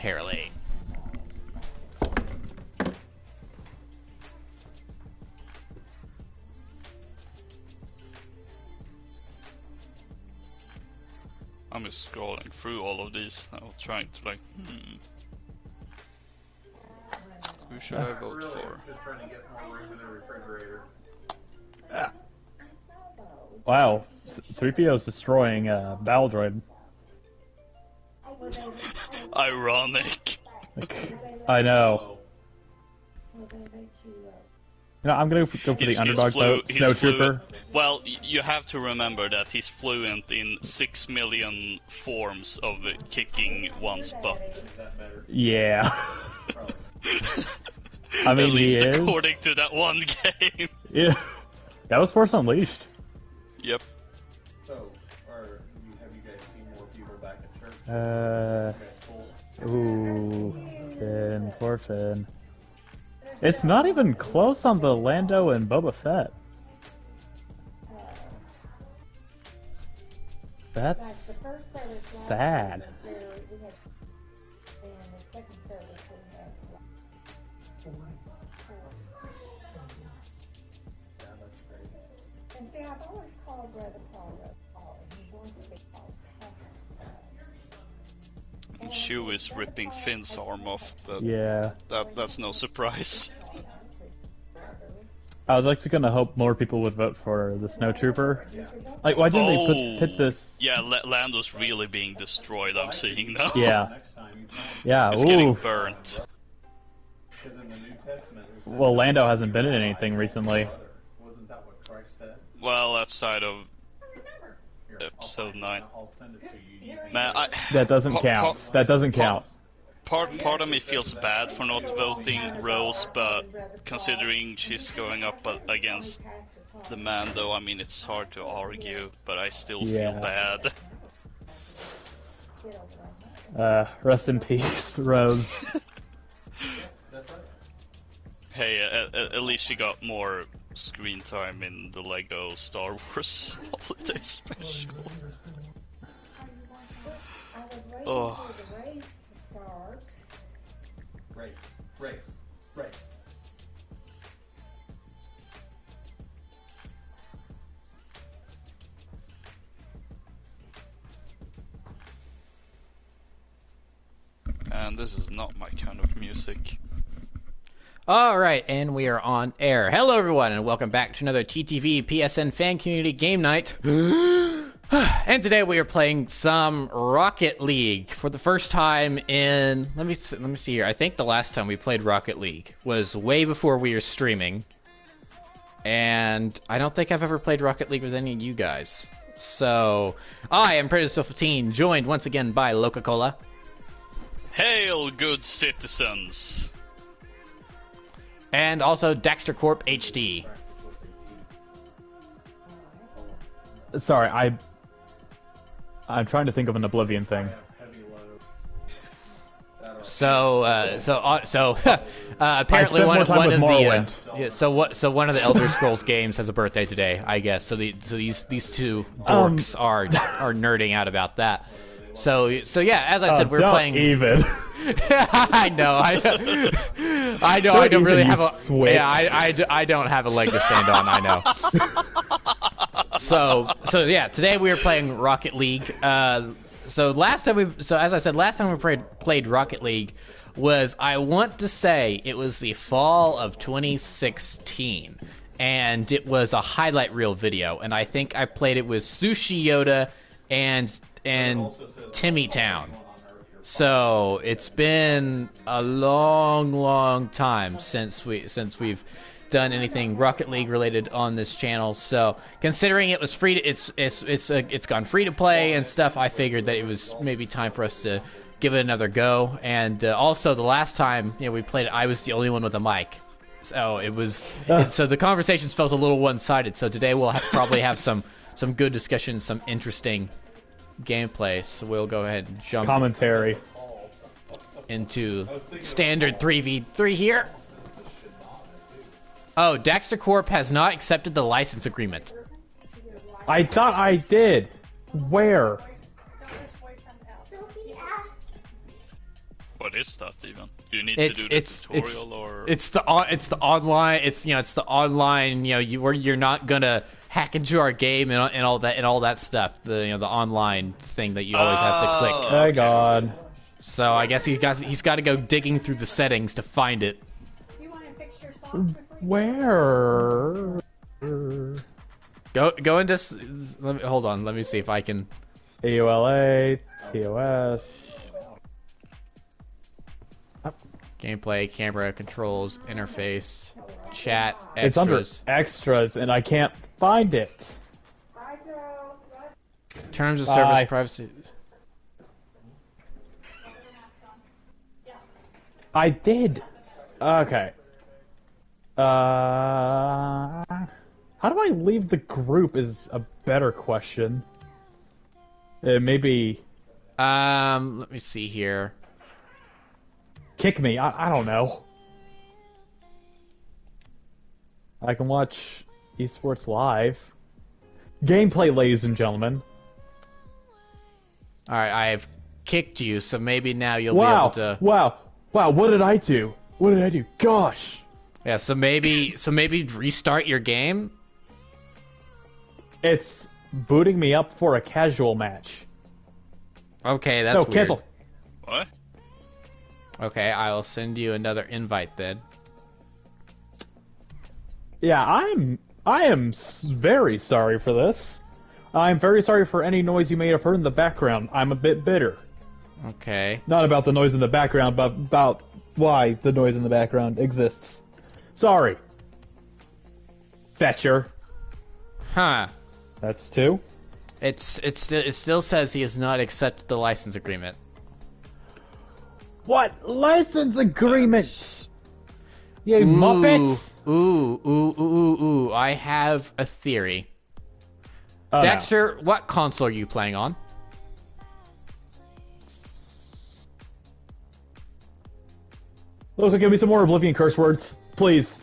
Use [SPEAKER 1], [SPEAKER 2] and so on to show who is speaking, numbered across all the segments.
[SPEAKER 1] Harley.
[SPEAKER 2] I'm just scrolling through all of these now, trying to like, who should I vote for?
[SPEAKER 3] Just trying to get more room in the refrigerator.
[SPEAKER 4] Wow, 3PO's destroying Baldroid.
[SPEAKER 2] Ironic.
[SPEAKER 4] I know. You know, I'm gonna go for the underdog vote, Snowtrooper.
[SPEAKER 2] Well, you have to remember that he's fluent in 6 million forms of kicking one's butt.
[SPEAKER 4] Yeah. I mean,
[SPEAKER 2] at least
[SPEAKER 4] he is.
[SPEAKER 2] according to that one game.
[SPEAKER 4] Yeah. That was Force Unleashed.
[SPEAKER 2] Yep.
[SPEAKER 3] So, have you guys seen more people back at church?
[SPEAKER 4] Ooh, Finn, poor Finn. It's not even close on the Lando and Boba Fett. That's sad.
[SPEAKER 5] And see, I've always called Brother Paul. He wants to be called Pastor.
[SPEAKER 2] Shu is ripping Finn's arm off, but
[SPEAKER 4] Yeah.
[SPEAKER 2] that's no surprise.
[SPEAKER 4] I was actually gonna hope more people would vote for the Snowtrooper. Like, why didn't they put this?
[SPEAKER 2] Yeah, Lando's really being destroyed, I'm seeing now.
[SPEAKER 4] Yeah. Yeah,
[SPEAKER 2] It's getting
[SPEAKER 4] ooh.
[SPEAKER 2] burnt.
[SPEAKER 4] Well, Lando hasn't been in anything recently.
[SPEAKER 3] Wasn't that what Christ said?
[SPEAKER 2] Well, outside of episode 9. Man,
[SPEAKER 4] That doesn't count. That doesn't count.
[SPEAKER 2] Part of me feels bad for not voting Rose, but considering she's going up against the Mando, I mean, it's hard to argue, but I still feel bad.
[SPEAKER 4] Rest in peace, Rose.
[SPEAKER 2] Hey, at least she got more screen time in the Lego Star Wars Holiday Special. Oh.
[SPEAKER 3] Race.
[SPEAKER 2] And this is not my kind of music.
[SPEAKER 1] Alright, and we are on air. Hello everyone, and welcome back to another TTV PSN Fan Community Game Night. And today we are playing some Rocket League for the first time in... Let me see here. I think the last time we played Rocket League was way before we were streaming. And I don't think I've ever played Rocket League with any of you guys. So, I am Predator15, joined once again by Loca-Cola.
[SPEAKER 2] Hail, good citizens!
[SPEAKER 1] And also Daxter Corp HD.
[SPEAKER 4] Sorry, I'm trying to think of an Oblivion thing.
[SPEAKER 1] So apparently one of the one of the Elder Scrolls games has a birthday today, I guess. So these two dorks are nerding out about that. So yeah, as I said, we're playing.
[SPEAKER 4] Even.
[SPEAKER 1] I know. I don't really have a Switch. Yeah, I don't have a leg to stand on. I know. So yeah, today we are playing Rocket League. So as I said, last time we played Rocket League was, I want to say, it was the fall of 2016, and it was a highlight reel video, and I think I played it with Sushi Yoda and Timmy Town. So it's been a long time since we've done anything Rocket League related on this channel. So considering it was free to, it's gone free to play and stuff, I figured that it was maybe time for us to give it another go. And also the last time we played it, I was the only one with a mic. So it was so the conversations felt a little one-sided. So today we'll probably have some good discussion, some interesting gameplay. So we'll go ahead and jump
[SPEAKER 4] commentary
[SPEAKER 1] into standard 3v3 here. Oh, Daxter Corp has not accepted the license agreement.
[SPEAKER 4] I thought I did. Where?
[SPEAKER 2] What is that even? Do you need to do the tutorial or?
[SPEAKER 1] It's the online. It's the online. Where you're not gonna hack into our game and all that stuff. The the online thing that you always have to click.
[SPEAKER 4] Oh my God.
[SPEAKER 1] So I guess he's got to go digging through the settings to find it.
[SPEAKER 5] Do you want to fix your song?
[SPEAKER 4] Where?
[SPEAKER 1] Go into. Hold on. Let me see if I can.
[SPEAKER 4] AULA, TOS.
[SPEAKER 1] Gameplay, camera, controls, interface, chat, extras.
[SPEAKER 4] It's under extras, and I can't find it.
[SPEAKER 1] Terms of service, privacy.
[SPEAKER 4] I did. Okay. How do I leave the group is a better question. Maybe.
[SPEAKER 1] Let me see here.
[SPEAKER 4] Kick me. I don't know. I can watch esports live. Gameplay, ladies and gentlemen.
[SPEAKER 1] Alright, I have kicked you, so maybe now you'll be able to...
[SPEAKER 4] Wow, what did I do? What did I do? Gosh!
[SPEAKER 1] Yeah, so maybe restart your game?
[SPEAKER 4] It's booting me up for a casual match.
[SPEAKER 1] Okay, that's weird.
[SPEAKER 4] Cancel.
[SPEAKER 2] What?
[SPEAKER 1] Okay, I'll send you another invite then.
[SPEAKER 4] Yeah, I am very sorry for this. I'm very sorry for any noise you may have heard in the background. I'm a bit bitter.
[SPEAKER 1] Okay.
[SPEAKER 4] Not about the noise in the background, but about why the noise in the background exists. Sorry. Fetcher.
[SPEAKER 1] Huh.
[SPEAKER 4] That's 2.
[SPEAKER 1] It still says he has not accepted the license agreement.
[SPEAKER 4] What license agreement? You muppets!
[SPEAKER 1] Ooh. I have a theory.
[SPEAKER 4] Oh,
[SPEAKER 1] Dexter, what console are you playing on?
[SPEAKER 4] Look, give me some more Oblivion curse words, please.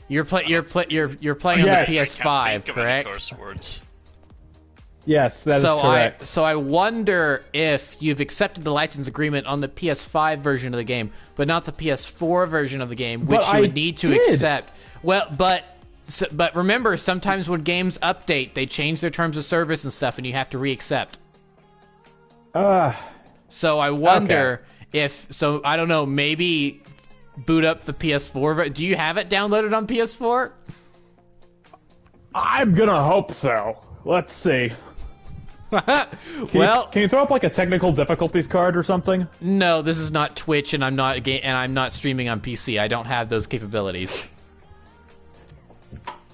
[SPEAKER 1] You're playing on
[SPEAKER 4] Yes.
[SPEAKER 1] the
[SPEAKER 2] I
[SPEAKER 1] PS5,
[SPEAKER 2] can't think of any
[SPEAKER 1] correct?
[SPEAKER 2] curse words.
[SPEAKER 4] Yes, that is correct.
[SPEAKER 1] So I wonder if you've accepted the license agreement on the PS5 version of the game, but not the PS4 version of the game, which
[SPEAKER 4] But
[SPEAKER 1] you
[SPEAKER 4] I
[SPEAKER 1] would need to
[SPEAKER 4] did.
[SPEAKER 1] accept. Well, but remember, sometimes when games update, they change their terms of service and stuff, and you have to re-accept. So I wonder if... So, I don't know, maybe boot up the PS4. Do you have it downloaded on PS4?
[SPEAKER 4] I'm gonna hope so. Let's see. Can you throw up like a technical difficulties card or something?
[SPEAKER 1] No, this is not Twitch, and I'm not streaming on PC. I don't have those capabilities.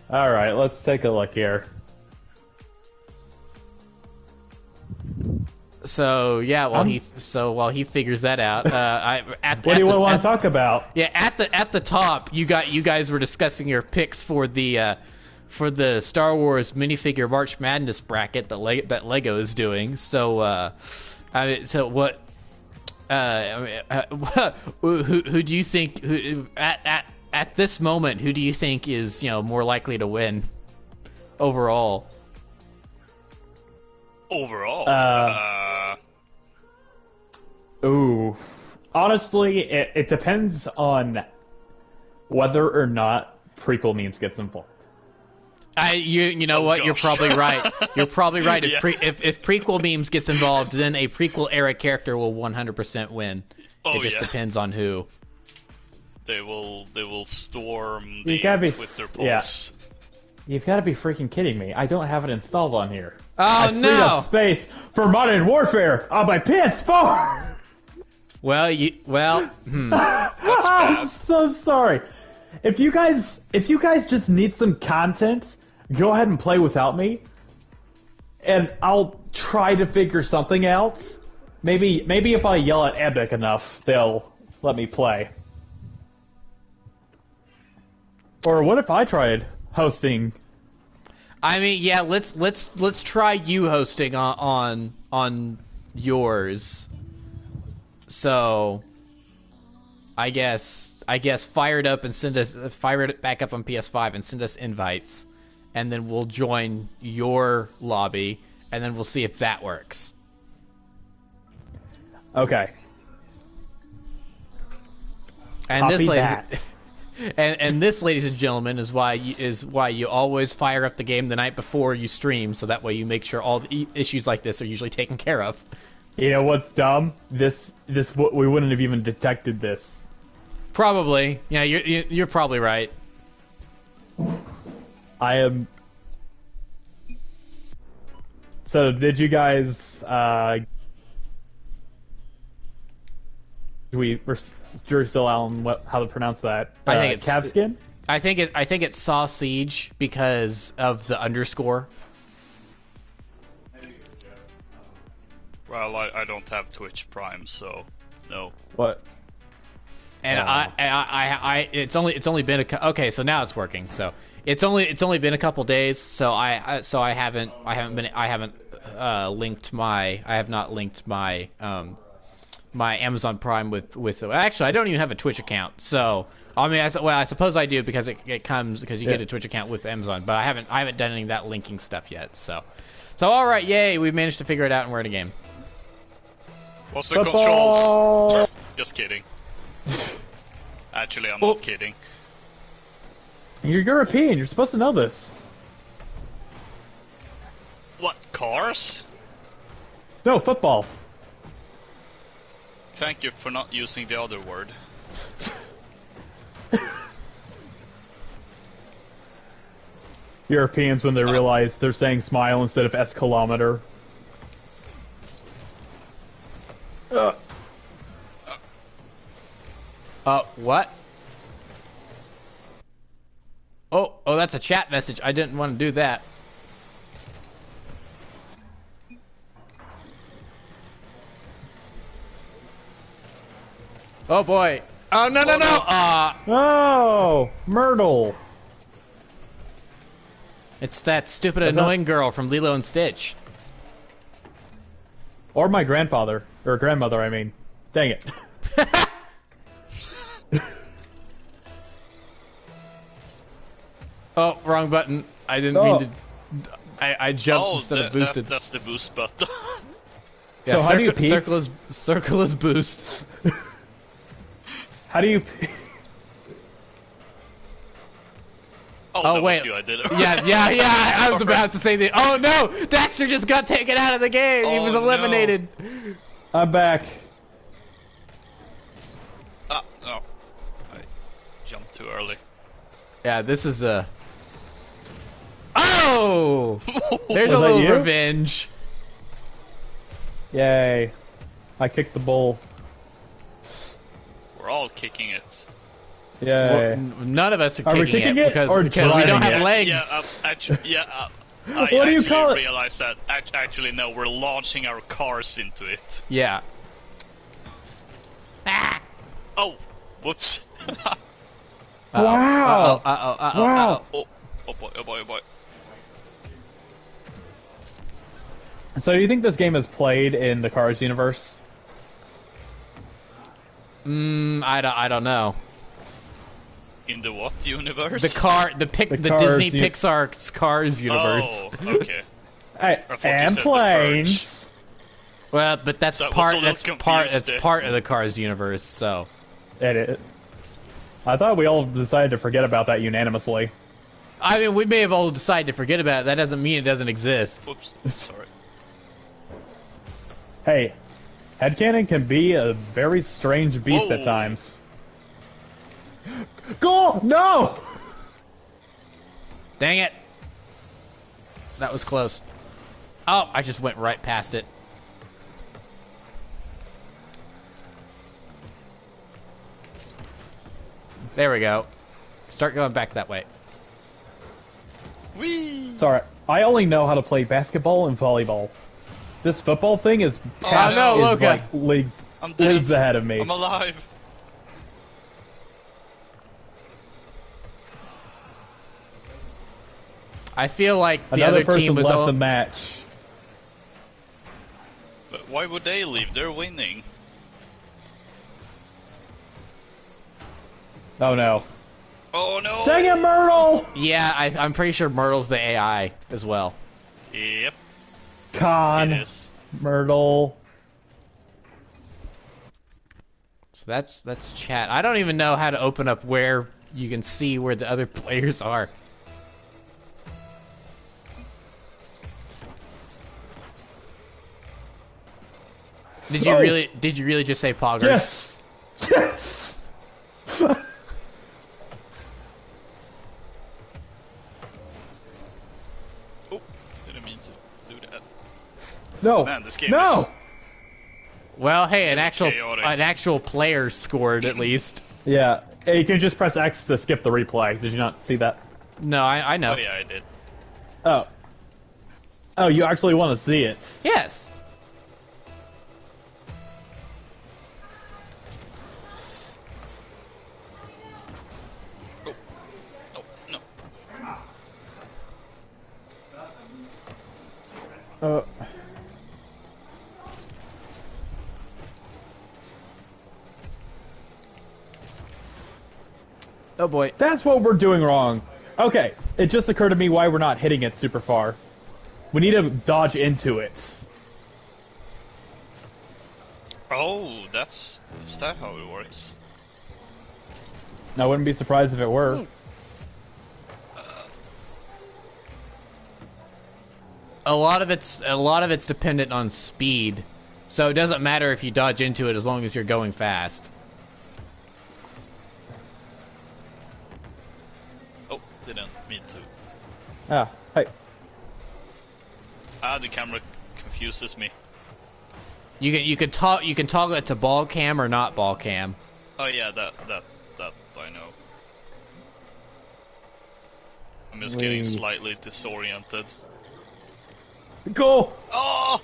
[SPEAKER 4] All right, let's take a look here.
[SPEAKER 1] So yeah, while he figures that out,
[SPEAKER 4] What do you want to talk about?
[SPEAKER 1] Yeah, at the top, you guys were discussing your picks for the Star Wars minifigure March Madness bracket that Lego is doing. So, what? Who do you think? At this moment, who do you think is more likely to win overall?
[SPEAKER 4] Ooh. Honestly, it depends on whether or not prequel memes gets involved.
[SPEAKER 1] You know what?
[SPEAKER 2] gosh.
[SPEAKER 1] You're probably right. You're probably right.
[SPEAKER 2] Yeah.
[SPEAKER 1] If prequel memes gets involved, then a prequel era character will 100% win. It just depends on who.
[SPEAKER 2] They will storm the
[SPEAKER 4] gotta
[SPEAKER 2] Twitter polls.
[SPEAKER 4] Yeah. You've got to be freaking kidding me. I don't have it installed on here.
[SPEAKER 1] Oh,
[SPEAKER 4] I freed up space for Modern Warfare on my PS4! I'm so sorry. If you guys just need some content, go ahead and play without me, and I'll try to figure something out. Maybe if I yell at Epic enough, they'll let me play. Or what if I tried hosting?
[SPEAKER 1] I mean, yeah, let's try you hosting on yours. So, I guess fire it back up on PS5 and send us invites, and then we'll join your lobby, and then we'll see if that works.
[SPEAKER 4] Okay.
[SPEAKER 1] And this,
[SPEAKER 4] Copy
[SPEAKER 1] ladies,
[SPEAKER 4] that.
[SPEAKER 1] and this, ladies and gentlemen, is why you always fire up the game the night before you stream, so that way you make sure all the issues like this are usually taken care of.
[SPEAKER 4] You know what's dumb? This we wouldn't have even detected this.
[SPEAKER 1] Probably. Yeah, you're probably right.
[SPEAKER 4] I am. So, did you guys? We're still on how to pronounce that.
[SPEAKER 1] I think it's
[SPEAKER 4] Calfskin.
[SPEAKER 1] I think it's sausage because of the underscore.
[SPEAKER 2] Well, I don't have Twitch Prime, so no.
[SPEAKER 4] What?
[SPEAKER 1] And it's only been okay, so now it's working. So it's only been a couple days, so I have not linked my my Amazon Prime with actually I don't even have a Twitch account. So I mean, I suppose I do because it comes because you get a Twitch account with Amazon, but I haven't done any of that linking stuff yet. So all right, yay, we managed to figure it out and we're in a game.
[SPEAKER 2] What's the
[SPEAKER 4] Football!
[SPEAKER 2] controls? Just kidding. Actually, I'm not kidding.
[SPEAKER 4] You're European. You're supposed to know this.
[SPEAKER 2] What, cars?
[SPEAKER 4] No, football.
[SPEAKER 2] Thank you for not using the other word.
[SPEAKER 4] Europeans, when they realize they're saying smile instead of escalometer.
[SPEAKER 1] What? Oh, that's a chat message. I didn't want to do that. Oh boy. Oh no.
[SPEAKER 4] Oh, Myrtle.
[SPEAKER 1] It's that stupid annoying girl from Lilo and Stitch.
[SPEAKER 4] Or my grandfather. Or grandmother, I mean. Dang it.
[SPEAKER 1] Oh, wrong button. I didn't mean to. I jumped instead of boosted.
[SPEAKER 2] That's the boost button.
[SPEAKER 1] Yeah,
[SPEAKER 4] so how do you peek?
[SPEAKER 1] Circle is boost.
[SPEAKER 4] How do you?
[SPEAKER 2] Oh
[SPEAKER 1] wait.
[SPEAKER 2] Was you. I did it.
[SPEAKER 1] Yeah. I was about to say that. Oh no, Dexter just got taken out of the game. He was eliminated.
[SPEAKER 2] No.
[SPEAKER 4] I'm back.
[SPEAKER 2] No. I jumped too early.
[SPEAKER 1] Yeah, this is a. Oh! There's a
[SPEAKER 4] Was that
[SPEAKER 1] little
[SPEAKER 4] you?
[SPEAKER 1] revenge.
[SPEAKER 4] Yay! I kicked the bull.
[SPEAKER 2] We're all kicking it.
[SPEAKER 4] Yay!
[SPEAKER 1] Well, none of us are
[SPEAKER 4] we
[SPEAKER 1] kicking
[SPEAKER 4] kicking
[SPEAKER 1] it
[SPEAKER 4] it
[SPEAKER 1] because
[SPEAKER 4] or
[SPEAKER 1] we
[SPEAKER 4] driving
[SPEAKER 1] don't have
[SPEAKER 4] it?
[SPEAKER 1] legs.
[SPEAKER 4] What do you call it?
[SPEAKER 2] I realized that. Actually, no, we're launching our cars into it.
[SPEAKER 1] Yeah.
[SPEAKER 2] Oh, whoops.
[SPEAKER 4] Wow!
[SPEAKER 1] Wow.
[SPEAKER 2] Oh boy.
[SPEAKER 4] So, do you think this game is played in the Cars universe?
[SPEAKER 1] I don't know.
[SPEAKER 2] In the what universe?
[SPEAKER 1] The
[SPEAKER 4] Cars
[SPEAKER 1] Disney Pixar Cars universe.
[SPEAKER 2] Oh, okay.
[SPEAKER 4] Hey,
[SPEAKER 2] I thought you
[SPEAKER 4] and
[SPEAKER 2] said The
[SPEAKER 4] planes.
[SPEAKER 1] Well, but that's
[SPEAKER 2] So I was
[SPEAKER 1] part.
[SPEAKER 2] a little
[SPEAKER 1] That's part.
[SPEAKER 2] confused
[SPEAKER 1] That's
[SPEAKER 2] there.
[SPEAKER 1] part of the Cars universe. So.
[SPEAKER 4] Edit. I thought we all decided to forget about that unanimously.
[SPEAKER 1] I mean, we may have all decided to forget about it. That doesn't mean it doesn't exist.
[SPEAKER 2] Whoops. Sorry.
[SPEAKER 4] Hey, headcanon can be a very strange beast at
[SPEAKER 2] Whoa.
[SPEAKER 4] times. Goal! No!
[SPEAKER 1] Dang it. That was close. Oh, I just went right past it. There we go. Start going back that way.
[SPEAKER 2] Whee!
[SPEAKER 4] It's alright. I only know how to play basketball and volleyball. This football thing is,
[SPEAKER 1] no,
[SPEAKER 4] is
[SPEAKER 1] Luca.
[SPEAKER 4] like
[SPEAKER 2] I'm dead.
[SPEAKER 4] leagues ahead of me.
[SPEAKER 2] I'm alive.
[SPEAKER 1] I feel like the
[SPEAKER 4] Another
[SPEAKER 1] other
[SPEAKER 4] person
[SPEAKER 1] team was
[SPEAKER 4] left
[SPEAKER 1] all...
[SPEAKER 4] the match.
[SPEAKER 2] But why would they leave? They're winning.
[SPEAKER 4] Oh no.
[SPEAKER 2] Oh no!
[SPEAKER 4] Dang it, Myrtle!
[SPEAKER 1] Yeah, I'm pretty sure Myrtle's the AI as well.
[SPEAKER 2] Yep,
[SPEAKER 4] Con.
[SPEAKER 2] it is.
[SPEAKER 4] Myrtle.
[SPEAKER 1] So that's chat. I don't even know how to open up where you can see where the other players are. Did you really just say poggers?
[SPEAKER 4] Yes. Yes.
[SPEAKER 2] Oh, didn't mean to do that.
[SPEAKER 4] No.
[SPEAKER 2] Man, this game
[SPEAKER 4] no.
[SPEAKER 2] is...
[SPEAKER 1] Well, hey, an
[SPEAKER 2] chaotic.
[SPEAKER 1] actual player scored at least.
[SPEAKER 4] Yeah. Hey, you can just press X to skip the replay. Did you not see that?
[SPEAKER 1] No, I know.
[SPEAKER 2] Oh yeah, I did.
[SPEAKER 4] Oh. Oh, you actually want to see it?
[SPEAKER 1] Yes.
[SPEAKER 2] Oh, no.
[SPEAKER 1] Oh boy.
[SPEAKER 4] That's what we're doing wrong. Okay, it just occurred to me why we're not hitting it super far. We need to dodge into it.
[SPEAKER 2] Oh, is that how it works?
[SPEAKER 4] I wouldn't be surprised if it were.
[SPEAKER 1] A lot of it's dependent on speed. So it doesn't matter if you dodge into it as long as you're going fast.
[SPEAKER 2] Oh, didn't mean to.
[SPEAKER 4] Ah, hey.
[SPEAKER 2] The camera confuses me.
[SPEAKER 1] You can toggle it to ball cam or not ball cam.
[SPEAKER 2] Oh yeah, that I know. I'm just getting slightly disoriented.
[SPEAKER 4] Go!
[SPEAKER 2] Oh!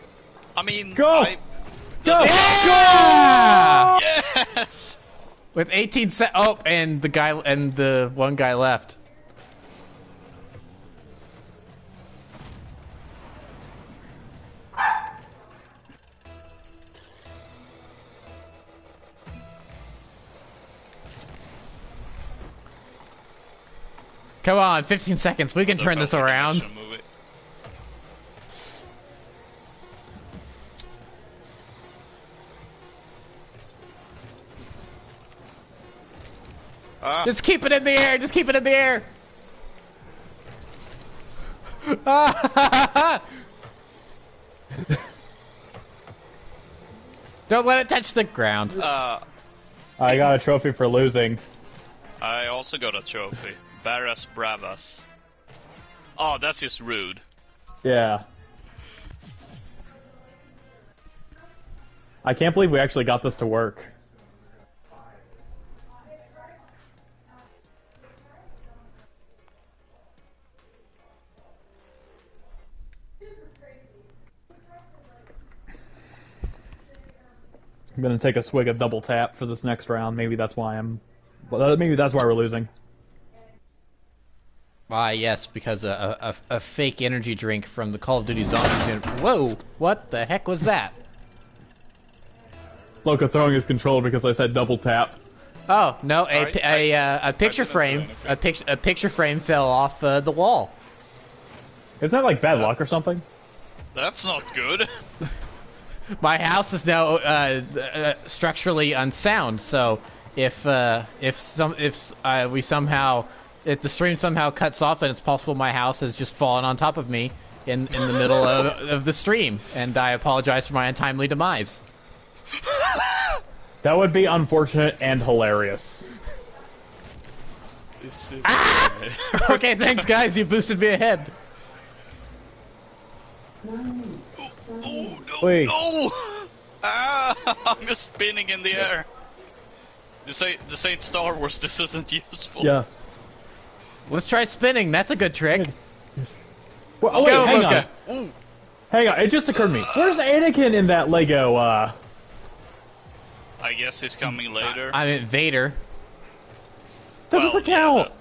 [SPEAKER 2] I mean,
[SPEAKER 4] Go! Go!
[SPEAKER 1] Yeah!
[SPEAKER 2] Yes!
[SPEAKER 1] With 18 oh, and the one guy left. Come on, 15 seconds. We can turn this around. Just keep it in the air. Just keep it in the air. Don't let it touch the ground.
[SPEAKER 4] I got a trophy for losing.
[SPEAKER 2] I also got a trophy. Barras Bravas. Oh, that's just rude.
[SPEAKER 4] Yeah. I can't believe we actually got this to work. I'm gonna take a swig of double tap for this next round. Maybe that's why maybe that's why we're losing.
[SPEAKER 1] Yes, because a fake energy drink from the Call of Duty Zombies. Whoa! What the heck was that?
[SPEAKER 4] Loco throwing his controller because I said double tap.
[SPEAKER 1] Oh no! A picture frame. A picture frame fell off the wall.
[SPEAKER 4] Isn't that like bad luck or something?
[SPEAKER 2] That's not good.
[SPEAKER 1] My house is now structurally unsound. So if the stream somehow cuts off, then it's possible my house has just fallen on top of me in the middle of the stream, and I apologize for my untimely demise.
[SPEAKER 4] That would be unfortunate and hilarious.
[SPEAKER 1] Okay, thanks guys, you boosted me ahead.
[SPEAKER 2] Oh, no,
[SPEAKER 4] Wait.
[SPEAKER 2] no! I'm just spinning in the air. This ain't Star Wars, this isn't useful.
[SPEAKER 4] Yeah.
[SPEAKER 1] Let's try spinning, that's a good trick.
[SPEAKER 4] Well, oh, wait, hang on. Hang on, it just occurred to me. Where's Anakin in that Lego,
[SPEAKER 2] I guess he's coming later.
[SPEAKER 1] I mean, Vader.
[SPEAKER 4] That doesn't count!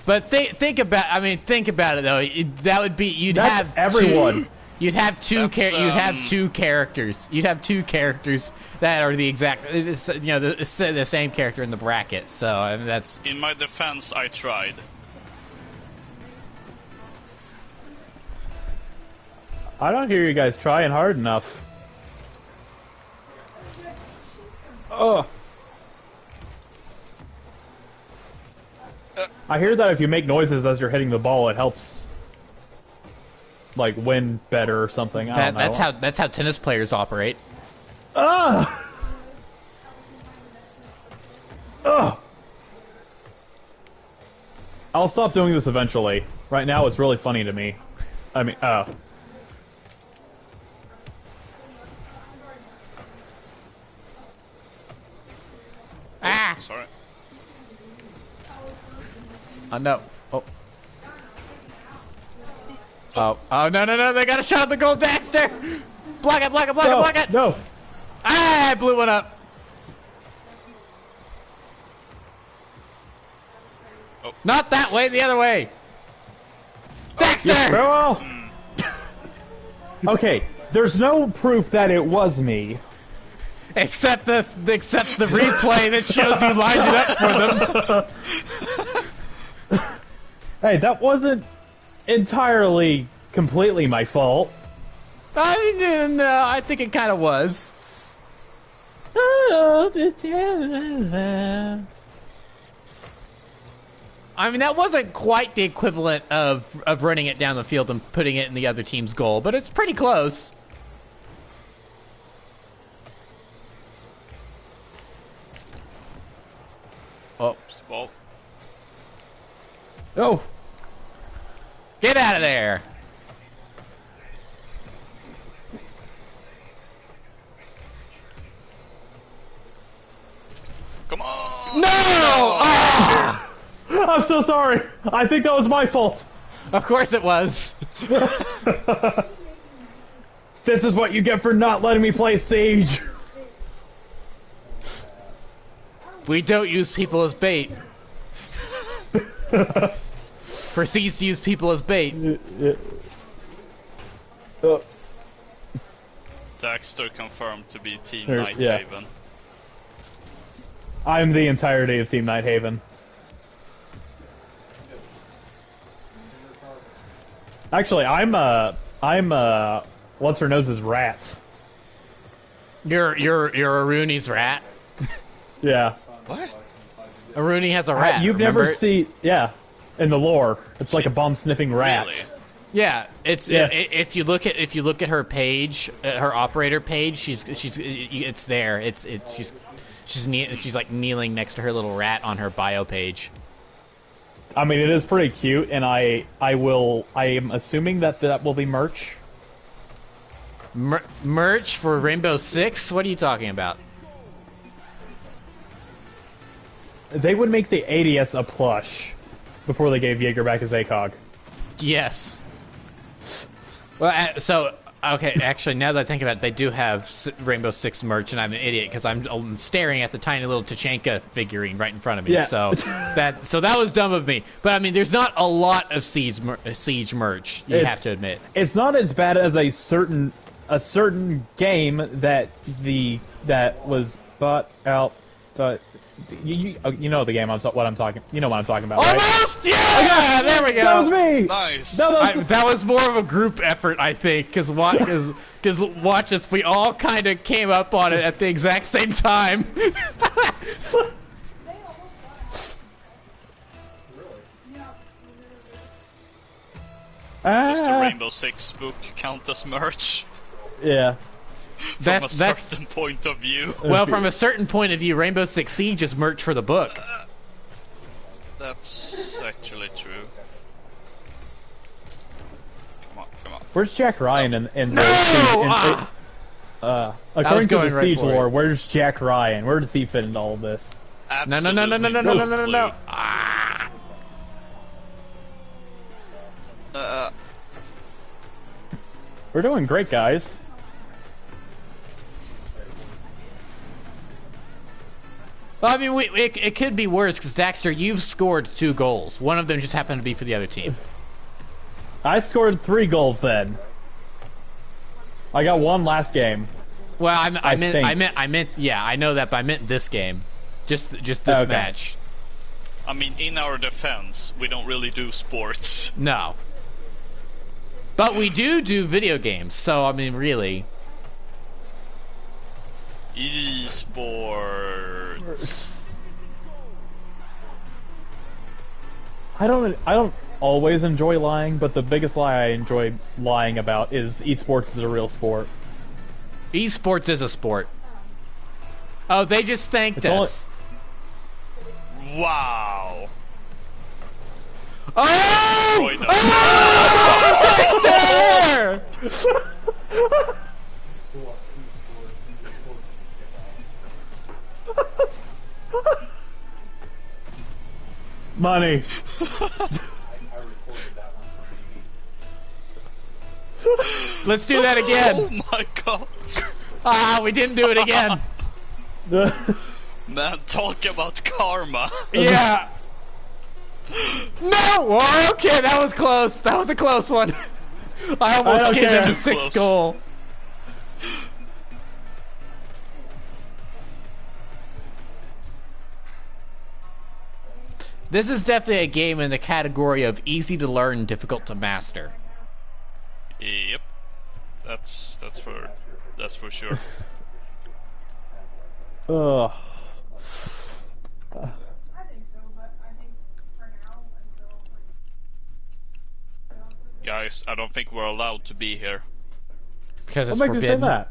[SPEAKER 1] But think about it though. That would be you'd have
[SPEAKER 4] everyone.
[SPEAKER 1] You'd have two characters. You'd have two characters that are the exact, the same character in the bracket. So I mean, that's.
[SPEAKER 2] In my defense, I tried.
[SPEAKER 4] I don't hear you guys trying hard enough. Oh. I hear that if you make noises as you're hitting the ball, it helps, like, win better or something. I don't know.
[SPEAKER 1] That's how tennis players operate.
[SPEAKER 4] Ugh! Ugh! I'll stop doing this eventually. Right now, it's really funny to me. I mean,
[SPEAKER 1] Ah!
[SPEAKER 2] Sorry.
[SPEAKER 1] Oh no! Oh! Oh! Oh no! No! No! They got a shot at the goal, Daxter! Block it! Block it! Block it! Block it!
[SPEAKER 4] No!
[SPEAKER 1] Ah! I blew one up.
[SPEAKER 2] Oh.
[SPEAKER 1] Not that way. The other way. Daxter!
[SPEAKER 4] Farewell! Okay, there's no proof that it was me.
[SPEAKER 1] Except the replay that shows you lined it up for them.
[SPEAKER 4] Hey, that wasn't entirely, completely my fault.
[SPEAKER 1] I mean, no, I think it kind of was. I mean, that wasn't quite the equivalent of running it down the field and putting it in the other team's goal, but it's pretty close. Oh.
[SPEAKER 2] Ball.
[SPEAKER 4] Oh!
[SPEAKER 1] Get out of there!
[SPEAKER 2] Come on!
[SPEAKER 1] No! Ah!
[SPEAKER 4] I'm so sorry! I think that was my fault!
[SPEAKER 1] Of course it was.
[SPEAKER 4] This is what you get for not letting me play Siege!
[SPEAKER 1] We don't use people as bait. Proceeds to use people as bait.
[SPEAKER 2] Daxter confirmed to be Team
[SPEAKER 4] Yeah.
[SPEAKER 2] Nighthaven.
[SPEAKER 4] I'm the entirety of Team Nighthaven. Actually, I'm what's her nose's rat.
[SPEAKER 1] You're a Rooney's rat.
[SPEAKER 4] Yeah.
[SPEAKER 2] What?
[SPEAKER 1] A Rooney has a rat.
[SPEAKER 4] You've
[SPEAKER 1] remember?
[SPEAKER 4] never seen, yeah, in the lore, it's like a bomb-sniffing rat.
[SPEAKER 2] Really?
[SPEAKER 1] Yeah, it's
[SPEAKER 4] Yes.
[SPEAKER 1] if you look at her page, her operator page, it's there. She's like kneeling next to her little rat on her bio page.
[SPEAKER 4] I mean, it is pretty cute, and I am assuming that will be merch.
[SPEAKER 1] Merch for Rainbow Six? What are you talking about?
[SPEAKER 4] They would make the ADS a plush before they gave Jaeger back his ACOG.
[SPEAKER 1] Yes. Well, so okay, actually, now that I think about it, they do have Rainbow Six merch, and I'm an idiot because I'm staring at the tiny little Tachanka figurine right in front of me.
[SPEAKER 4] Yeah.
[SPEAKER 1] So that was dumb of me. But I mean, there's not a lot of Siege merch. You have to admit.
[SPEAKER 4] It's not as bad as a certain game that was bought out. You know the game what I'm talking about, right?
[SPEAKER 1] Almost! Yeah! There we go.
[SPEAKER 4] That was me.
[SPEAKER 2] Nice.
[SPEAKER 1] That was more of a group effort, I think, because watch us, we all kind of came up on it at the exact same time.
[SPEAKER 2] Does the Rainbow Six book count as merch?
[SPEAKER 4] Yeah.
[SPEAKER 2] From a certain point of view.
[SPEAKER 1] Well, from a certain point of view, Rainbow Six Siege is merch for the book.
[SPEAKER 2] That's actually true. Come on.
[SPEAKER 4] Where's Jack Ryan in
[SPEAKER 1] No!
[SPEAKER 4] the according to the
[SPEAKER 1] going right
[SPEAKER 4] Siege
[SPEAKER 1] for it.
[SPEAKER 4] lore, where's Jack Ryan? Where does he fit into all this?
[SPEAKER 1] No.
[SPEAKER 2] Absolutely no
[SPEAKER 1] Ah.
[SPEAKER 2] clue.
[SPEAKER 4] We're doing great, guys.
[SPEAKER 1] Well, I mean, it could be worse because Daxter, you've scored 2 goals. One of them just happened to be for the other team.
[SPEAKER 4] I scored 3 goals then. I got 1 last game.
[SPEAKER 1] Well, I meant, yeah, I know that, but I meant this game, just this
[SPEAKER 4] Okay.
[SPEAKER 1] match.
[SPEAKER 2] I mean, in our defense, we don't really do sports.
[SPEAKER 1] No, but we do video games. So I mean, really.
[SPEAKER 2] Esports.
[SPEAKER 4] I don't always enjoy lying, but the biggest lie I enjoy lying about is esports is a real sport.
[SPEAKER 1] Esports is a sport. Oh, they just thanked us.
[SPEAKER 2] Wow.
[SPEAKER 1] Oh!
[SPEAKER 4] Money.
[SPEAKER 1] Let's do that again.
[SPEAKER 2] Oh my god.
[SPEAKER 1] Ah, we didn't do it again.
[SPEAKER 2] Man, talk about karma.
[SPEAKER 1] Yeah. No! Okay, that was close. That was a close one. I almost came in the sixth goal. This is definitely a game in the category of easy to learn, difficult to master.
[SPEAKER 2] Yep. That's for sure.
[SPEAKER 4] Ugh.
[SPEAKER 2] Guys, I don't think we're allowed to be here.
[SPEAKER 1] Because it's
[SPEAKER 4] what makes
[SPEAKER 1] forbidden.
[SPEAKER 4] you say that?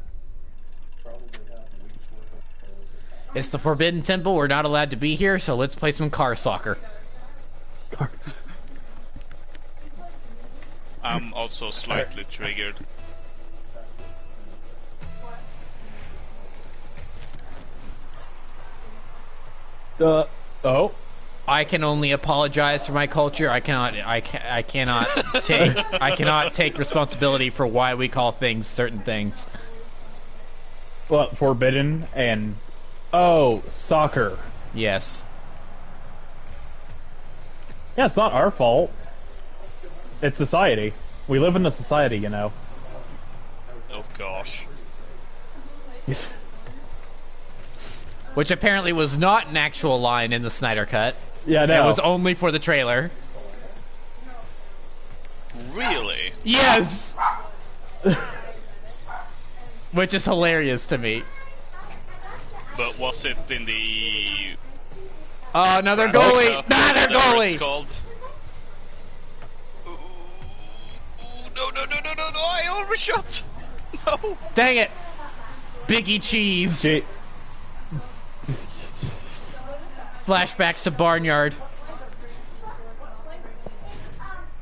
[SPEAKER 1] It's the Forbidden Temple. We're not allowed to be here, so let's play some car soccer.
[SPEAKER 2] I'm also slightly triggered.
[SPEAKER 4] Oh.
[SPEAKER 1] I can only apologize for my culture. I cannot take responsibility for why we call things certain things.
[SPEAKER 4] Well, forbidden and soccer.
[SPEAKER 1] Yes.
[SPEAKER 4] Yeah, it's not our fault. It's society. We live in a society, you know.
[SPEAKER 2] Oh gosh.
[SPEAKER 1] Which apparently was not an actual line in the Snyder Cut.
[SPEAKER 4] Yeah, no.
[SPEAKER 1] It was only for the trailer.
[SPEAKER 2] Really?
[SPEAKER 1] Yes! Which is hilarious to me.
[SPEAKER 2] But was it in the...
[SPEAKER 1] Oh, another goalie! Another goalie!
[SPEAKER 2] It's called? Ooh, no, I overshot! No!
[SPEAKER 1] Dang it! Biggie Cheese. Flashbacks to Barnyard.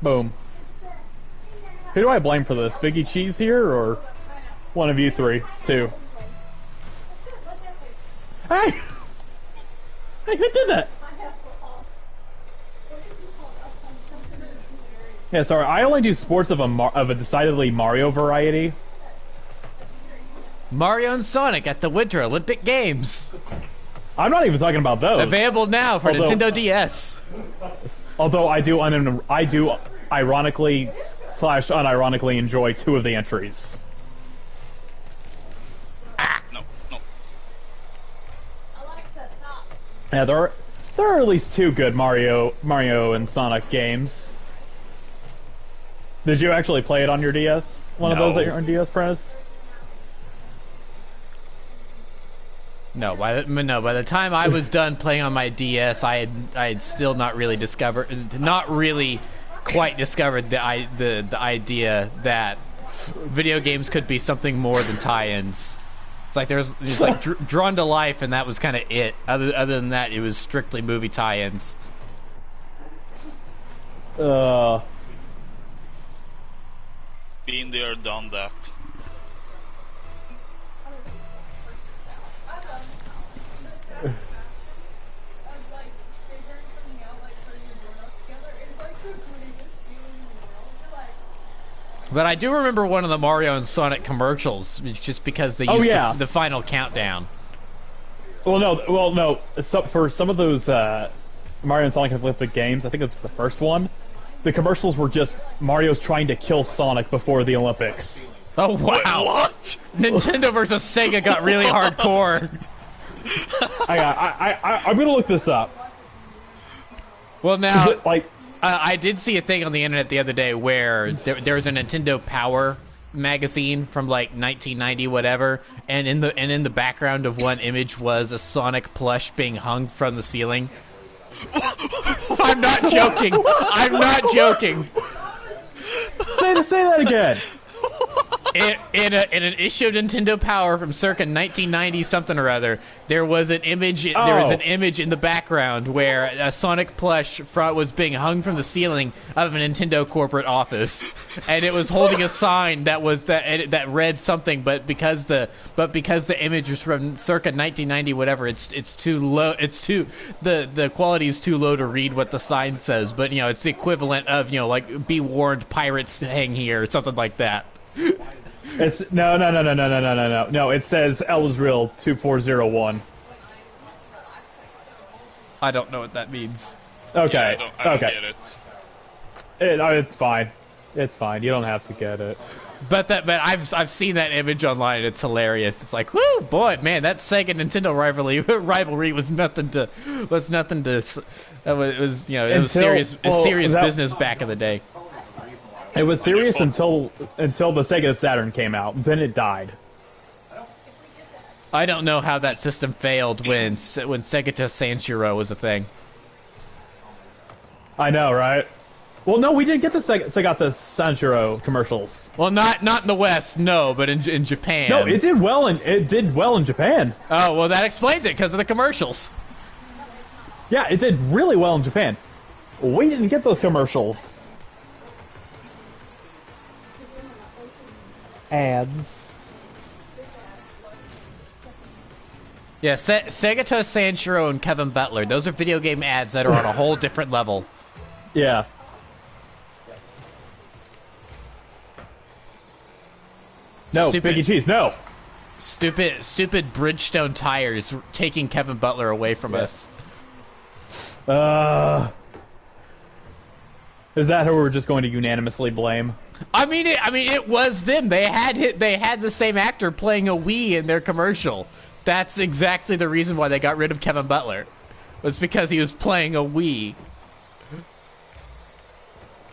[SPEAKER 4] Boom. Who do I blame for this? Biggie Cheese here, or one of you three? Two. Hey! Hey, who did that? Yeah, sorry. I only do sports of a decidedly Mario variety.
[SPEAKER 1] Mario and Sonic at the Winter Olympic Games.
[SPEAKER 4] I'm not even talking about those.
[SPEAKER 1] Available now for Nintendo DS.
[SPEAKER 4] Although I do ironically / unironically enjoy two of the entries.
[SPEAKER 2] No.
[SPEAKER 4] Yeah, there are at least two good Mario and Sonic games. Did you actually play it on your DS? One of those that you're on DS, Prentice?
[SPEAKER 1] No, by the time I was done playing on my DS, I had still not really quite discovered the idea that video games could be something more than tie-ins. It's like there's like Drawn to Life, and that was kind of it. Other than that, it was strictly movie tie-ins.
[SPEAKER 2] Been there, done that.
[SPEAKER 1] But I do remember one of the Mario and Sonic commercials, just because they used the final countdown.
[SPEAKER 4] Well, no. For some of those Mario and Sonic Olympic games, I think it was the first one, the commercials were just Mario's trying to kill Sonic before the Olympics.
[SPEAKER 1] Oh, wow.
[SPEAKER 2] Wait, what?
[SPEAKER 1] Nintendo versus Sega got really hardcore.
[SPEAKER 4] I'm gonna look this up.
[SPEAKER 1] Well, now...
[SPEAKER 4] Like...
[SPEAKER 1] I did see a thing on the internet the other day where there was a Nintendo Power magazine from like 1990 whatever, and in the background of one image was a Sonic plush being hung from the ceiling. I'm not joking. I'm not joking.
[SPEAKER 4] Say that again.
[SPEAKER 1] In an issue of Nintendo Power from circa 1990 something or other, there was an image. There was an image in the background where a Sonic plush was being hung from the ceiling of a Nintendo corporate office, and it was holding a sign that read something. But because the image was from circa 1990 whatever, it's too low. The quality is too low to read what the sign says. But it's the equivalent of like "Be warned, pirates hang here" or something like that.
[SPEAKER 4] It's no. It says Elzreal 2401.
[SPEAKER 1] I don't know what that means.
[SPEAKER 4] Okay.
[SPEAKER 2] Yeah, I don't
[SPEAKER 4] okay.
[SPEAKER 2] get it.
[SPEAKER 4] It's fine. It's fine. You don't have to get it.
[SPEAKER 1] But I've seen that image online and it's hilarious. It's like, whoo, boy, man, that Sega Nintendo rivalry was nothing to. It was serious business back in the day.
[SPEAKER 4] It was serious until the Sega Saturn came out. Then it died.
[SPEAKER 1] I don't know how that system failed when Sega Sanshiro was a thing.
[SPEAKER 4] I know, right? Well, no, we didn't get the Sega Sanshiro commercials.
[SPEAKER 1] Well, not in the West, no, but in Japan.
[SPEAKER 4] No, it did well in Japan.
[SPEAKER 1] Oh, well, that explains it because of the commercials.
[SPEAKER 4] Yeah, it did really well in Japan. We didn't get those commercials. Ads.
[SPEAKER 1] Yeah, Sega Sanshiro and Kevin Butler. Those are video game ads that are on a whole different level.
[SPEAKER 4] Yeah. No, Biggie Cheese, no.
[SPEAKER 1] Stupid Bridgestone tires taking Kevin Butler away from us.
[SPEAKER 4] Is that who we're just going to unanimously blame?
[SPEAKER 1] I mean, it was them. They had the same actor playing a Wii in their commercial. That's exactly the reason why they got rid of Kevin Butler. Was because he was playing a Wii.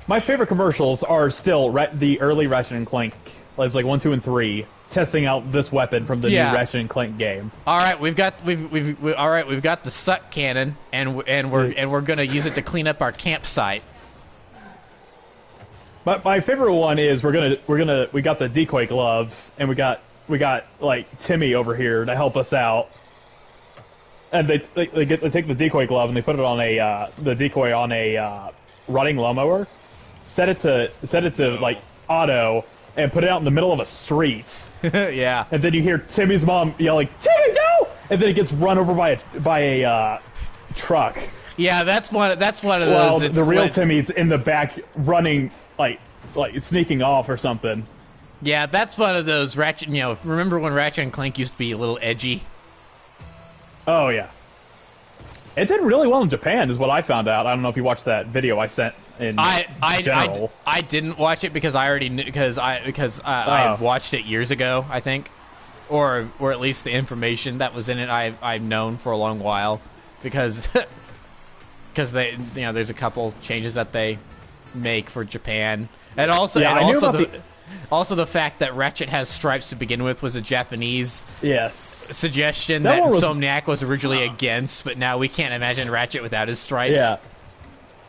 [SPEAKER 4] My favorite commercials are still the early Ratchet and Clank. It was like 1, 2, and 3, testing out this weapon from the new Ratchet and Clank game.
[SPEAKER 1] All right, we've got the suck cannon, and we're gonna use it to clean up our campsite.
[SPEAKER 4] But my favorite one is we got the decoy glove, and we got like Timmy over here to help us out. And they take the decoy glove and they put it on the decoy on a rotting lawnmower, set it to like auto, and put it out in the middle of a street.
[SPEAKER 1] Yeah.
[SPEAKER 4] And then you hear Timmy's mom yelling, "Timmy, no!" And then it gets run over by a truck.
[SPEAKER 1] Yeah, that's one of those.
[SPEAKER 4] Well, the real Timmy's in the back running, like sneaking off or something.
[SPEAKER 1] Yeah, that's one of those Ratchet. Remember when Ratchet and Clank used to be a little edgy?
[SPEAKER 4] Oh yeah. It did really well in Japan, is what I found out. I don't know if you watched that video I sent in general.
[SPEAKER 1] I didn't watch it because I already knew I watched it years ago, I think, or at least the information that was in it I've known for a long while because they there's a couple changes that they make for Japan, and also also the fact that Ratchet has stripes to begin with was a Japanese suggestion that Insomniac was originally against, but now we can't imagine Ratchet without his stripes.
[SPEAKER 4] Yeah.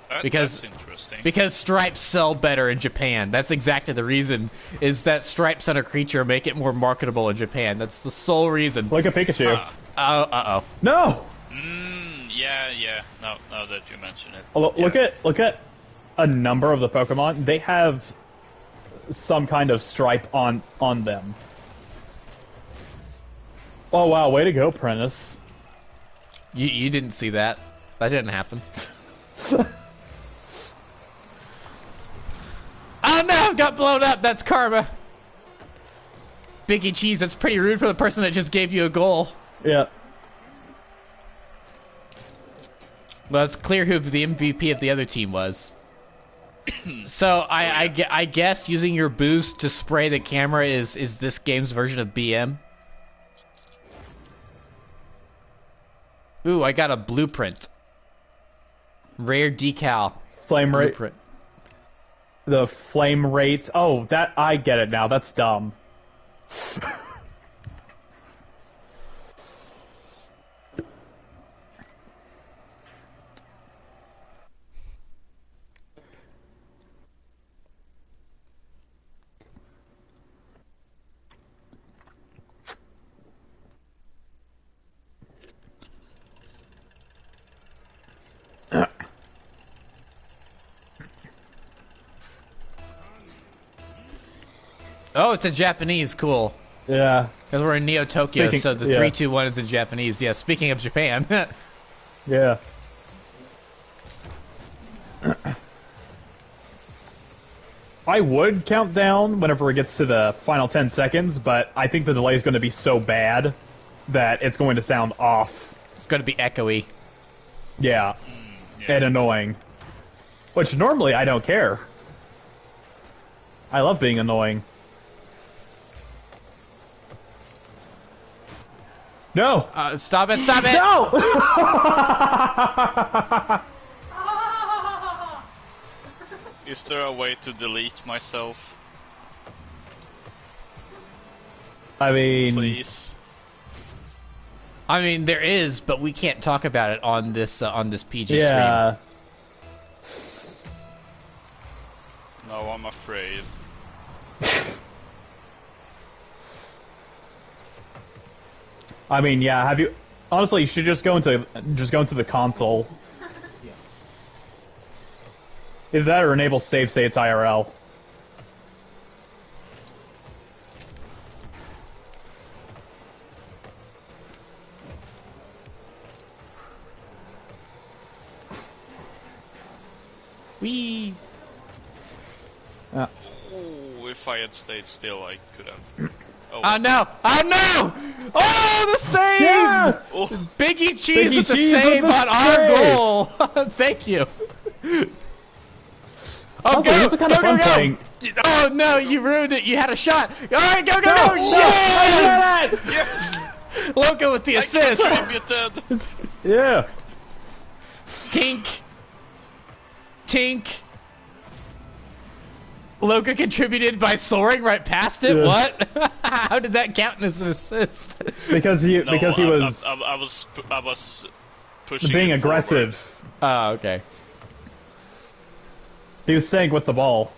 [SPEAKER 2] That's interesting.
[SPEAKER 1] Because stripes sell better in Japan. That's exactly the reason, is that stripes on a creature make it more marketable in Japan. That's the sole reason.
[SPEAKER 4] Like a Pikachu.
[SPEAKER 1] Uh-oh.
[SPEAKER 4] No!
[SPEAKER 2] Yeah. Now that you mention it.
[SPEAKER 4] Look at a number of the Pokemon. They have some kind of stripe on them. Oh wow, way to go, Prentice.
[SPEAKER 1] You didn't see that. That didn't happen. Oh no, got blown up. That's karma. Biggie Cheese, that's pretty rude for the person that just gave you a goal.
[SPEAKER 4] Yeah.
[SPEAKER 1] Well, it's clear who the MVP of the other team was. So I guess using your boost to spray the camera is this game's version of BM. Ooh, I got a blueprint. Rare decal.
[SPEAKER 4] Flame rate.
[SPEAKER 1] Blueprint.
[SPEAKER 4] the flame rate. Oh, that I get it now. That's dumb.
[SPEAKER 1] Oh, it's in Japanese. Cool.
[SPEAKER 4] Yeah.
[SPEAKER 1] Because we're in Neo Tokyo, so the 3, 2, 1 is in Japanese. Yeah, speaking of Japan.
[SPEAKER 4] Yeah. I would count down whenever it gets to the final 10 seconds, but I think the delay is going to be so bad that it's going to sound off.
[SPEAKER 1] It's going to be echoey.
[SPEAKER 4] Yeah. And annoying. Which normally I don't care. I love being annoying. No!
[SPEAKER 1] Stop it, stop it!
[SPEAKER 4] No!
[SPEAKER 2] Is there a way to delete myself?
[SPEAKER 4] I mean...
[SPEAKER 2] Please.
[SPEAKER 1] I mean, there is, but we can't talk about it on this PG
[SPEAKER 4] yeah.
[SPEAKER 1] stream.
[SPEAKER 2] No, I'm afraid.
[SPEAKER 4] I mean, yeah, have you... Honestly, you should just go into the console. Either that or enable save states IRL.
[SPEAKER 1] Wee.
[SPEAKER 2] Oh, if I had stayed still, I could have.
[SPEAKER 1] Oh no! Oh no! Oh, the save!
[SPEAKER 4] Yeah!
[SPEAKER 2] Oh.
[SPEAKER 1] Biggie Cheese
[SPEAKER 4] Biggie
[SPEAKER 1] with the
[SPEAKER 4] Cheese
[SPEAKER 1] save
[SPEAKER 4] with the
[SPEAKER 1] on our
[SPEAKER 4] save!
[SPEAKER 1] goal! Thank you. Oh,
[SPEAKER 4] Also, this is kind of fun playing.
[SPEAKER 1] Oh no, you ruined it. You had a shot. Alright, go, go, go!
[SPEAKER 4] No,
[SPEAKER 1] Yes!
[SPEAKER 2] Yes!
[SPEAKER 1] Loco with the assist.
[SPEAKER 2] Contributed!
[SPEAKER 4] Yeah.
[SPEAKER 1] Tink. Tink. Loca contributed by soaring right past it.
[SPEAKER 4] Yeah.
[SPEAKER 1] What? How did that count as an assist?
[SPEAKER 4] Because he
[SPEAKER 2] No,
[SPEAKER 4] was
[SPEAKER 2] I was pushing
[SPEAKER 4] being
[SPEAKER 2] it
[SPEAKER 4] aggressive.
[SPEAKER 1] Oh, okay.
[SPEAKER 4] He was staying with the ball.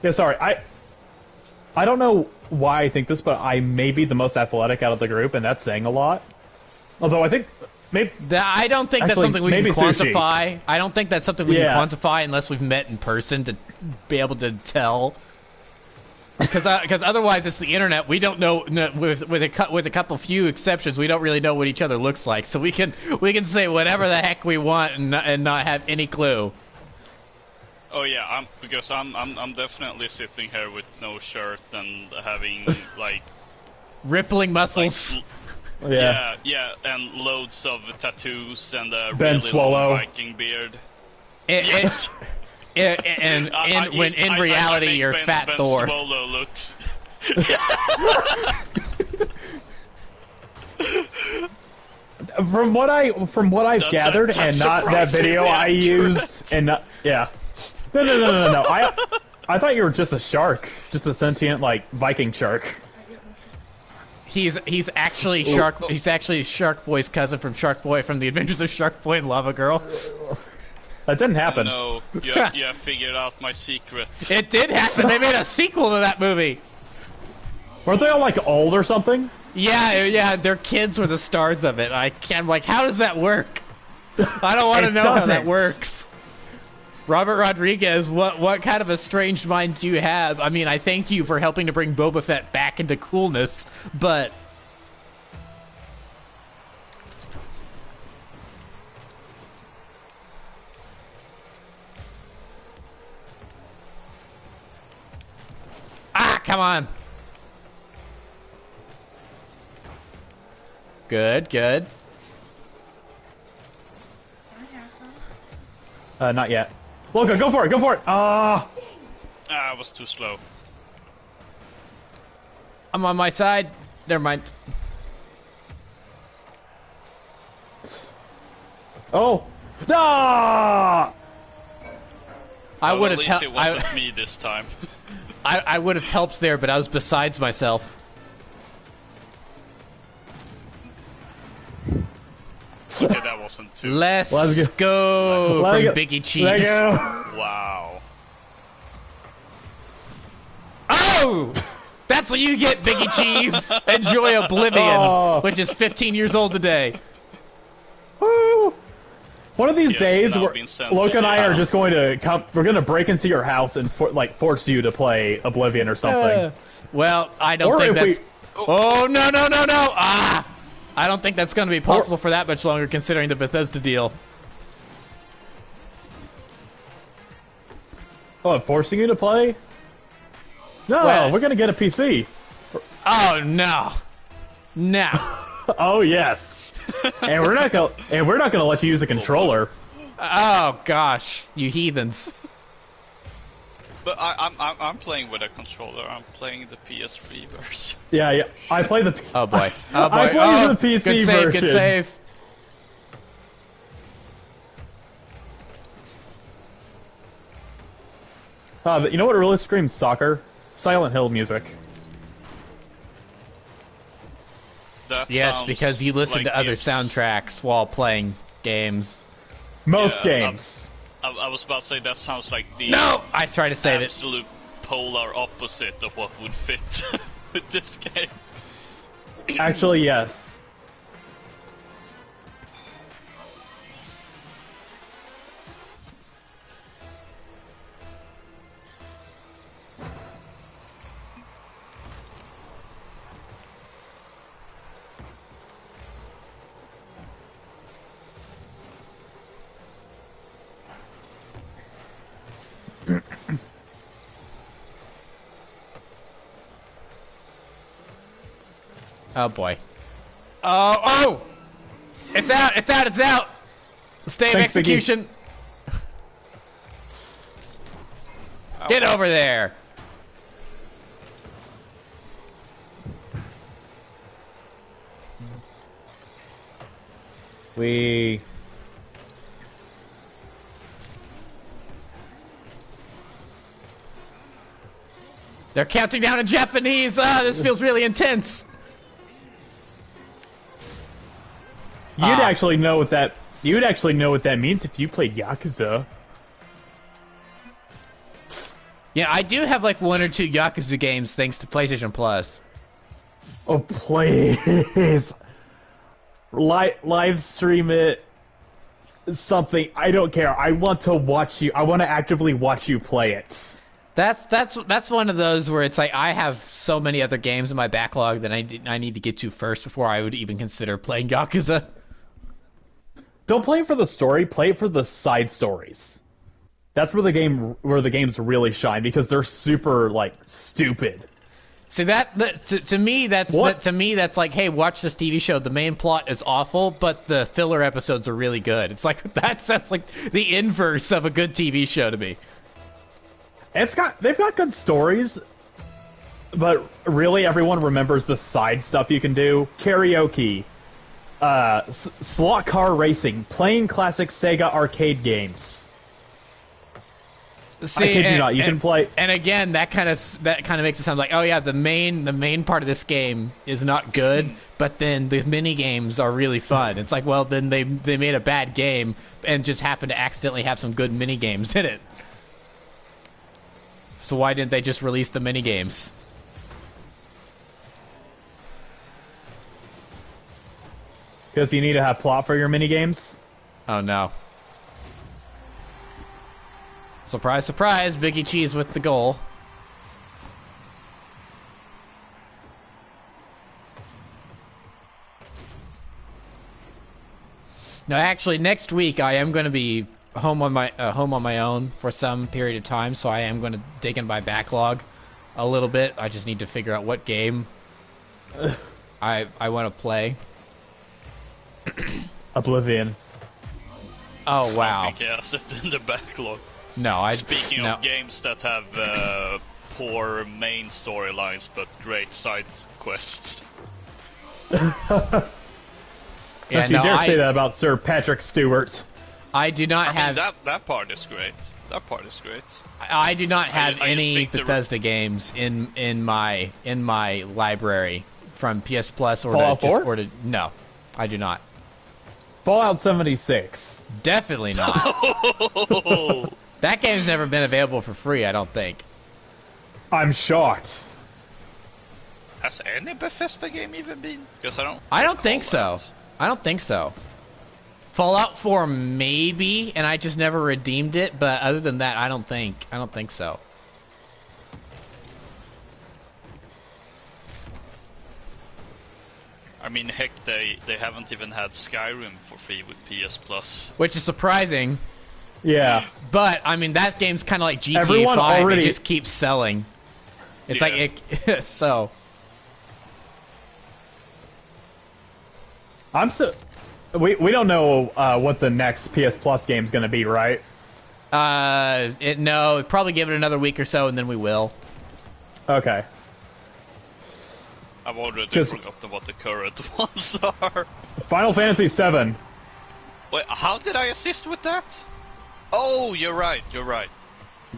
[SPEAKER 4] Yeah, sorry. I don't know why I think this, but I may be the most athletic out of the group, and that's saying a lot. Although I think maybe
[SPEAKER 1] I don't think that's
[SPEAKER 4] Actually,
[SPEAKER 1] something we can
[SPEAKER 4] maybe Sushi.
[SPEAKER 1] quantify. I don't think that's something we
[SPEAKER 4] Yeah.
[SPEAKER 1] can quantify unless we've met in person to be able to tell. Because otherwise it's the internet. We don't know, with a couple few exceptions. We don't really know what each other looks like. So we can say whatever the heck we want and not have any clue.
[SPEAKER 2] Oh yeah, I'm definitely sitting here with no shirt and having like
[SPEAKER 1] Rippling muscles.
[SPEAKER 2] yeah, and loads of tattoos and a
[SPEAKER 4] Ben
[SPEAKER 2] really
[SPEAKER 4] Swallow.
[SPEAKER 2] long Viking beard. Yes.
[SPEAKER 1] When in reality
[SPEAKER 2] make
[SPEAKER 1] you're
[SPEAKER 2] Ben,
[SPEAKER 1] Fat
[SPEAKER 2] Ben
[SPEAKER 1] Thor.
[SPEAKER 2] Swallow looks.
[SPEAKER 4] from what I've gathered,
[SPEAKER 2] that's
[SPEAKER 4] and not that video I
[SPEAKER 2] surprisingly
[SPEAKER 4] used, and not No. I thought you were just a shark, just a sentient like Viking shark.
[SPEAKER 1] He's actually Shark. He's actually Shark Boy's cousin from Shark Boy from the Adventures of Shark Boy and Lava Girl.
[SPEAKER 4] That didn't happen.
[SPEAKER 2] No, you figured out my secret.
[SPEAKER 1] It did happen. They made a sequel to that movie.
[SPEAKER 4] Weren't they all like old or something?
[SPEAKER 1] Yeah. Their kids were the stars of it. I'm like, how does that work? I don't want to know how that
[SPEAKER 4] doesn't.
[SPEAKER 1] works. Robert Rodriguez, what kind of a strange mind do you have? I mean, I thank you for helping to bring Boba Fett back into coolness, but... Ah, come on! Good, good.
[SPEAKER 4] Not yet. Logan, go for it, go for it!
[SPEAKER 2] I was too slow.
[SPEAKER 1] I'm on my side. Never mind.
[SPEAKER 4] Oh! Ah!
[SPEAKER 1] I would have.
[SPEAKER 2] At least it wasn't me this time.
[SPEAKER 1] I would have helped there, but I was besides myself.
[SPEAKER 2] Okay, that wasn't too.
[SPEAKER 1] Let's go from Biggie Cheese.
[SPEAKER 4] Let's go.
[SPEAKER 2] Wow.
[SPEAKER 1] Oh! That's what you get, Biggie Cheese. Enjoy Oblivion, which is 15 years old today.
[SPEAKER 4] Woo. One of these days, Loke and I are just going to come. We're going to break into your house and force you to play Oblivion or something.
[SPEAKER 1] Well, I don't think that's. Oh no! Ah! I don't think that's going to be possible for that much longer, considering the Bethesda deal.
[SPEAKER 4] Oh, I'm forcing you to play? No, we're going to get a PC.
[SPEAKER 1] Oh no! No.
[SPEAKER 4] Oh yes. And we're not gonna let you use a controller.
[SPEAKER 1] Oh gosh, you heathens!
[SPEAKER 2] But I'm playing with a controller. I'm playing the PS3 version.
[SPEAKER 4] Yeah. I play the.
[SPEAKER 1] Oh boy! Oh boy!
[SPEAKER 4] I play the PC
[SPEAKER 1] good save,
[SPEAKER 4] version.
[SPEAKER 1] Good save.
[SPEAKER 4] You know what really screams soccer? Silent Hill music.
[SPEAKER 1] Yes, because you listen to other soundtracks while playing games.
[SPEAKER 4] Most games.
[SPEAKER 2] I was about to say that sounds like the
[SPEAKER 1] I tried to save
[SPEAKER 2] absolute polar opposite of what would fit with this game.
[SPEAKER 4] Actually, yes.
[SPEAKER 1] Oh boy. Oh! It's out! It's out! It's out! Stay of execution! Get over there! They're counting down in Japanese! Ah, this feels really intense!
[SPEAKER 4] You'd actually know what that. You would actually know what that means if you played Yakuza.
[SPEAKER 1] Yeah, I do have like 1 or 2 Yakuza games thanks to PlayStation Plus.
[SPEAKER 4] Oh please! Live stream it. Something. I don't care. I want to watch you. I want to actively watch you play it.
[SPEAKER 1] That's one of those where it's like I have so many other games in my backlog that I need to get to first before I would even consider playing Yakuza.
[SPEAKER 4] Don't play it for the story. Play it for the side stories. That's where the games really shine because they're super like stupid.
[SPEAKER 1] See to me that's like, hey, watch this TV show. The main plot is awful, but the filler episodes are really good. It's like that's like the inverse of a good TV show to me.
[SPEAKER 4] They've got good stories, but really everyone remembers the side stuff you can do. Karaoke, slot car racing, playing classic Sega arcade games.
[SPEAKER 1] See,
[SPEAKER 4] I kid you not, you can play.
[SPEAKER 1] And again, that kind of makes it sound like, oh yeah, the main part of this game is not good, but then the mini games are really fun. It's like, well, then they made a bad game and just happened to accidentally have some good mini games in it. So why didn't they just release the mini games?
[SPEAKER 4] Because you need to have plot for your mini games.
[SPEAKER 1] Oh no. Surprise, surprise, Biggie Cheese with the goal. No, actually, next week I am going to be home on my own for some period of time, so I am going to dig in my backlog a little bit. I just need to figure out what game I want to play.
[SPEAKER 4] Oblivion.
[SPEAKER 1] Oh wow.
[SPEAKER 2] Yeah, set in the backlog.
[SPEAKER 1] No,
[SPEAKER 2] Speaking of games that have poor main storylines but great side quests.
[SPEAKER 4] Don't you dare say that about Sir Patrick Stewart.
[SPEAKER 1] I do not have
[SPEAKER 2] that part is great. That part is great.
[SPEAKER 1] I do not have any Bethesda games in my library from PS Plus or
[SPEAKER 4] Fallout 4?
[SPEAKER 1] No, I do not.
[SPEAKER 4] Fallout 76.
[SPEAKER 1] Definitely not. That game's never been available for free, I don't think.
[SPEAKER 4] I'm shocked.
[SPEAKER 2] Has any Bethesda game even been? Because
[SPEAKER 1] I don't think so. I don't think so. Fallout 4 maybe, and I just never redeemed it, but other than that, I don't think so.
[SPEAKER 2] I mean, heck, they haven't even had Skyrim for free with PS Plus.
[SPEAKER 1] Which is surprising.
[SPEAKER 4] Yeah.
[SPEAKER 1] But, I mean, that game's kind of like GTA
[SPEAKER 4] Everyone
[SPEAKER 1] 5.
[SPEAKER 4] already...
[SPEAKER 1] It just keeps selling. It's like, so...
[SPEAKER 4] We don't know what the next PS Plus game's gonna be, right?
[SPEAKER 1] No, probably give it another week or so, and then we will.
[SPEAKER 4] Okay.
[SPEAKER 2] I've already forgotten what the current ones are.
[SPEAKER 4] Final Fantasy VII.
[SPEAKER 2] Wait, how did I assist with that? Oh, you're right.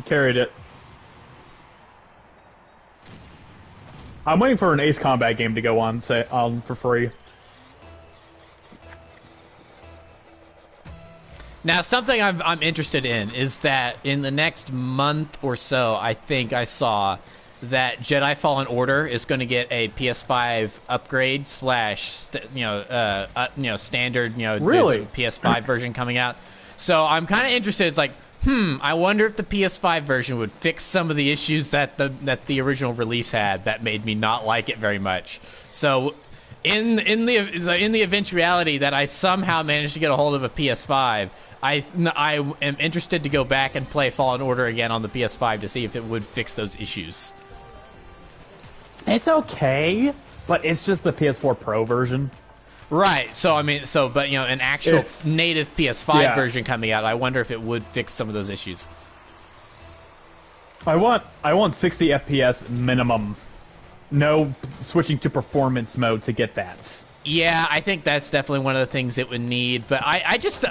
[SPEAKER 4] Carried it. I'm waiting for an Ace Combat game to go on for free.
[SPEAKER 1] Now, something I'm interested in is that in the next month or so, I think I saw that Jedi Fallen Order is going to get a PS5 upgrade / standard,
[SPEAKER 4] really?
[SPEAKER 1] PS5 version coming out. So I'm kind of interested. It's like, I wonder if the PS5 version would fix some of the issues that the original release had that made me not like it very much. So in the eventuality that I somehow managed to get a hold of a PS5, I am interested to go back and play Fallen Order again on the PS5 to see if it would fix those issues.
[SPEAKER 4] It's okay, but it's just the PS4 Pro version.
[SPEAKER 1] Right. So I mean, but an actual native PS5 version coming out, I wonder if it would fix some of those issues.
[SPEAKER 4] I want 60 FPS minimum. No switching to performance mode to get that.
[SPEAKER 1] Yeah, I think that's definitely one of the things it would need. But I just,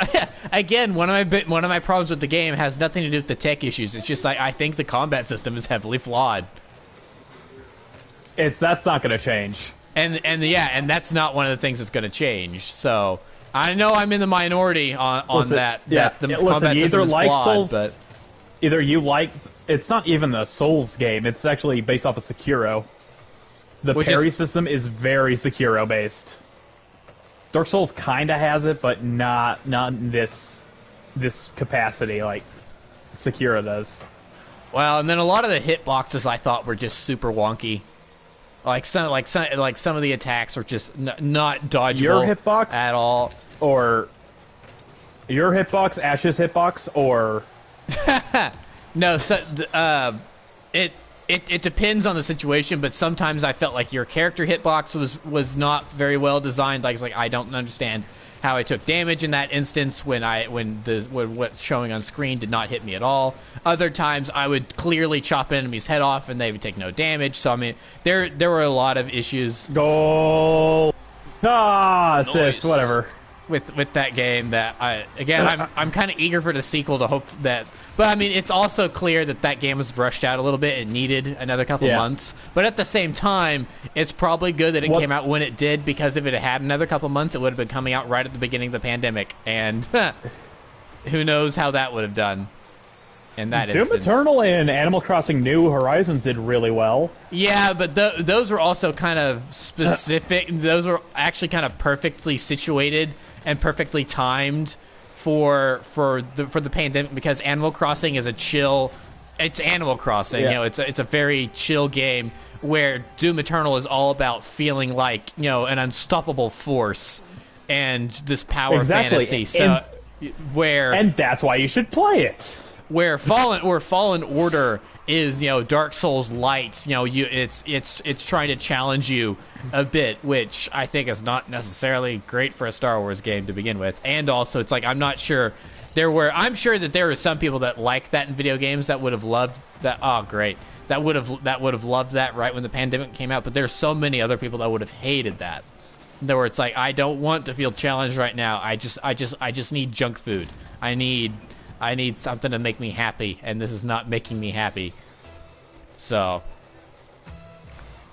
[SPEAKER 1] again, one of my problems with the game has nothing to do with the tech issues. It's just I think the combat system is heavily flawed.
[SPEAKER 4] That's not going to change.
[SPEAKER 1] And that's not one of the things that's going to change. So I know I'm in the minority on that.
[SPEAKER 4] Yeah,
[SPEAKER 1] that the combat system is flawed,
[SPEAKER 4] Souls,
[SPEAKER 1] but
[SPEAKER 4] either you like. It's not even the Souls game. It's actually based off of Sekiro. The parry system is very Sekiro based. Dark Souls kind of has it, but not in this capacity like Sekiro does.
[SPEAKER 1] Well, and then a lot of the hitboxes I thought were just super wonky. Like some of the attacks were just not dodgeable.
[SPEAKER 4] Your hitbox
[SPEAKER 1] at all,
[SPEAKER 4] or your hitbox, Ash's hitbox, or
[SPEAKER 1] no. So it depends on the situation, but sometimes I felt like your character hitbox was not very well designed. Like, it's like I don't understand how I took damage in that instance when what's showing on screen did not hit me at all. Other times I would clearly chop an enemy's head off and they would take no damage. So I mean, there were a lot of issues.
[SPEAKER 4] Goal. Assist, whatever.
[SPEAKER 1] With that game that I'm kind of eager for the sequel to hope that. But I mean, it's also clear that game was brushed out a little bit and needed another couple months. But at the same time, it's probably good that it came out when it did, because if it had another couple months, it would have been coming out right at the beginning of the pandemic, and who knows how that would have done. In that
[SPEAKER 4] Doom
[SPEAKER 1] instance.
[SPEAKER 4] Eternal and Animal Crossing New Horizons did really well.
[SPEAKER 1] Yeah, but those were also kind of specific. Those were actually kind of perfectly situated and perfectly timed for the pandemic, because Animal Crossing is a chill. It's Animal Crossing,
[SPEAKER 4] yeah.
[SPEAKER 1] It's a very chill game, where Doom Eternal is all about feeling like an unstoppable force and this power fantasy. So
[SPEAKER 4] and that's why you should play it.
[SPEAKER 1] Where Fallen Order is Dark Souls light. It's trying to challenge you a bit, which I think is not necessarily great for a Star Wars game to begin with. And also, it's like I'm sure that there were some people that liked that in video games that would have loved that. Oh, great! That would have loved that right when the pandemic came out. But there's so many other people that would have hated that. where it's like, I don't want to feel challenged right now. I just need junk food. I need something to make me happy, and this is not making me happy. So,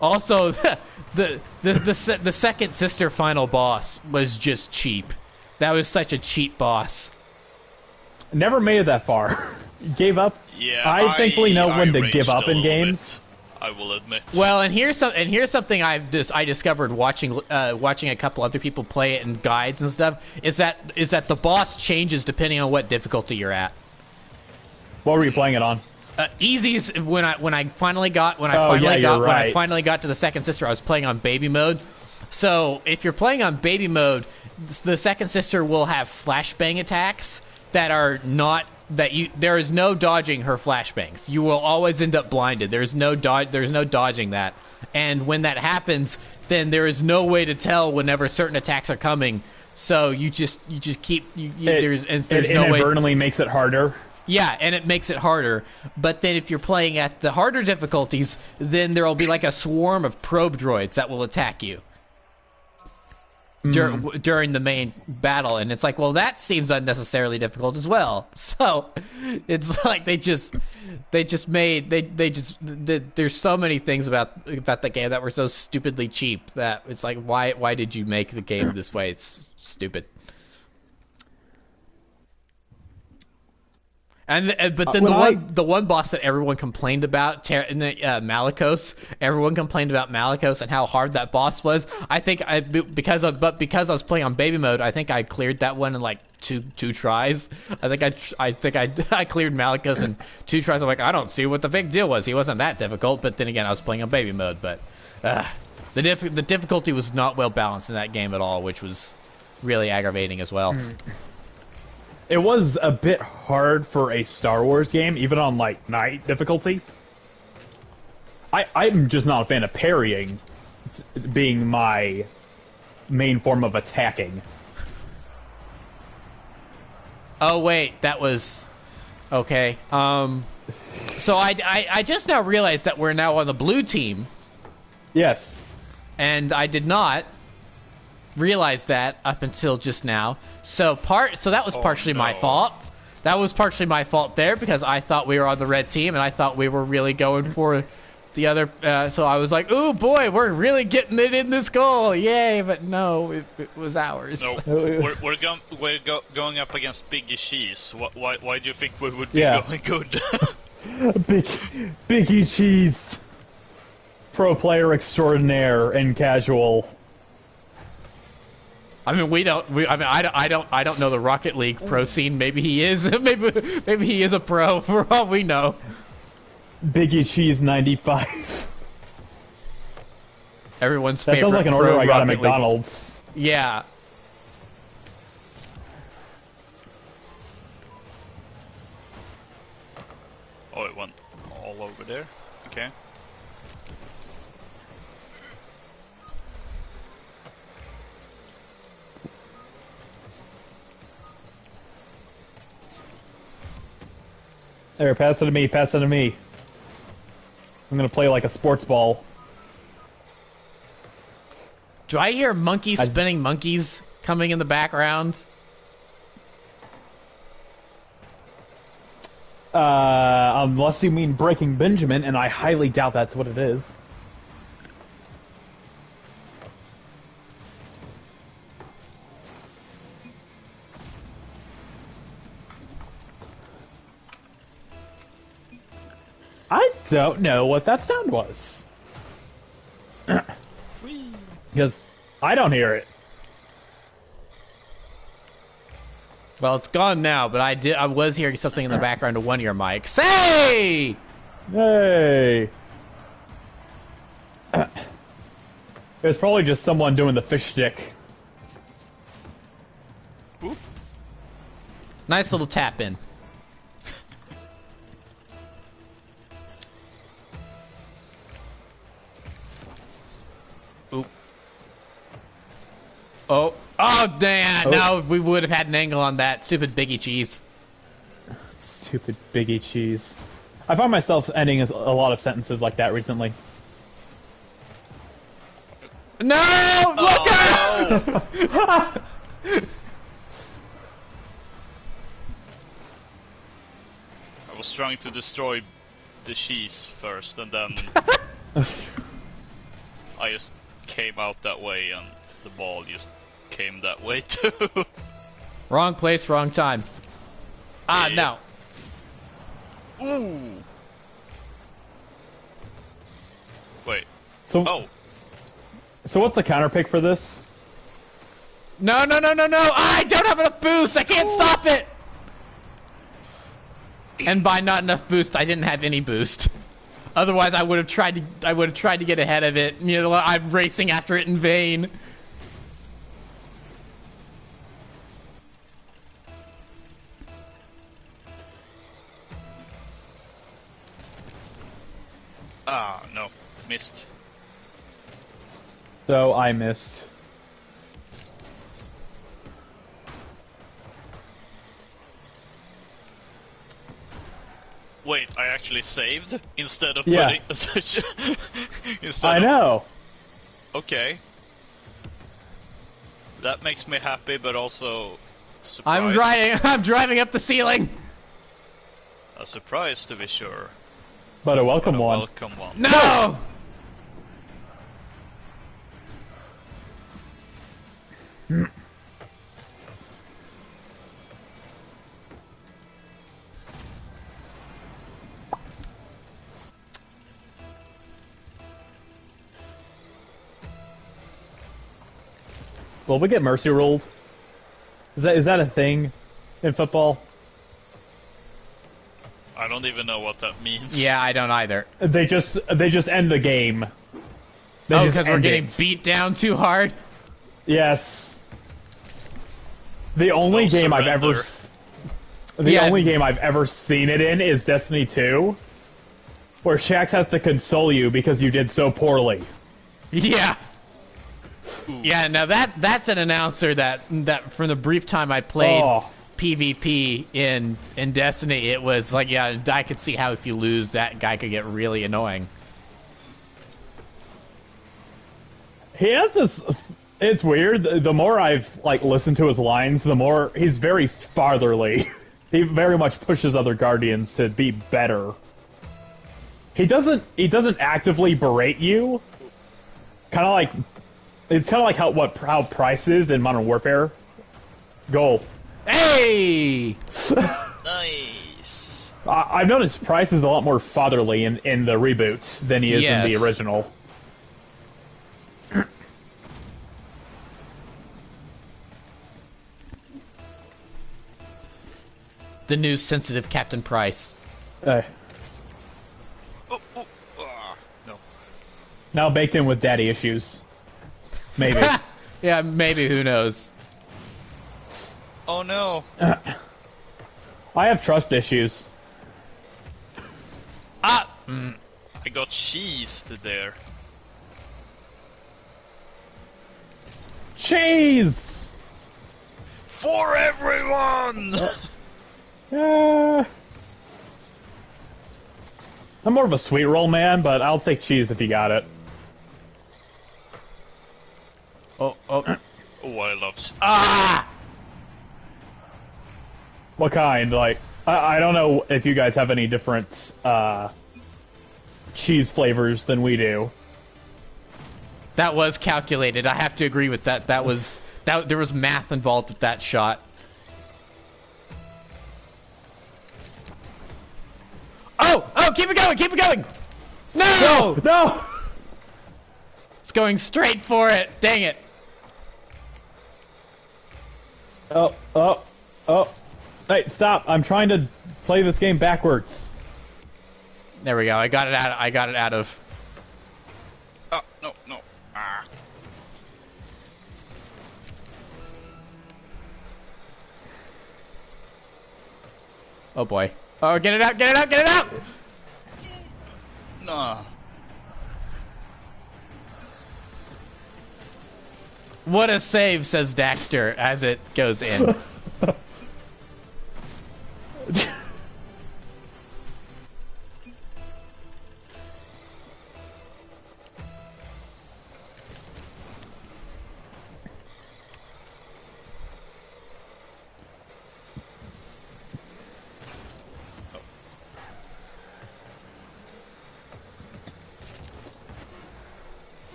[SPEAKER 1] also, the second sister final boss was just cheap. That was such a cheap boss.
[SPEAKER 4] Never made it that far. Gave up.
[SPEAKER 2] Yeah,
[SPEAKER 4] I thankfully know when to give up in games.
[SPEAKER 2] I will admit.
[SPEAKER 1] Well, and here's something I discovered watching a couple other people play it in guides and stuff. Is that the boss changes depending on what difficulty you're at.
[SPEAKER 4] What were you playing it on?
[SPEAKER 1] Easy's when I finally got to the second sister, I was playing on baby mode. So if you're playing on baby mode, the second sister will have flashbang attacks that are not there is no dodging her flashbangs. You will always end up blinded. There's no dodging that. And when that happens, then there is no way to tell whenever certain attacks are coming. So you just keep there's no way. It
[SPEAKER 4] inadvertently makes it harder.
[SPEAKER 1] Yeah, and it makes it harder. But then if you're playing at the harder difficulties, then there will be like a swarm of probe droids that will attack you during the main battle. And it's like, well, that seems unnecessarily difficult as well. So it's like there's so many things about the game that were so stupidly cheap that it's like, why did you make the game this way? It's stupid. But then the one boss that everyone complained about, Malicos. Everyone complained about Malicos and how hard that boss was. I think because I was playing on baby mode, I think I cleared that one in like two tries. I think I cleared Malicos in 2 tries. I'm like, I don't see what the big deal was. He wasn't that difficult. But then again, I was playing on baby mode. But the difficulty was not well balanced in that game at all, which was really aggravating as well.
[SPEAKER 4] It was a bit hard for a Star Wars game, even on, like, night difficulty. I'm just not a fan of parrying being my main form of attacking.
[SPEAKER 1] Oh, wait, that was... Okay. So I just now realized that we're now on the blue team.
[SPEAKER 4] Yes.
[SPEAKER 1] And I did not realized that up until just now. So that was partially my fault. That was partially my fault there because I thought we were on the red team and I thought we were really going for the other. So I was like, "Ooh, boy, we're really getting it in this goal, yay!" But no, it was ours.
[SPEAKER 2] No, we're going up against Biggie Cheese. Why do you think we would be going good?
[SPEAKER 4] Biggie Cheese, pro player extraordinaire and casual.
[SPEAKER 1] I mean, I don't know the Rocket League pro scene. Maybe he is. Maybe he is a pro for all we know.
[SPEAKER 4] Biggie Cheese 95.
[SPEAKER 1] Everyone's favorite.
[SPEAKER 4] That sounds like an order I got at McDonald's.
[SPEAKER 1] Yeah.
[SPEAKER 2] Oh, it went all over there. Okay.
[SPEAKER 4] There, pass it to me, pass it to me. I'm gonna play like a sports ball.
[SPEAKER 1] Do I hear monkeys spinning monkeys coming in the background?
[SPEAKER 4] Unless you mean Breaking Benjamin, and I highly doubt that's what it is. I don't know what that sound was. Because I don't hear it.
[SPEAKER 1] Well, it's gone now, but I was hearing something in the background of one of your mics. Hey!
[SPEAKER 4] Hey! It's probably just someone doing the fish stick.
[SPEAKER 2] Boop.
[SPEAKER 1] Nice little tap in. Oop. Oh, damn! Oh. Now we would have had an angle on that. Stupid Biggie Cheese.
[SPEAKER 4] Stupid Biggie Cheese. I find myself ending a lot of sentences like that recently.
[SPEAKER 1] No! Look out!
[SPEAKER 2] I was trying to destroy the cheese first, and then I just came out that way, and the ball just came that way too.
[SPEAKER 1] Wrong place, wrong time. Ah,
[SPEAKER 2] Yeah.
[SPEAKER 1] no.
[SPEAKER 2] Ooh. Wait.
[SPEAKER 4] So,
[SPEAKER 2] Oh.
[SPEAKER 4] so what's the counter pick for this?
[SPEAKER 1] No. I don't have enough boost. I can't stop it. And by not enough boost, I didn't have any boost. Otherwise, I would have tried to get ahead of it. You know, I'm racing after it in vain.
[SPEAKER 2] Ah, no. Missed.
[SPEAKER 4] So I missed.
[SPEAKER 2] Wait, I actually saved instead of
[SPEAKER 4] Yeah.
[SPEAKER 2] putting.
[SPEAKER 4] I know.
[SPEAKER 2] Okay. That makes me happy, but also surprised.
[SPEAKER 1] I'm driving up the ceiling.
[SPEAKER 2] A surprise, to be sure.
[SPEAKER 4] But a welcome
[SPEAKER 2] But a
[SPEAKER 4] one.
[SPEAKER 2] welcome one.
[SPEAKER 1] No.
[SPEAKER 4] Will we get mercy ruled? Is that a thing in football?
[SPEAKER 2] I don't even know what that means.
[SPEAKER 1] Yeah, I don't either.
[SPEAKER 4] They just end the game. They
[SPEAKER 1] Oh,
[SPEAKER 4] just
[SPEAKER 1] because we're
[SPEAKER 4] end
[SPEAKER 1] getting
[SPEAKER 4] it.
[SPEAKER 1] beat down too hard.
[SPEAKER 4] Yes. The only
[SPEAKER 2] No
[SPEAKER 4] game I've ever
[SPEAKER 2] surrender.
[SPEAKER 4] the
[SPEAKER 1] Yeah.
[SPEAKER 4] only game I've ever seen it in is Destiny 2, where Shaxx has to console you because you did so poorly.
[SPEAKER 1] Yeah. Yeah, now that's an announcer that from the brief time I played
[SPEAKER 4] Oh.
[SPEAKER 1] PvP in Destiny, it was like, yeah, I could see how if you lose, that guy could get really annoying.
[SPEAKER 4] He has this. It's weird. The more I've listened to his lines, the more he's very fatherly. He very much pushes other Guardians to be better. He doesn't actively berate you. It's kind of like how Price is in Modern Warfare. Goal.
[SPEAKER 1] Hey!
[SPEAKER 2] Nice.
[SPEAKER 4] I've noticed Price is a lot more fatherly in the reboots than he is in the
[SPEAKER 1] Yes.
[SPEAKER 4] original.
[SPEAKER 1] The new sensitive Captain Price.
[SPEAKER 2] Ah, no.
[SPEAKER 4] Now baked in with daddy issues. Maybe.
[SPEAKER 1] Yeah, maybe, who knows.
[SPEAKER 2] Oh no.
[SPEAKER 4] I have trust issues.
[SPEAKER 1] Ah!
[SPEAKER 2] I got cheesed there.
[SPEAKER 4] Cheese!
[SPEAKER 2] For everyone!
[SPEAKER 4] I'm more of a sweet roll man, but I'll take cheese if you got it.
[SPEAKER 1] Oh.
[SPEAKER 2] Oh, I love
[SPEAKER 1] Ah!
[SPEAKER 4] What kind? I don't know if you guys have any different cheese flavors than we do.
[SPEAKER 1] That was calculated. I have to agree with that. There was math involved with that shot. Oh, keep it going. No!
[SPEAKER 4] No!
[SPEAKER 1] It's going straight for it. Dang it.
[SPEAKER 4] Oh. Hey, stop. I'm trying to play this game backwards.
[SPEAKER 1] There we go. I got it out of.
[SPEAKER 2] Oh, no. Ah.
[SPEAKER 1] Oh boy. Oh, get it out.
[SPEAKER 2] No.
[SPEAKER 1] What a save, says Daxter as it goes in.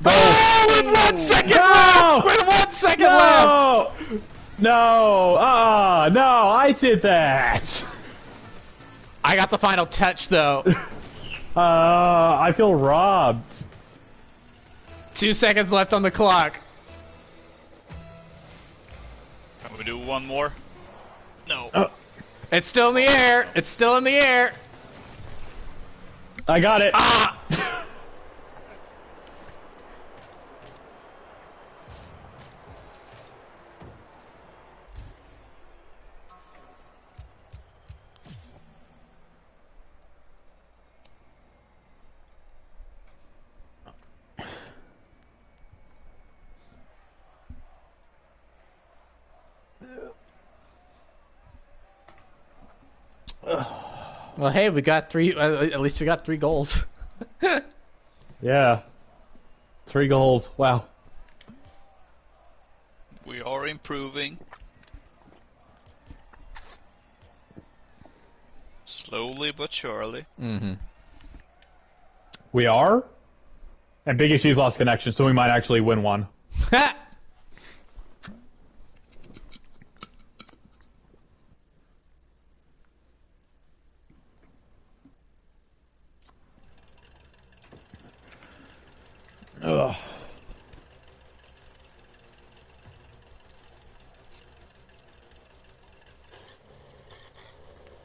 [SPEAKER 1] Oh, with 1 second left! With 1 second left!
[SPEAKER 4] No! No, I did that!
[SPEAKER 1] I got the final touch, though.
[SPEAKER 4] I feel robbed.
[SPEAKER 1] 2 seconds left on the clock.
[SPEAKER 2] Can we do one more? No.
[SPEAKER 1] It's still in the air. It's still in the air.
[SPEAKER 4] I got it.
[SPEAKER 1] Ah! Well, hey, we got three. At least we got 3 goals.
[SPEAKER 4] Yeah. 3 goals. Wow.
[SPEAKER 2] We are improving. Slowly but surely.
[SPEAKER 1] Mm-hmm.
[SPEAKER 4] We are? And Big Issue's lost connection, so we might actually win one. Ugh.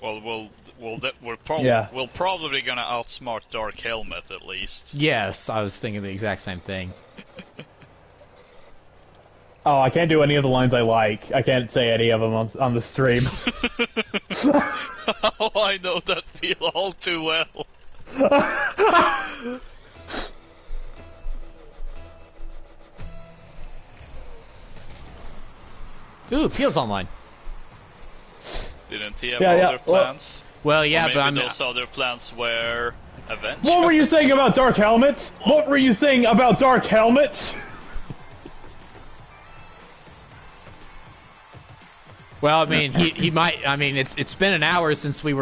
[SPEAKER 2] Well, we're probably gonna outsmart Dark Helmet at least.
[SPEAKER 1] Yes, I was thinking the exact same thing.
[SPEAKER 4] Oh, I can't do any of the lines I like. I can't say any of them on the stream.
[SPEAKER 2] Oh, I know that feel all too well.
[SPEAKER 1] Ooh, Peel's online.
[SPEAKER 2] Didn't he have other plans?
[SPEAKER 1] Well, yeah,
[SPEAKER 2] maybe
[SPEAKER 1] but I'm
[SPEAKER 2] those other plans were Avengers.
[SPEAKER 4] What were you saying about Dark Helmet? What were you saying about Dark Helmet?
[SPEAKER 1] Well, I mean, he might. I mean, it's been an hour since we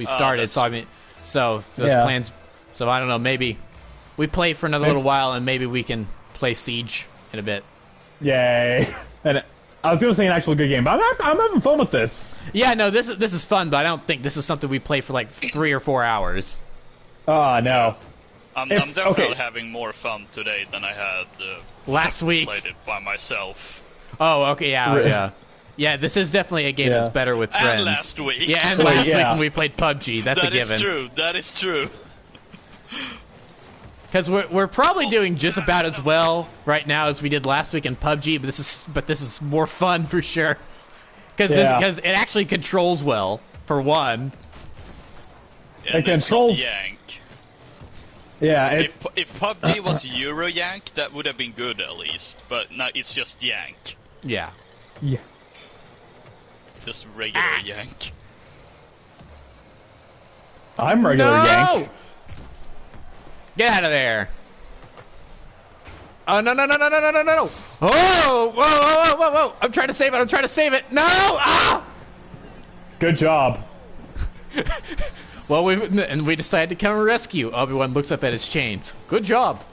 [SPEAKER 1] started. So I mean, so those plans. So I don't know. Maybe we play for another little while, and maybe we can play Siege in a bit.
[SPEAKER 4] Yay! And I was gonna say an actual good game, but I'm having fun with this.
[SPEAKER 1] Yeah, no, this is fun, but I don't think this is something we play for like 3 or 4 hours.
[SPEAKER 4] Oh no.
[SPEAKER 2] I'm definitely having more fun today than I had
[SPEAKER 1] last week.
[SPEAKER 2] Played it by myself.
[SPEAKER 1] Oh, okay, yeah. Yeah, this is definitely a game that's better with friends.
[SPEAKER 2] And last week.
[SPEAKER 1] Yeah, and last week when we played PUBG. That's a given.
[SPEAKER 2] That is true.
[SPEAKER 1] Because we're probably doing just about as well right now as we did last week in PUBG, but this is more fun for sure. Because it actually controls well, for one.
[SPEAKER 2] Yeah,
[SPEAKER 4] it controls
[SPEAKER 2] yank.
[SPEAKER 4] Yeah.
[SPEAKER 2] If PUBG was Euro yank, that would have been good at least. But no, it's just yank.
[SPEAKER 1] Yeah.
[SPEAKER 4] Yeah.
[SPEAKER 2] Just regular yank.
[SPEAKER 4] I'm regular yank.
[SPEAKER 1] Get out of there! Oh no! Oh! Whoa! I'm trying to save it! No! Ah!
[SPEAKER 4] Good job.
[SPEAKER 1] Well, we decided to come and rescue. Obi-Wan looks up at his chains. Good job.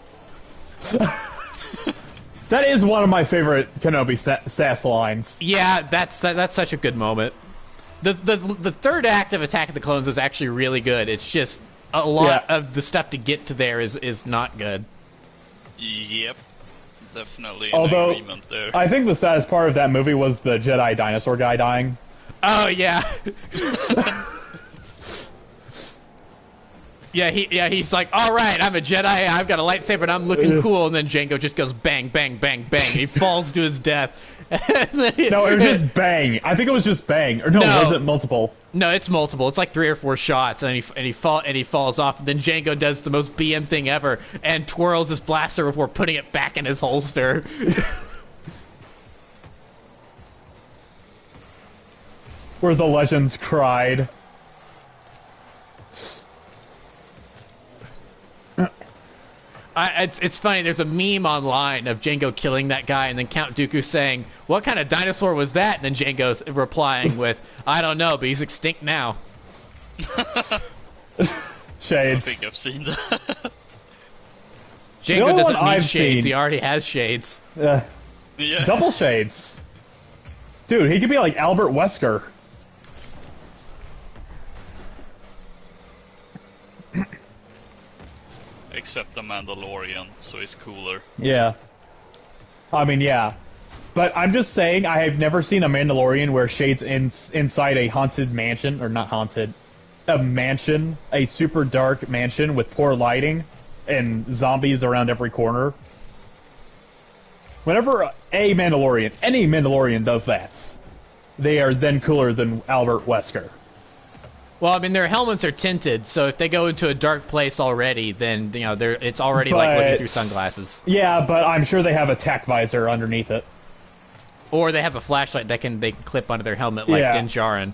[SPEAKER 4] That is one of my favorite Kenobi sass lines.
[SPEAKER 1] Yeah, that's such a good moment. The third act of Attack of the Clones is actually really good. It's just a lot of the stuff to get to there is not good.
[SPEAKER 2] Yep. Definitely
[SPEAKER 4] Although,
[SPEAKER 2] agreement there.
[SPEAKER 4] I think the saddest part of that movie was the Jedi dinosaur guy dying.
[SPEAKER 1] Oh, yeah. He's like, all right, I'm a Jedi, I've got a lightsaber, and I'm looking cool, and then Jango just goes bang, bang, bang, bang, and he falls to his death.
[SPEAKER 4] No, it was just bang. I think it was just bang. Or no, was it multiple?
[SPEAKER 1] No, it's multiple. It's like 3 or 4 shots, and he falls off. And then Jango does the most BM thing ever and twirls his blaster before putting it back in his holster.
[SPEAKER 4] Where the legends cried.
[SPEAKER 1] It's funny, there's a meme online of Jango killing that guy and then Count Dooku saying, what kind of dinosaur was that? And then Jango's replying with, I don't know, but he's extinct now.
[SPEAKER 4] Shades.
[SPEAKER 2] I think I've seen that.
[SPEAKER 1] Django doesn't need shades. He already has shades.
[SPEAKER 2] Yeah.
[SPEAKER 4] Double shades. Dude, he could be like Albert Wesker.
[SPEAKER 2] Except the Mandalorian, so he's cooler.
[SPEAKER 4] Yeah. I mean, yeah. But I'm just saying, I have never seen a Mandalorian wear shades inside a haunted mansion, or not haunted, a mansion, a super dark mansion with poor lighting and zombies around every corner. Whenever any Mandalorian does that, they are then cooler than Albert Wesker.
[SPEAKER 1] Well, I mean, their helmets are tinted, so if they go into a dark place already, then, you know, it's already like looking through sunglasses.
[SPEAKER 4] Yeah, but I'm sure they have a tack visor underneath it.
[SPEAKER 1] Or they have a flashlight that they can clip onto their helmet like Din Djarin.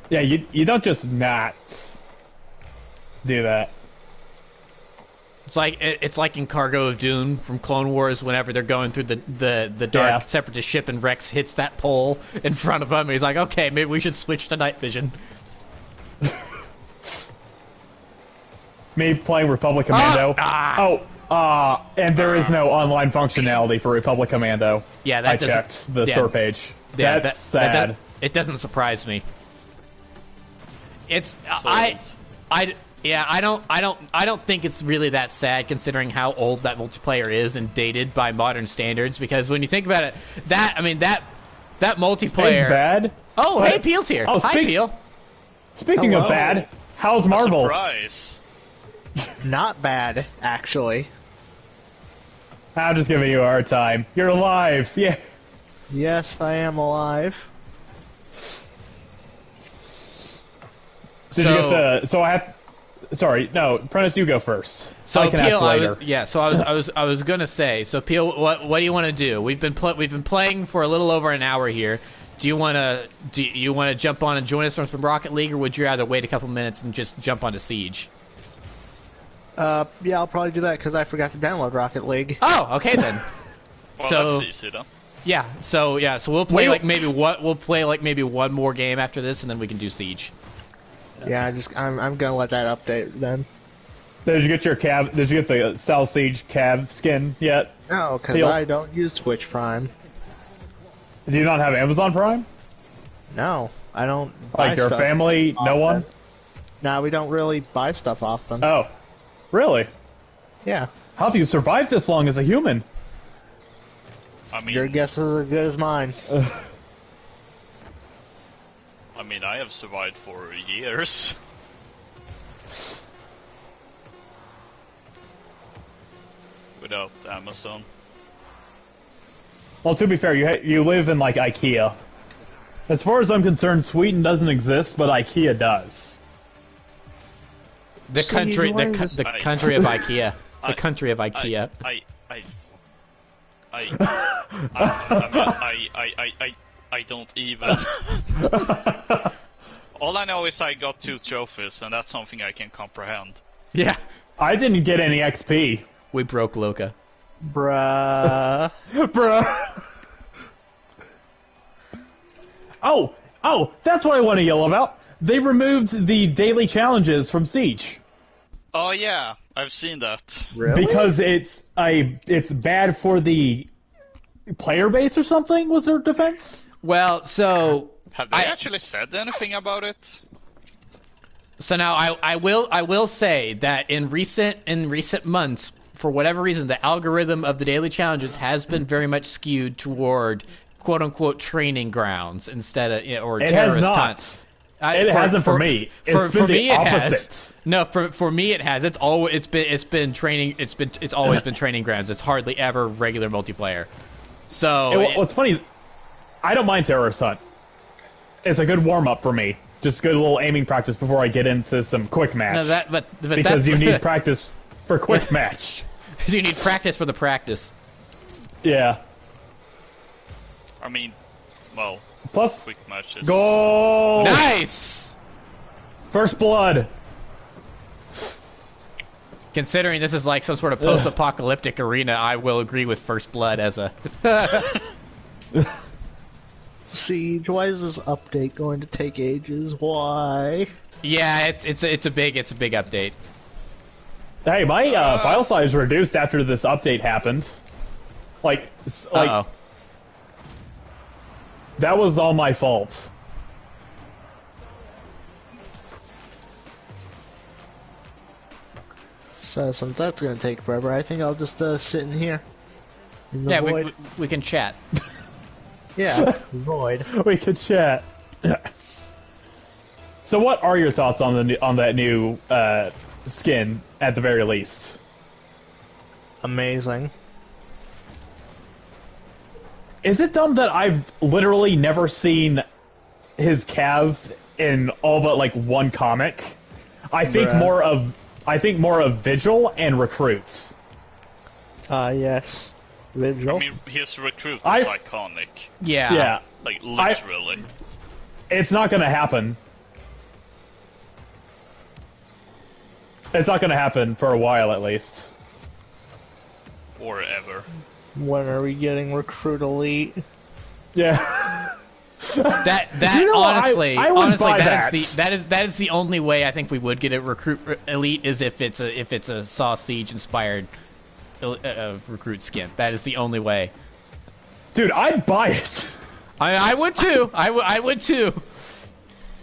[SPEAKER 4] Yeah, you don't just not do that.
[SPEAKER 1] It's like in Cargo of Dune from Clone Wars. Whenever they're going through the dark Separatist ship and Rex hits that pole in front of him, he's like, "Okay, maybe we should switch to night vision."
[SPEAKER 4] Me playing Republic Commando. And there is no online functionality for Republic Commando.
[SPEAKER 1] Yeah, that
[SPEAKER 4] I checked the store page.
[SPEAKER 1] Yeah,
[SPEAKER 4] that's sad.
[SPEAKER 1] It doesn't surprise me. It's I don't think it's really that sad considering how old that multiplayer is and dated by modern standards. Because when you think about it, that multiplayer.
[SPEAKER 4] It's bad.
[SPEAKER 1] Oh, but, hey, Peel's here. Hi, Peel.
[SPEAKER 4] Speaking of bad, how's Marvel?
[SPEAKER 2] Surprise.
[SPEAKER 6] Not bad, actually.
[SPEAKER 4] I'm just giving you a hard time. You're alive. Yeah.
[SPEAKER 6] Yes, I am alive.
[SPEAKER 4] Did you get the? So I have. Sorry, no, Prentice, you go first.
[SPEAKER 1] So
[SPEAKER 4] I can
[SPEAKER 1] Peel,
[SPEAKER 4] ask later.
[SPEAKER 1] I was gonna say. So Peel, what do you want to do? We've been playing for a little over an hour here. Do you want to jump on and join us from Rocket League, or would you rather wait a couple minutes and just jump onto Siege?
[SPEAKER 6] Yeah, I'll probably do that because I forgot to download Rocket League.
[SPEAKER 1] Oh, okay then.
[SPEAKER 2] Well,
[SPEAKER 1] so,
[SPEAKER 2] that's easy though.
[SPEAKER 1] Yeah, so we'll play maybe one more game after this, and then we can do Siege.
[SPEAKER 6] Yeah, I'm gonna let that update then.
[SPEAKER 4] Did you get your Cav? Did you get the South Siege Cav skin yet?
[SPEAKER 6] No, because I don't use Twitch Prime.
[SPEAKER 4] Do you not have Amazon Prime?
[SPEAKER 6] No, I don't.
[SPEAKER 4] Like your family? No one?
[SPEAKER 6] No, we don't really buy stuff often.
[SPEAKER 4] Oh, really?
[SPEAKER 6] Yeah.
[SPEAKER 4] How have you survived this long as a human?
[SPEAKER 2] I mean,
[SPEAKER 6] your guess is as good as mine.
[SPEAKER 2] I mean, I have survived for years. Without Amazon.
[SPEAKER 4] Well, to be fair, you live in like IKEA. As far as I'm concerned, Sweden doesn't exist, but IKEA does.
[SPEAKER 1] The country of IKEA. The country of IKEA.
[SPEAKER 2] I don't even. All I know is I got 2 trophies, and that's something I can comprehend.
[SPEAKER 1] Yeah.
[SPEAKER 4] I didn't get any XP.
[SPEAKER 1] We broke Loka.
[SPEAKER 6] Bruh.
[SPEAKER 4] Bruh. Oh, that's what I want to yell about. They removed the daily challenges from Siege.
[SPEAKER 2] Oh yeah, I've seen that.
[SPEAKER 6] Really?
[SPEAKER 4] Because it's bad for the player base or something, was their defense?
[SPEAKER 1] Well, so
[SPEAKER 2] Have they actually said anything about it?
[SPEAKER 1] So now I will say that in recent months, for whatever reason, the algorithm of the daily challenges has been very much skewed toward quote unquote training grounds instead of or terrorist hunts.
[SPEAKER 4] It hasn't for me. It's been the opposite.
[SPEAKER 1] No, for me it has. It's always been training. It's always been training grounds. It's hardly ever regular multiplayer. So
[SPEAKER 4] what's funny is I don't mind terrorist hunt. It's a good warm up for me. Just good little aiming practice before I get into some quick match.
[SPEAKER 1] No, but
[SPEAKER 4] because you need practice for quick match.
[SPEAKER 1] You need practice for the practice.
[SPEAKER 4] Yeah.
[SPEAKER 2] I mean, well,
[SPEAKER 4] plus
[SPEAKER 2] quick matches.
[SPEAKER 4] Goal!
[SPEAKER 1] Nice!
[SPEAKER 4] First blood.
[SPEAKER 1] Considering this is like some sort of post-apocalyptic arena, I will agree with First Blood as a...
[SPEAKER 6] Siege, why is this update going to take ages? Why?
[SPEAKER 1] Yeah, it's a big update.
[SPEAKER 4] Hey, my file size reduced after this update happened. Like,
[SPEAKER 1] Uh-oh.
[SPEAKER 4] that was all my fault.
[SPEAKER 6] So since that's gonna take forever, I think I'll just sit in here. In the
[SPEAKER 1] Yeah,
[SPEAKER 6] void.
[SPEAKER 1] we can chat.
[SPEAKER 6] Yeah, void.
[SPEAKER 4] We could chat. So, what are your thoughts on that new skin at the very least?
[SPEAKER 6] Amazing.
[SPEAKER 4] Is it dumb that I've literally never seen his Cav in all but like one comic? I think
[SPEAKER 6] Bruh.
[SPEAKER 4] more of Vigil and Recruits.
[SPEAKER 6] Yes. Vigil.
[SPEAKER 2] I mean, his recruit is
[SPEAKER 4] I-
[SPEAKER 2] iconic.
[SPEAKER 1] Yeah.
[SPEAKER 4] Yeah,
[SPEAKER 2] Like, literally.
[SPEAKER 4] it's not gonna happen. It's not gonna happen for a while at least.
[SPEAKER 2] Or ever.
[SPEAKER 6] When are we getting Recruit Elite?
[SPEAKER 4] Yeah.
[SPEAKER 1] That
[SPEAKER 4] You know,
[SPEAKER 1] honestly,
[SPEAKER 4] I would
[SPEAKER 1] honestly,
[SPEAKER 4] buy
[SPEAKER 1] that is the only way I think we would get a Recruit Elite is if it's a Saw Siege inspired recruit skin. That is the only way.
[SPEAKER 4] Dude, I'd buy it.
[SPEAKER 1] I would too. I would too.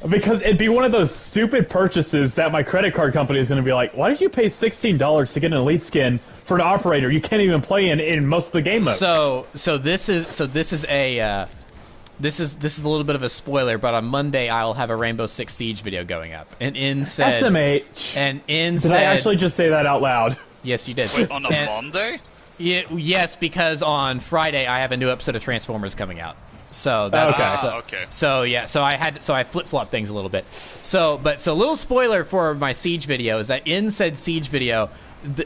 [SPEAKER 4] Because it'd be one of those stupid purchases that my credit card company is going to be like, why did you pay $16 to get an elite skin for an operator you can't even play in most of the game modes?
[SPEAKER 1] So this is a little bit of a spoiler, but on Monday I'll have a Rainbow Six Siege video going up. And in said
[SPEAKER 4] SMH.
[SPEAKER 1] and in
[SPEAKER 4] Did
[SPEAKER 1] said
[SPEAKER 4] I actually just say that out loud?
[SPEAKER 1] yes, you did.
[SPEAKER 2] Wait, on a
[SPEAKER 1] And-
[SPEAKER 2] Monday?
[SPEAKER 1] yes, because on Friday I have a new episode of Transformers coming out. So that's
[SPEAKER 4] Okay.
[SPEAKER 2] Okay.
[SPEAKER 1] So yeah, so I flip flop things a little bit. So little spoiler for my Siege video is that in said Siege video,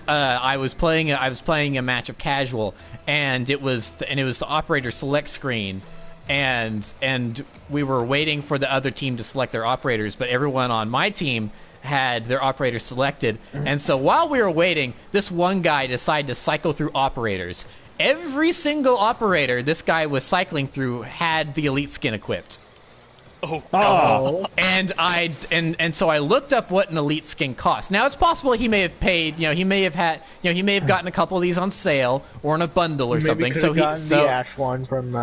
[SPEAKER 1] I was playing a match of casual, and it was the operator select screen, and we were waiting for the other team to select their operators, but everyone on my team had their operators selected, and so while we were waiting, this one guy decided to cycle through operators. Every single operator this guy was cycling through had the elite skin equipped.
[SPEAKER 4] Oh.
[SPEAKER 1] And so I looked up what an elite skin costs. Now it's possible he may have paid, he may have gotten a couple of these on sale or in a bundle or
[SPEAKER 6] Maybe
[SPEAKER 1] something.
[SPEAKER 6] could've
[SPEAKER 1] So
[SPEAKER 6] gotten the Ash one from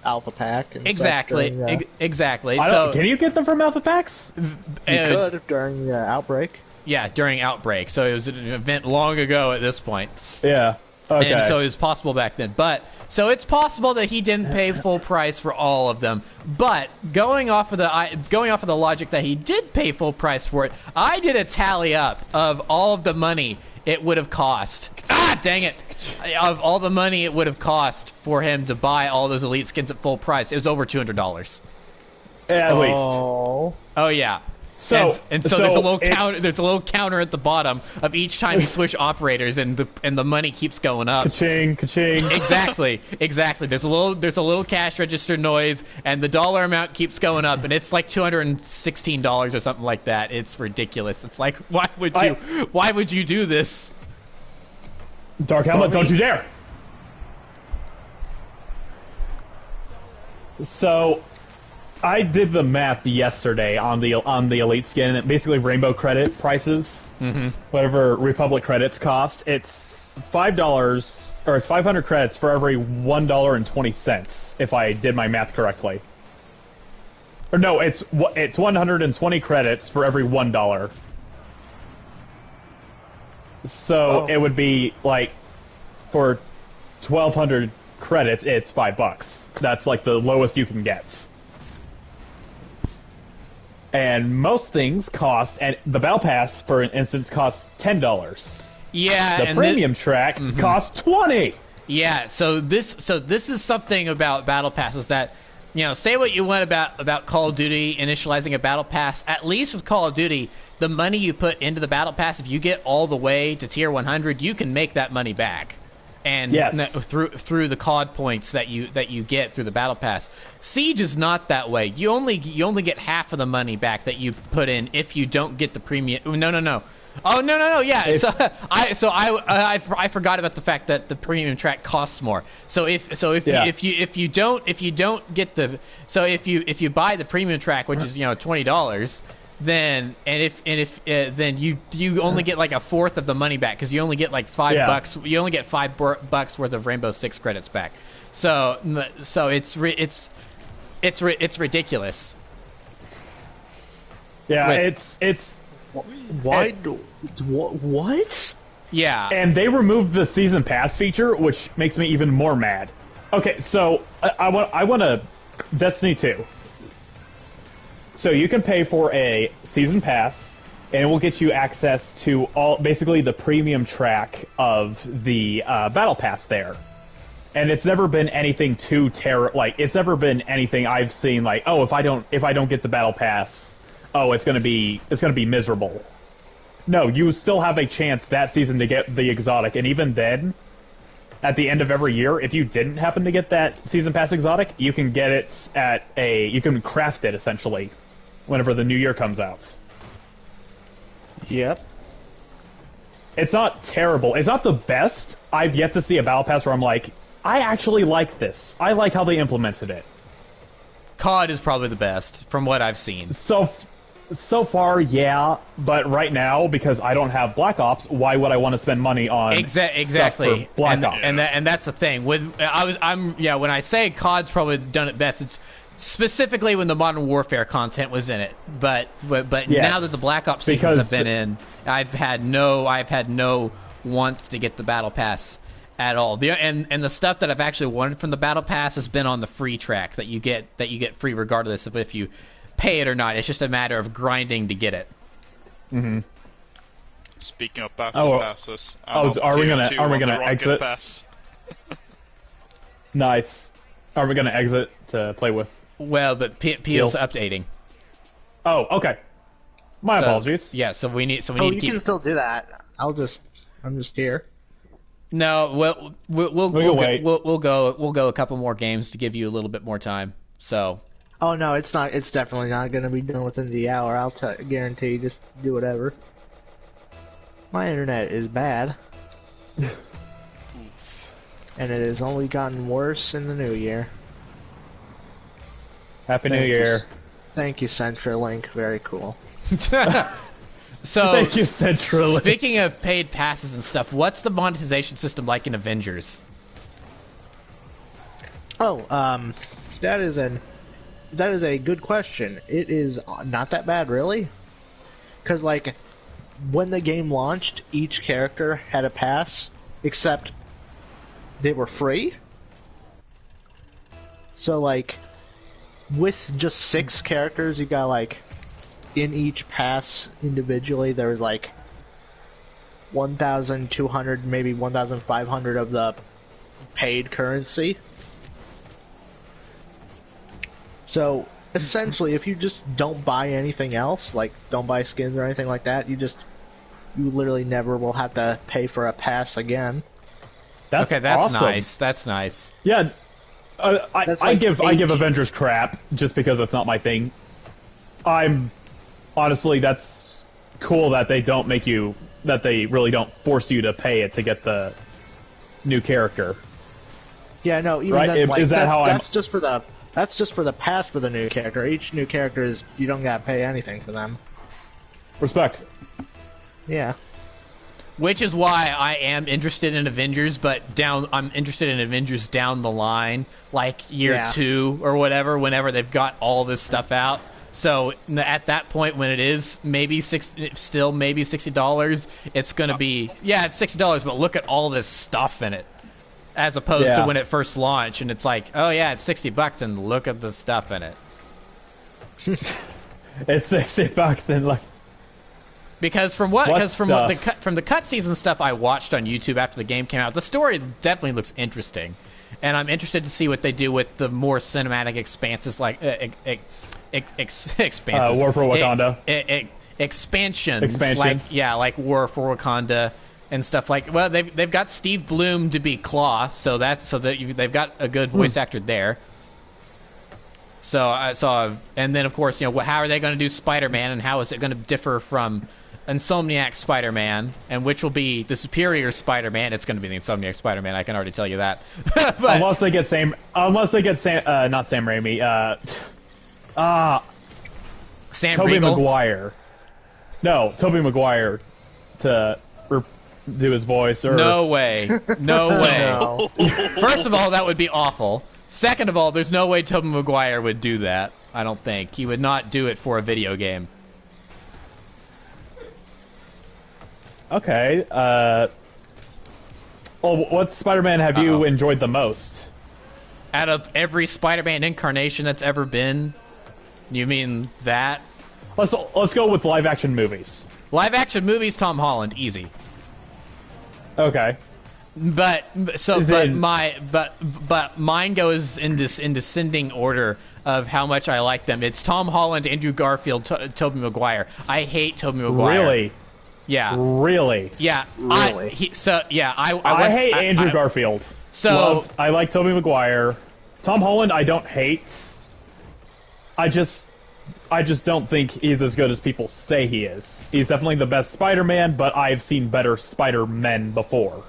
[SPEAKER 6] Alpha Pack. And
[SPEAKER 1] exactly,
[SPEAKER 6] such during,
[SPEAKER 1] exactly.
[SPEAKER 4] Can you get them from Alpha Packs?
[SPEAKER 6] you could during the Outbreak.
[SPEAKER 1] Yeah, during Outbreak. So it was an event long ago at this point.
[SPEAKER 4] Yeah. Okay.
[SPEAKER 1] And so it was possible back then. But so it's possible that he didn't pay full price for all of them. But going off of the logic that he did pay full price for it, I did a tally up of all of the money it would have cost. Ah, dang it! Of all the money it would have cost for him to buy all those elite skins at full price, it was over $200.
[SPEAKER 4] At least.
[SPEAKER 6] Oh.
[SPEAKER 1] Oh yeah.
[SPEAKER 4] So
[SPEAKER 1] There's a little counter. There's a little counter at the bottom of each time you switch operators, and the money keeps going up.
[SPEAKER 4] Ka-ching, ka-ching.
[SPEAKER 1] Exactly. There's a little cash register noise, and the dollar amount keeps going up, and it's like $216 or something like that. It's ridiculous. It's like, why would you do this?
[SPEAKER 4] Dark Helmet, don't you dare! So, I did the math yesterday on the elite skin, and basically rainbow credit prices. Mm-hmm. Whatever Republic credits cost, it's $5 or it's 500 credits for every $1.20 if I did my math correctly. Or no, it's 120 credits for every $1. So it would be like for 1,200 credits, it's $5. That's like the lowest you can get. And most things cost, and the Battle Pass, for instance, costs $10.
[SPEAKER 1] Yeah,
[SPEAKER 4] The premium track costs $20.
[SPEAKER 1] Yeah, so this is something about Battle Passes that, say what you want about Call of Duty initializing a Battle Pass. At least with Call of Duty, the money you put into the Battle Pass, if you get all the way to Tier 100, you can make that money back. And
[SPEAKER 4] yes.
[SPEAKER 1] through the COD points that you get through the Battle Pass. Siege is not that way. You only get half of the money back that you put in if you don't get the premium. No. Oh no. Yeah. I forgot about the fact that the premium track costs more. So if you don't get the if you buy the premium track, which is $20, then then you only get like a fourth of the money back because you only get like $5. You only get $5 worth of Rainbow Six credits back. So it's ridiculous.
[SPEAKER 4] Yeah, it's
[SPEAKER 6] what?
[SPEAKER 1] Yeah.
[SPEAKER 4] And they removed the season pass feature, which makes me even more mad. Okay, so I want a Destiny 2. So you can pay for a season pass, and it will get you access to basically the premium track of the battle pass there. And it's never been anything too it's never been anything I've seen like, oh, if I don't get the battle pass, oh, it's gonna be miserable. No, you still have a chance that season to get the exotic, and even then, at the end of every year, if you didn't happen to get that season pass exotic, you can get it you can craft it essentially whenever the new year comes out.
[SPEAKER 6] Yep.
[SPEAKER 4] It's not terrible. It's not the best. I've yet to see a battle pass where I'm like, I actually like this. I like how they implemented it.
[SPEAKER 1] COD is probably the best from what I've seen.
[SPEAKER 4] So far, yeah, but right now, because I don't have Black Ops, why would I want to spend money on
[SPEAKER 1] exactly
[SPEAKER 4] stuff for Black Ops?
[SPEAKER 1] And that's the thing. When I say COD's probably done it best, it's specifically when the Modern Warfare content was in it. But
[SPEAKER 4] yes,
[SPEAKER 1] now that the Black Ops seasons have been in, I've had no want to get the Battle Pass at all. And the stuff that I've actually wanted from the Battle Pass has been on the free track that you get free regardless of if you pay it or not. It's just a matter of grinding to get it.
[SPEAKER 4] Mm-hmm.
[SPEAKER 2] Speaking of battle passes,
[SPEAKER 4] are we gonna exit?
[SPEAKER 2] Pass.
[SPEAKER 4] Nice. Are we gonna exit to play with?
[SPEAKER 1] Well, but Peel's updating.
[SPEAKER 4] Oh, okay. My apologies.
[SPEAKER 1] Yeah, so we need to keep.
[SPEAKER 6] You can still do that. I'm just here.
[SPEAKER 1] No, we'll go a couple more games to give you a little bit more time. So.
[SPEAKER 6] Oh no, it's not. It's definitely not going to be done within the hour. I'll guarantee. Just do whatever. My internet is bad, and it has only gotten worse in the new year.
[SPEAKER 4] Happy New Year!
[SPEAKER 6] Thank you, CenturyLink. Very cool.
[SPEAKER 1] So,
[SPEAKER 4] thank you, CenturyLink.
[SPEAKER 1] Speaking of paid passes and stuff, what's the monetization system like in Avengers?
[SPEAKER 6] Oh, that is a good question. It is not that bad, really. Because, like, when the game launched, each character had a pass, except they were free. So, like, with just 6 characters, you got, like, in each pass individually, there was, like, 1,200, maybe 1,500 of the paid currency. So, essentially, if you just don't buy anything else, like don't buy skins or anything like that, you literally never will have to pay for a pass again.
[SPEAKER 4] That's awesome.
[SPEAKER 1] Nice. That's nice.
[SPEAKER 4] Yeah, I give Avengers crap just because it's not my thing. Honestly, that's cool that they really don't force you to pay it to get the new character.
[SPEAKER 6] Yeah, no, even
[SPEAKER 4] right?
[SPEAKER 6] then, like,
[SPEAKER 4] is that how
[SPEAKER 6] that's just for the That's just for the pass for the new character. Each new character is, you don't gotta pay anything for them.
[SPEAKER 4] Respect.
[SPEAKER 6] Yeah.
[SPEAKER 1] Which is why I am interested in Avengers, but I'm interested in Avengers down the line, like year 2 or whatever, whenever they've got all this stuff out. So at that point, when it is maybe $60, it's gonna be it's $60, but look at all this stuff in it, as opposed to when it first launched, and it's like, oh yeah, it's $60, and look at the stuff in it.
[SPEAKER 4] It's $60 and like.
[SPEAKER 1] Because from the cutscenes and stuff I watched on YouTube after the game came out, the story definitely looks interesting, and I'm interested to see what they do with the more cinematic expanses, like expanses.
[SPEAKER 4] War for Wakanda.
[SPEAKER 1] Expansions. Like War for Wakanda and stuff like. Well, they've got Steve Bloom to be Claw, so they've got a good voice actor there. So and then of course, how are they going to do Spider-Man, and how is it going to differ from Insomniac Spider-Man, and which will be the superior Spider-Man? It's going to be the Insomniac Spider-Man. I can already tell you that. But,
[SPEAKER 4] unless they get not Sam Raimi.
[SPEAKER 1] Sam
[SPEAKER 4] Tobey
[SPEAKER 1] Riegel?
[SPEAKER 4] Maguire. No, Tobey Maguire to do his voice. Or...
[SPEAKER 1] No way. No way.
[SPEAKER 6] No.
[SPEAKER 1] First of all, that would be awful. Second of all, there's no way Tobey Maguire would do that. I don't think. He would not do it for a video game.
[SPEAKER 4] Okay. Well, what Spider-Man have you enjoyed the most?
[SPEAKER 1] Out of every Spider-Man incarnation that's ever been, you mean that?
[SPEAKER 4] Let's go with live-action movies.
[SPEAKER 1] Live-action movies, Tom Holland, easy.
[SPEAKER 4] Okay.
[SPEAKER 1] But mine goes in descending order of how much I like them. It's Tom Holland, Andrew Garfield, Tobey Maguire. I hate Tobey Maguire.
[SPEAKER 4] Really?
[SPEAKER 1] Yeah.
[SPEAKER 4] Really?
[SPEAKER 1] Yeah.
[SPEAKER 6] Really?
[SPEAKER 4] I hate Andrew Garfield.
[SPEAKER 1] So
[SPEAKER 4] I like Tobey Maguire. Tom Holland, I don't hate. I just don't think he's as good as people say he is. He's definitely the best Spider-Man, but I've seen better Spider-Men before.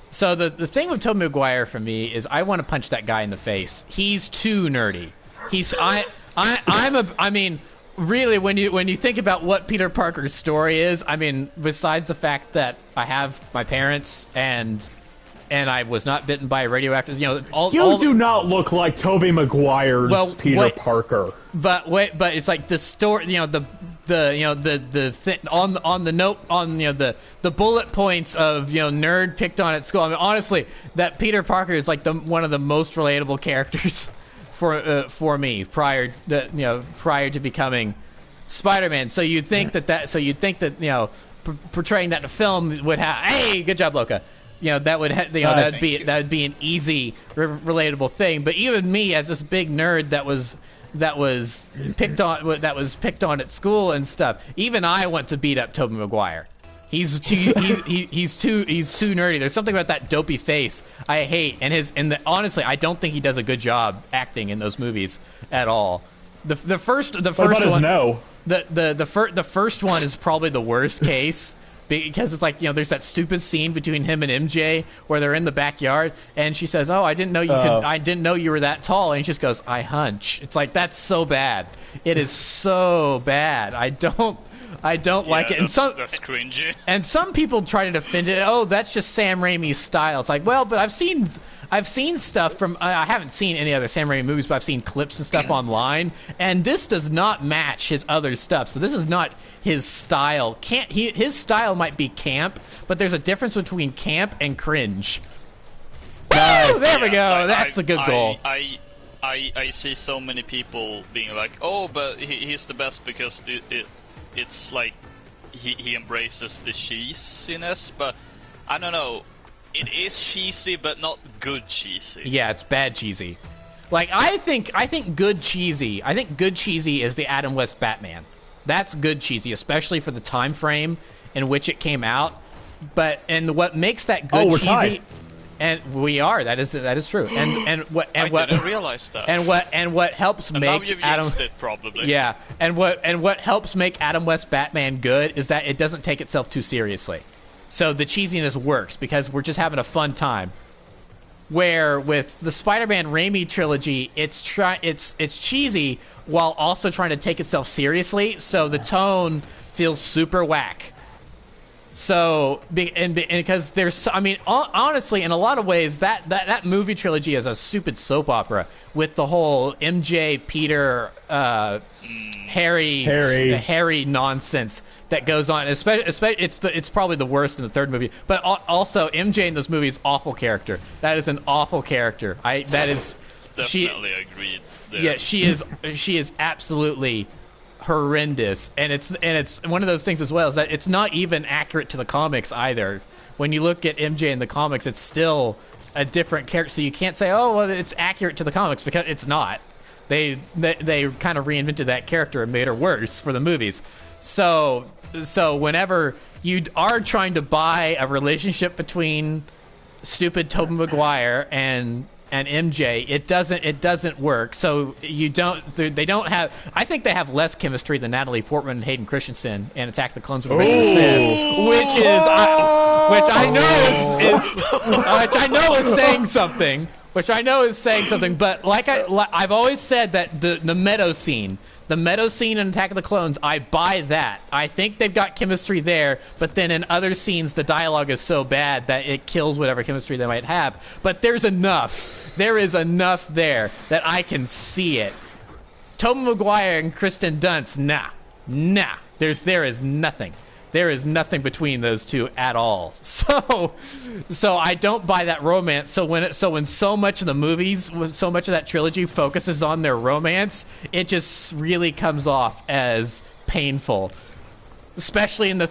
[SPEAKER 1] So the thing with Tobey Maguire for me is I want to punch that guy in the face. He's too nerdy. I mean, really, when you think about what Peter Parker's story is, I mean, besides the fact that I have my parents and I was not bitten by a radioactive,
[SPEAKER 4] You do not look like Tobey Maguire's Peter Parker.
[SPEAKER 1] But it's like the story, the thing on the note on the bullet points of nerd picked on at school. I mean, honestly, that Peter Parker is like one of the most relatable characters for me prior to becoming Spider-Man. So you'd think that portraying that in a film would have, hey, good job, Loka. That would that would be an easy relatable thing. But even me, as this big nerd that was picked on at school and stuff, even I want to beat up Tobey Maguire. He's too nerdy. There's something about that dopey face I hate, honestly, I don't think he does a good job acting in those movies at all. The first one, the first one is probably the worst case. Because it's like, there's that stupid scene between him and MJ where they're in the backyard and she says, "Oh, I didn't know you were that tall." And he just goes, "I hunch." It's like, that's so bad. It is so bad. I don't like it. And
[SPEAKER 2] that's cringy.
[SPEAKER 1] And some people try to defend it. Oh, that's just Sam Raimi's style. It's like, well, but I've seen stuff from. I haven't seen any other Sam Raimi movies, but I've seen clips and stuff online, and this does not match his other stuff. So this is not his style. His style might be camp, but there's a difference between camp and cringe. Woo! There we go. That's a good goal.
[SPEAKER 2] I see so many people being like, "Oh, but he's the best because it's like he embraces the cheesiness," but I don't know. It is cheesy, but not good cheesy.
[SPEAKER 1] Yeah, it's bad cheesy. Like, I think good cheesy. I think good cheesy is the Adam West Batman. That's good cheesy, especially for the time frame in which it came out. And what makes that good cheesy?
[SPEAKER 4] Tied.
[SPEAKER 1] And we are. That is true. I
[SPEAKER 2] didn't realize that.
[SPEAKER 1] And what helps
[SPEAKER 2] and
[SPEAKER 1] make
[SPEAKER 2] now you've
[SPEAKER 1] Adam
[SPEAKER 2] used it probably.
[SPEAKER 1] Yeah. And what helps make Adam West Batman good is that it doesn't take itself too seriously. So the cheesiness works because we're just having a fun time. Where with the Spider-Man Raimi trilogy, it's cheesy while also trying to take itself seriously. So the tone feels super whack. So because there's, I mean, honestly, in a lot of ways, that movie trilogy is a stupid soap opera with the whole MJ, Peter, Harry nonsense that goes on. Especially, it's probably the worst in the third movie. But also, MJ in this movie is awful character. That is an awful character.
[SPEAKER 2] Definitely agreed there.
[SPEAKER 1] Yeah, she is absolutely horrendous, and it's one of those things as well, is that it's not even accurate to the comics either. When you look at MJ in the comics, it's still a different character, so you can't say, oh, well, it's accurate to the comics, because it's not. They kind of reinvented that character and made her worse for the movies. So whenever you are trying to buy a relationship between stupid Tobey Maguire and MJ, it doesn't work. So they don't have. I think they have less chemistry than Natalie Portman and Hayden Christensen in Attack the Clones with Revenge of the Sith, which I know is saying something. But like I've always said that the meadow scene, The Meadow scene in Attack of the Clones, I buy that. I think they've got chemistry there, but then in other scenes, the dialogue is so bad that it kills whatever chemistry they might have. But there's enough. There is enough there that I can see it. Tobey Maguire and Kristen Dunst, nah. There is nothing. There is nothing between those two at all. So I don't buy that romance. So when so much of the movies, so much of that trilogy focuses on their romance, it just really comes off as painful. Especially in the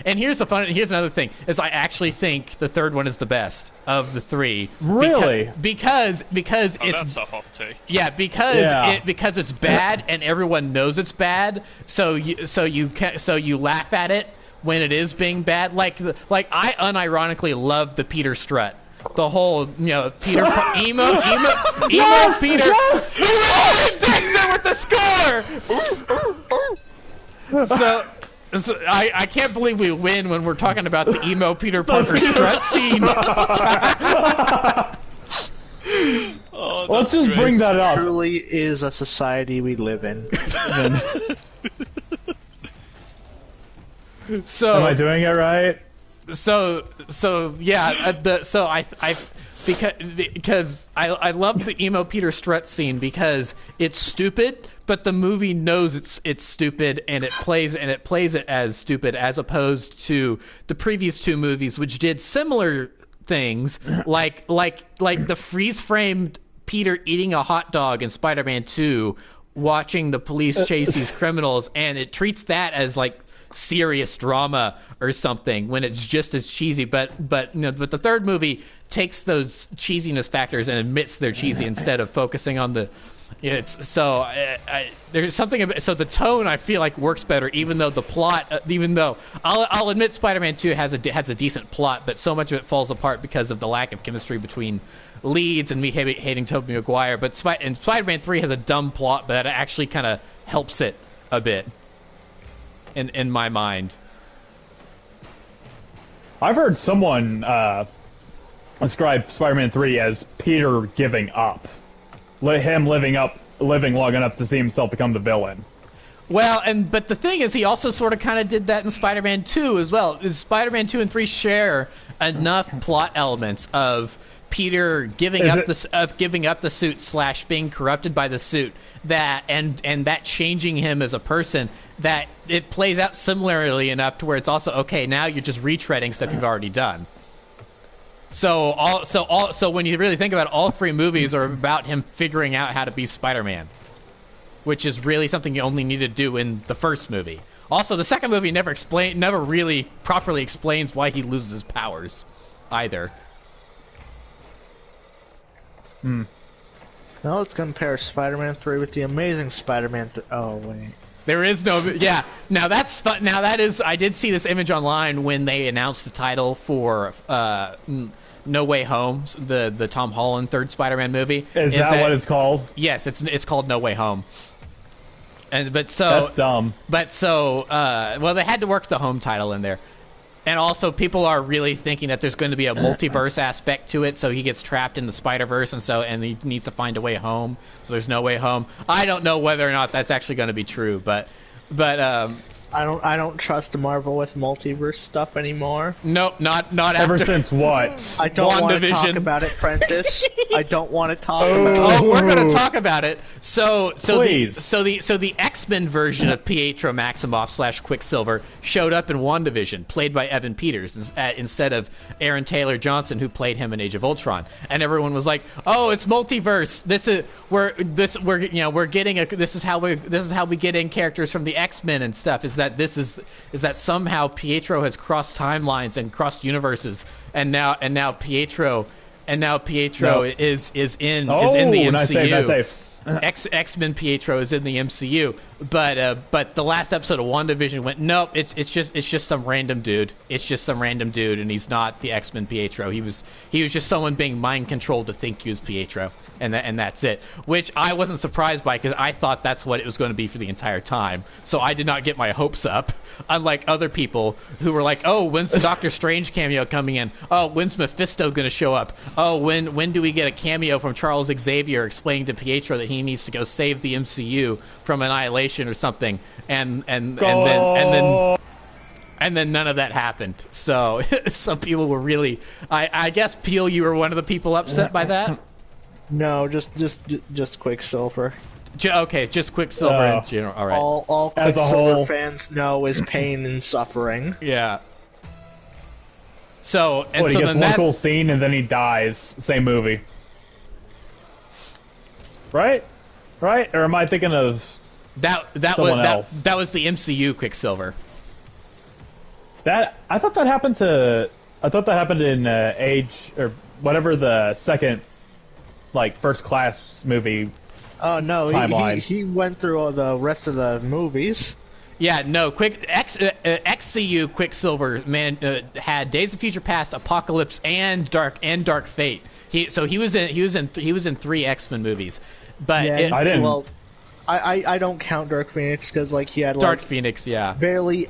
[SPEAKER 1] and here's another thing is I actually think the third one is the best of the three.
[SPEAKER 4] Really?
[SPEAKER 1] Because it's
[SPEAKER 2] that's a hot take.
[SPEAKER 1] Yeah, because it's bad and everyone knows it's bad. So you laugh at it when it is being bad. Like I unironically love the Peter strut. The whole, Peter emo
[SPEAKER 4] Yes!
[SPEAKER 1] Peter.
[SPEAKER 4] Yes!
[SPEAKER 1] Ryan Dixon with the score. So I can't believe we win when we're talking about the emo Peter Parker strut scene.
[SPEAKER 4] Let's just bring that up.
[SPEAKER 6] It truly is a society we live in.
[SPEAKER 1] So
[SPEAKER 4] am I doing it right?
[SPEAKER 1] Because I love the emo Peter strut scene because it's stupid, but the movie knows it's stupid and it plays it as stupid as opposed to the previous two movies which did similar things like the freeze-framed Peter eating a hot dog in Spider-Man 2, watching the police chase these criminals, and it treats that as like serious drama or something when it's just as cheesy. But the third movie takes those cheesiness factors and admits they're cheesy instead of focusing on the. There's something about, so the tone I feel like works better, even though the plot, even though I'll admit Spider-Man 2 has a decent plot, but so much of it falls apart because of the lack of chemistry between leads and me hating Tobey Maguire. But Spider-Man 3 has a dumb plot, but that actually kind of helps it a bit. In my mind,
[SPEAKER 4] I've heard someone describe Spider-Man 3 as Peter giving up, him living long enough to see himself become the villain.
[SPEAKER 1] Well, but the thing is, he also sort of kind of did that in Spider-Man 2 as well. Spider-Man 2 and 3 share enough plot elements of Peter giving up the suit / being corrupted by the suit, that and that changing him as a person, that it plays out similarly enough to where it's also okay. Now you're just retreading stuff you've already done. So when you really think about it, all three movies are about him figuring out how to be Spider-Man, which is really something you only need to do in the first movie. Also, the second movie never really properly explains why he loses his powers, either.
[SPEAKER 6] Now let's compare Spider-Man 3 with the Amazing Spider-Man. Oh wait,
[SPEAKER 1] there is no. Yeah, now that's fun. Now that is. I did see this image online when they announced the title for No Way Home, the Tom Holland third Spider-Man movie.
[SPEAKER 4] Is that what it's called?
[SPEAKER 1] Yes, it's called No Way Home. That's
[SPEAKER 4] dumb.
[SPEAKER 1] Well, they had to work the home title in there. And also, people are really thinking that there's going to be a multiverse aspect to it, so he gets trapped in the Spider-Verse, and he needs to find a way home. So there's no way home. I don't know whether or not that's actually going to be true, but
[SPEAKER 6] I don't trust Marvel with multiverse stuff anymore.
[SPEAKER 1] Nope, not
[SPEAKER 4] Ever
[SPEAKER 1] after.
[SPEAKER 4] since what?
[SPEAKER 6] I don't want to talk
[SPEAKER 1] WandaVision.
[SPEAKER 6] about it, Prentice. I don't want to talk about it.
[SPEAKER 1] Oh, we're going to talk about it. So
[SPEAKER 4] Please.
[SPEAKER 1] the X-Men version of Pietro Maximoff / Quicksilver showed up in WandaVision, played by Evan Peters instead of Aaron Taylor Johnson, who played him in Age of Ultron. And everyone was like, "Oh, it's multiverse. This is how we get in characters from the X-Men and stuff. Is that somehow Pietro has crossed timelines and crossed universes, and now Pietro is in the MCU.
[SPEAKER 4] Nice save.
[SPEAKER 1] X-Men Pietro is in the MCU, but the last episode of WandaVision went, nope, it's just some random dude. It's just some random dude, and he's not the X-Men Pietro. He was just someone being mind controlled to think he was Pietro, and that's it. Which I wasn't surprised by, because I thought that's what it was going to be for the entire time. So I did not get my hopes up, unlike other people who were like, oh, when's the Doctor Strange cameo coming in? Oh, when's Mephisto going to show up? Oh, when do we get a cameo from Charles Xavier explaining to Pietro that he needs to go save the MCU from annihilation or something, and then none of that happened. So some people were really, I guess, Peel, you were one of the people upset by that.
[SPEAKER 6] No, just Quicksilver.
[SPEAKER 1] Okay, just Quicksilver in general. All right.
[SPEAKER 6] All
[SPEAKER 4] As a
[SPEAKER 6] Quicksilver
[SPEAKER 4] whole.
[SPEAKER 6] fans know is pain and suffering.
[SPEAKER 1] Yeah. So and
[SPEAKER 4] What,
[SPEAKER 1] so
[SPEAKER 4] he gets
[SPEAKER 1] then
[SPEAKER 4] one cool scene and then he dies. Same movie. Right? Or am I thinking of
[SPEAKER 1] that
[SPEAKER 4] someone
[SPEAKER 1] was
[SPEAKER 4] else?
[SPEAKER 1] that was the MCU Quicksilver.
[SPEAKER 4] That I thought that happened in Age or whatever the second, like, First Class movie.
[SPEAKER 6] Oh no,
[SPEAKER 4] Timeline.
[SPEAKER 6] he went through all the rest of the movies.
[SPEAKER 1] Yeah, no, XCU Quicksilver had Days of Future Past, Apocalypse, and Dark Fate. He was in 3 X-Men movies, but
[SPEAKER 6] Yeah,
[SPEAKER 4] I didn't.
[SPEAKER 6] Well, I don't count Dark Phoenix because like he had
[SPEAKER 1] Dark
[SPEAKER 6] like
[SPEAKER 1] Phoenix, yeah.
[SPEAKER 6] barely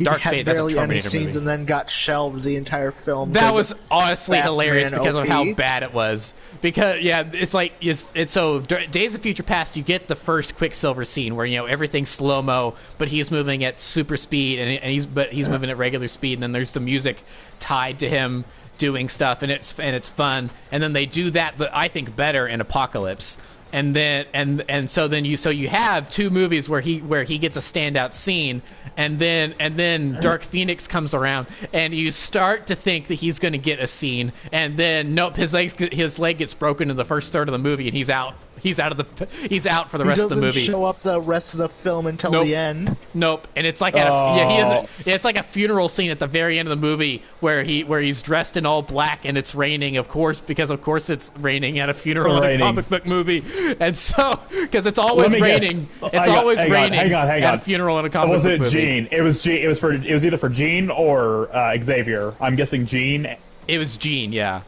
[SPEAKER 1] Dark
[SPEAKER 6] had
[SPEAKER 1] Fate, that's a
[SPEAKER 6] barely any
[SPEAKER 1] Terminator
[SPEAKER 6] scenes
[SPEAKER 1] movie.
[SPEAKER 6] and then got shelved the entire film.
[SPEAKER 1] That
[SPEAKER 6] because
[SPEAKER 1] was honestly
[SPEAKER 6] Fast
[SPEAKER 1] hilarious
[SPEAKER 6] Man
[SPEAKER 1] because of
[SPEAKER 6] OP.
[SPEAKER 1] how bad it was. Because it's like it's so Days of Future Past. You get the first Quicksilver scene where everything's slow mo, but he's moving at super speed, and he's moving at regular speed, and then there's the music tied to him doing stuff, and it's fun. And then they do that, but I think better in Apocalypse. And then so you have 2 movies where he gets a standout scene, and then Dark Phoenix comes around, and you start to think that he's going to get a scene, and then nope, his leg gets broken in the first third of the movie, and he's out. He's out for the rest of the movie.
[SPEAKER 6] He doesn't show up the rest of the film until
[SPEAKER 1] Nope.
[SPEAKER 6] the end.
[SPEAKER 1] Nope, and it's like it's like a funeral scene at the very end of the movie where he's dressed in all black and it's raining, of course it's raining at a funeral in a comic book movie, and so because it's always raining,
[SPEAKER 4] Hang on.
[SPEAKER 1] at a funeral in a comic book movie.
[SPEAKER 4] Jean? It was either for Jean or Xavier. I'm guessing Jean.
[SPEAKER 1] It was Jean, yeah.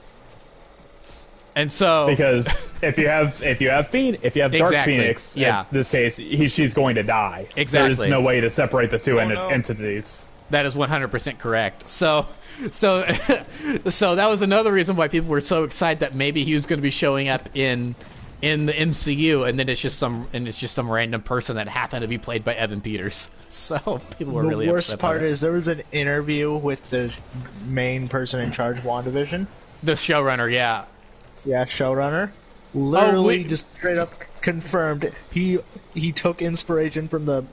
[SPEAKER 1] And so
[SPEAKER 4] Because if you have Dark
[SPEAKER 1] Exactly,
[SPEAKER 4] Phoenix,
[SPEAKER 1] yeah.
[SPEAKER 4] in this case, she's going to die.
[SPEAKER 1] Exactly.
[SPEAKER 4] There's no way to separate the two
[SPEAKER 2] no.
[SPEAKER 4] entities.
[SPEAKER 1] that is 100% correct. So that was another reason why people were so excited that maybe he was going to be showing up in the MCU, and then it's just some random person that happened to be played by Evan Peters. So people were really upset.
[SPEAKER 6] The worst part is there was an interview with the main person in charge of WandaVision.
[SPEAKER 1] The showrunner, yeah.
[SPEAKER 6] Yeah, showrunner. Literally,
[SPEAKER 1] wait.
[SPEAKER 6] just straight up confirmed he took inspiration from the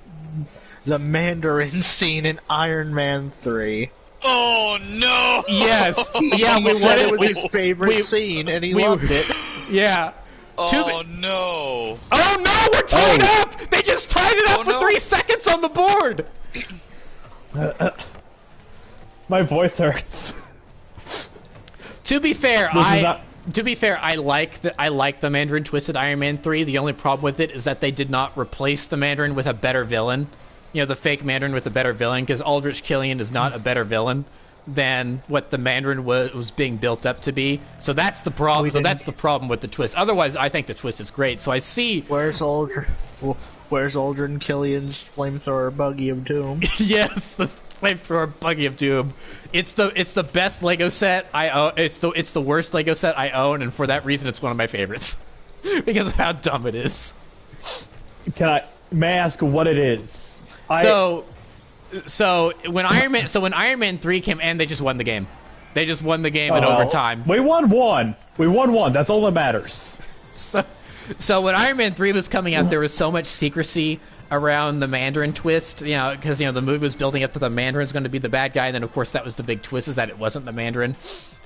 [SPEAKER 6] Mandarin scene in Iron Man 3.
[SPEAKER 2] Oh no!
[SPEAKER 1] Yes, yeah,
[SPEAKER 6] He said it was his favorite scene, and he loved it.
[SPEAKER 1] Yeah.
[SPEAKER 2] Oh no!
[SPEAKER 1] Oh no, we're tied up! They just tied it up for
[SPEAKER 2] no.
[SPEAKER 1] 3 seconds on the board!
[SPEAKER 4] My voice hurts.
[SPEAKER 1] To be fair, I like the Mandarin Twisted Iron Man 3. The only problem with it is that they did not replace the Mandarin with a better villain. The fake Mandarin with a better villain, because Aldrich Killian is not a better villain than what the Mandarin was being built up to be. So that's the problem. So that's the problem with the twist. Otherwise, I think the twist is great. So I see.
[SPEAKER 6] Where's Aldrin Killian's flamethrower buggy of doom?
[SPEAKER 1] Yes, the flamethrower buggy of doom. It's the best Lego set I own. It's the worst Lego set I own, and for that reason, it's one of my favorites because of how dumb it is.
[SPEAKER 4] May I ask what it is?
[SPEAKER 1] So when Iron Man 3 came in, they just won the game. They just won the game in overtime.
[SPEAKER 4] We won one. That's all that matters.
[SPEAKER 1] So when Iron Man 3 was coming out, there was so much secrecy around the Mandarin twist, because the movie was building up to the Mandarin's going to be the bad guy, and then of course that was the big twist, is that it wasn't the Mandarin.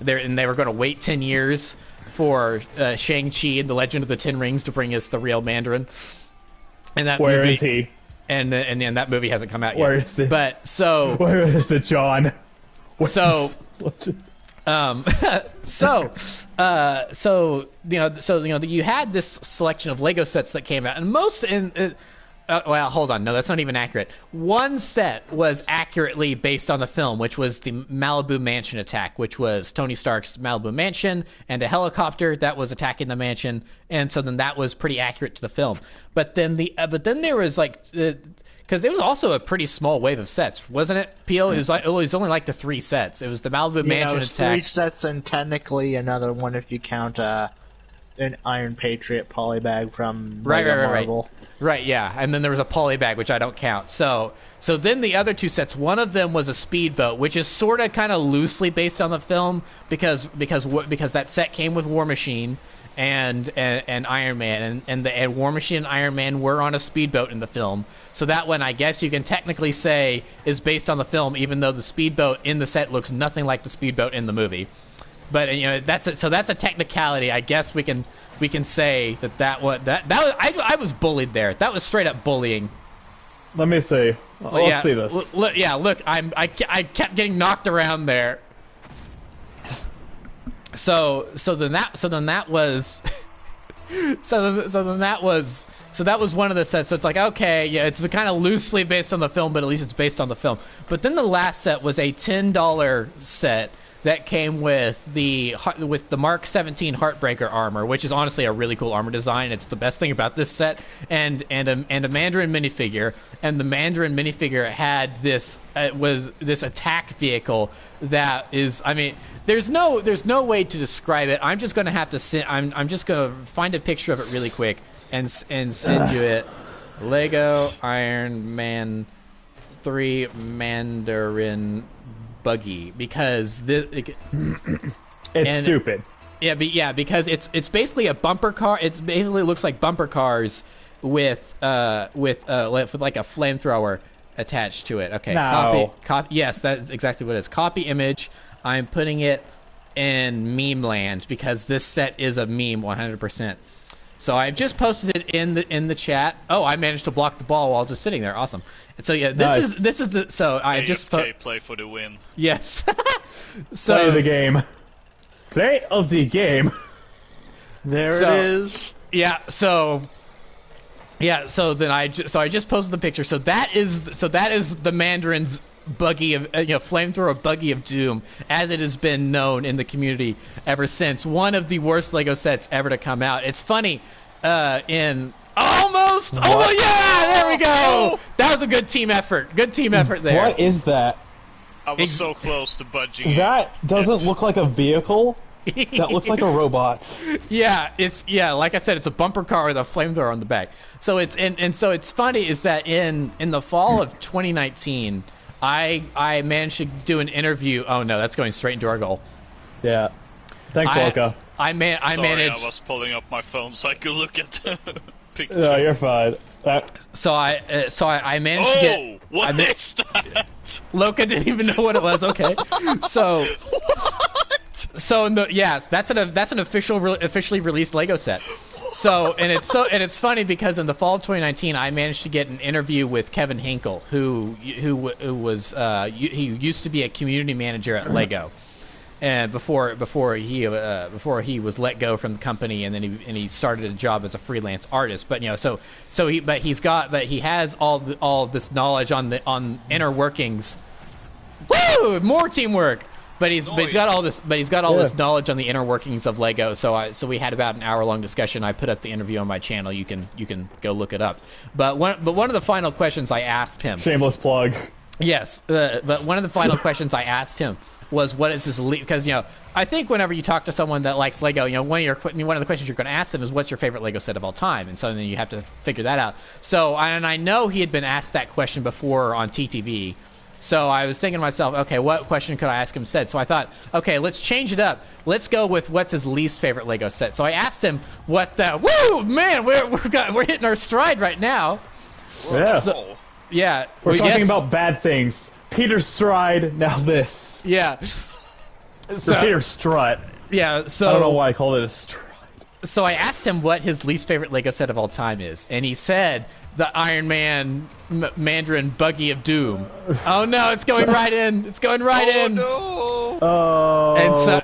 [SPEAKER 1] They were going to wait 10 years for Shang-Chi and the Legend of the Ten Rings to bring us the real Mandarin. And that
[SPEAKER 4] Where
[SPEAKER 1] movie,
[SPEAKER 4] is he?
[SPEAKER 1] And that movie hasn't come out yet.
[SPEAKER 4] Where is it?
[SPEAKER 1] But so
[SPEAKER 4] Where is it, John?
[SPEAKER 1] So you had this selection of Lego sets that came out, and well, hold on, no, that's not even accurate. One set was accurately based on the film, which was the Malibu Mansion attack, which was Tony Stark's Malibu Mansion and a helicopter that was attacking the mansion, and so then that was pretty accurate to the film. But then there was because it was also a pretty small wave of sets, wasn't it? Peel, it was only like the 3 sets. It was the Malibu Mansion attack.
[SPEAKER 6] 3 sets and technically another one if you count an Iron Patriot polybag from
[SPEAKER 1] Right.
[SPEAKER 6] Marvel.
[SPEAKER 1] Right, yeah, and then there was a polybag, which I don't count. So then the other two sets, one of them was a speedboat, which is sort of kind of loosely based on the film because that set came with War Machine and Iron Man, and War Machine and Iron Man were on a speedboat in the film. So that one, I guess you can technically say, is based on the film, even though the speedboat in the set looks nothing like the speedboat in the movie. But that's a technicality. I guess we can say that was I was bullied there. That was straight up bullying.
[SPEAKER 4] Let me see. Let's see this.
[SPEAKER 1] Look, I kept getting knocked around there. So then that was one of the sets. So it's like, okay, yeah, it's kind of loosely based on the film, but at least it's based on the film. But then the last set was a $10 set that came with the Mark 17 Heartbreaker armor, which is honestly a really cool armor design. It's the best thing about this set, and a Mandarin minifigure. And the Mandarin minifigure had this attack vehicle that is, I mean, there's no way to describe it. I'm just gonna have to I'm just gonna find a picture of it really quick and send you it. Lego Iron Man 3 Mandarin buggy, because
[SPEAKER 4] it's stupid.
[SPEAKER 1] Yeah, because it's basically a bumper car. It basically looks like bumper cars with like a flamethrower attached to it. Okay,
[SPEAKER 4] no.
[SPEAKER 1] Copy. Yes, that's exactly what it is. Copy image. I'm putting it in meme land because this set is a meme 100%. So I've just posted it in the chat. Oh, I managed to block the ball while just sitting there. Awesome. And so yeah, this is the I just
[SPEAKER 2] play for the win.
[SPEAKER 1] Yes. So
[SPEAKER 4] play the game. Play of the game.
[SPEAKER 6] There it is.
[SPEAKER 1] Yeah. So then I just posted the picture. So that is the Mandarin's buggy of flamethrower buggy of doom, as it has been known in the community ever since. One of the worst Lego sets ever to come out. It's funny, in almost what? Oh yeah, there we go. That was a good team effort. Good team effort there.
[SPEAKER 4] What is that?
[SPEAKER 2] I was so close to budging.
[SPEAKER 4] That doesn't look like a vehicle. That looks like a robot.
[SPEAKER 1] Yeah, like I said, it's a bumper car with a flamethrower on the back. So it's funny is that in the fall of 2019, I managed to do an interview. Oh no, that's going straight into our goal.
[SPEAKER 4] Yeah. Thanks, Loka.
[SPEAKER 2] I managed.
[SPEAKER 1] I
[SPEAKER 2] was pulling up my phone so I could look at the picture.
[SPEAKER 4] No, you're fine.
[SPEAKER 1] So I managed to get.
[SPEAKER 2] What is that?
[SPEAKER 1] Loka didn't even know what it was. Okay. So.
[SPEAKER 2] What?
[SPEAKER 1] So that's an officially released Lego set. So it's funny because in the fall of 2019, I managed to get an interview with Kevin Hinkle, who was he used to be a community manager at Lego, and before he was let go from the company, and then he started a job as a freelance artist. But he has all this knowledge on inner workings. Woo! More teamwork. But he's got all this knowledge on the inner workings of Lego. So we had about an hour-long discussion. I put up the interview on my channel. You can go look it up. But one of the final questions I asked him.
[SPEAKER 4] Shameless plug.
[SPEAKER 1] Yes, but one of the final questions I asked him was, "What is this?" Because I think whenever you talk to someone that likes Lego, one of the questions you're going to ask them is, "What's your favorite Lego set of all time?" And so then you have to figure that out. So I know he had been asked that question before on TTV. So I was thinking to myself, okay, what question could I ask him instead? So I thought, okay, let's change it up. Let's go with what's his least favorite Lego set. So I asked him what the man, we're hitting our stride right now.
[SPEAKER 4] Yeah.
[SPEAKER 1] So, yeah.
[SPEAKER 4] We're talking about bad things. Peter's stride, now this.
[SPEAKER 1] Yeah.
[SPEAKER 4] So Peter's strut.
[SPEAKER 1] Yeah, so
[SPEAKER 4] I don't know why I called it a stride.
[SPEAKER 1] So I asked him what his least favorite Lego set of all time is, and he said the Iron Man Mandarin Buggy of Doom. Oh no, it's going right in. It's going right in.
[SPEAKER 2] No.
[SPEAKER 4] Oh.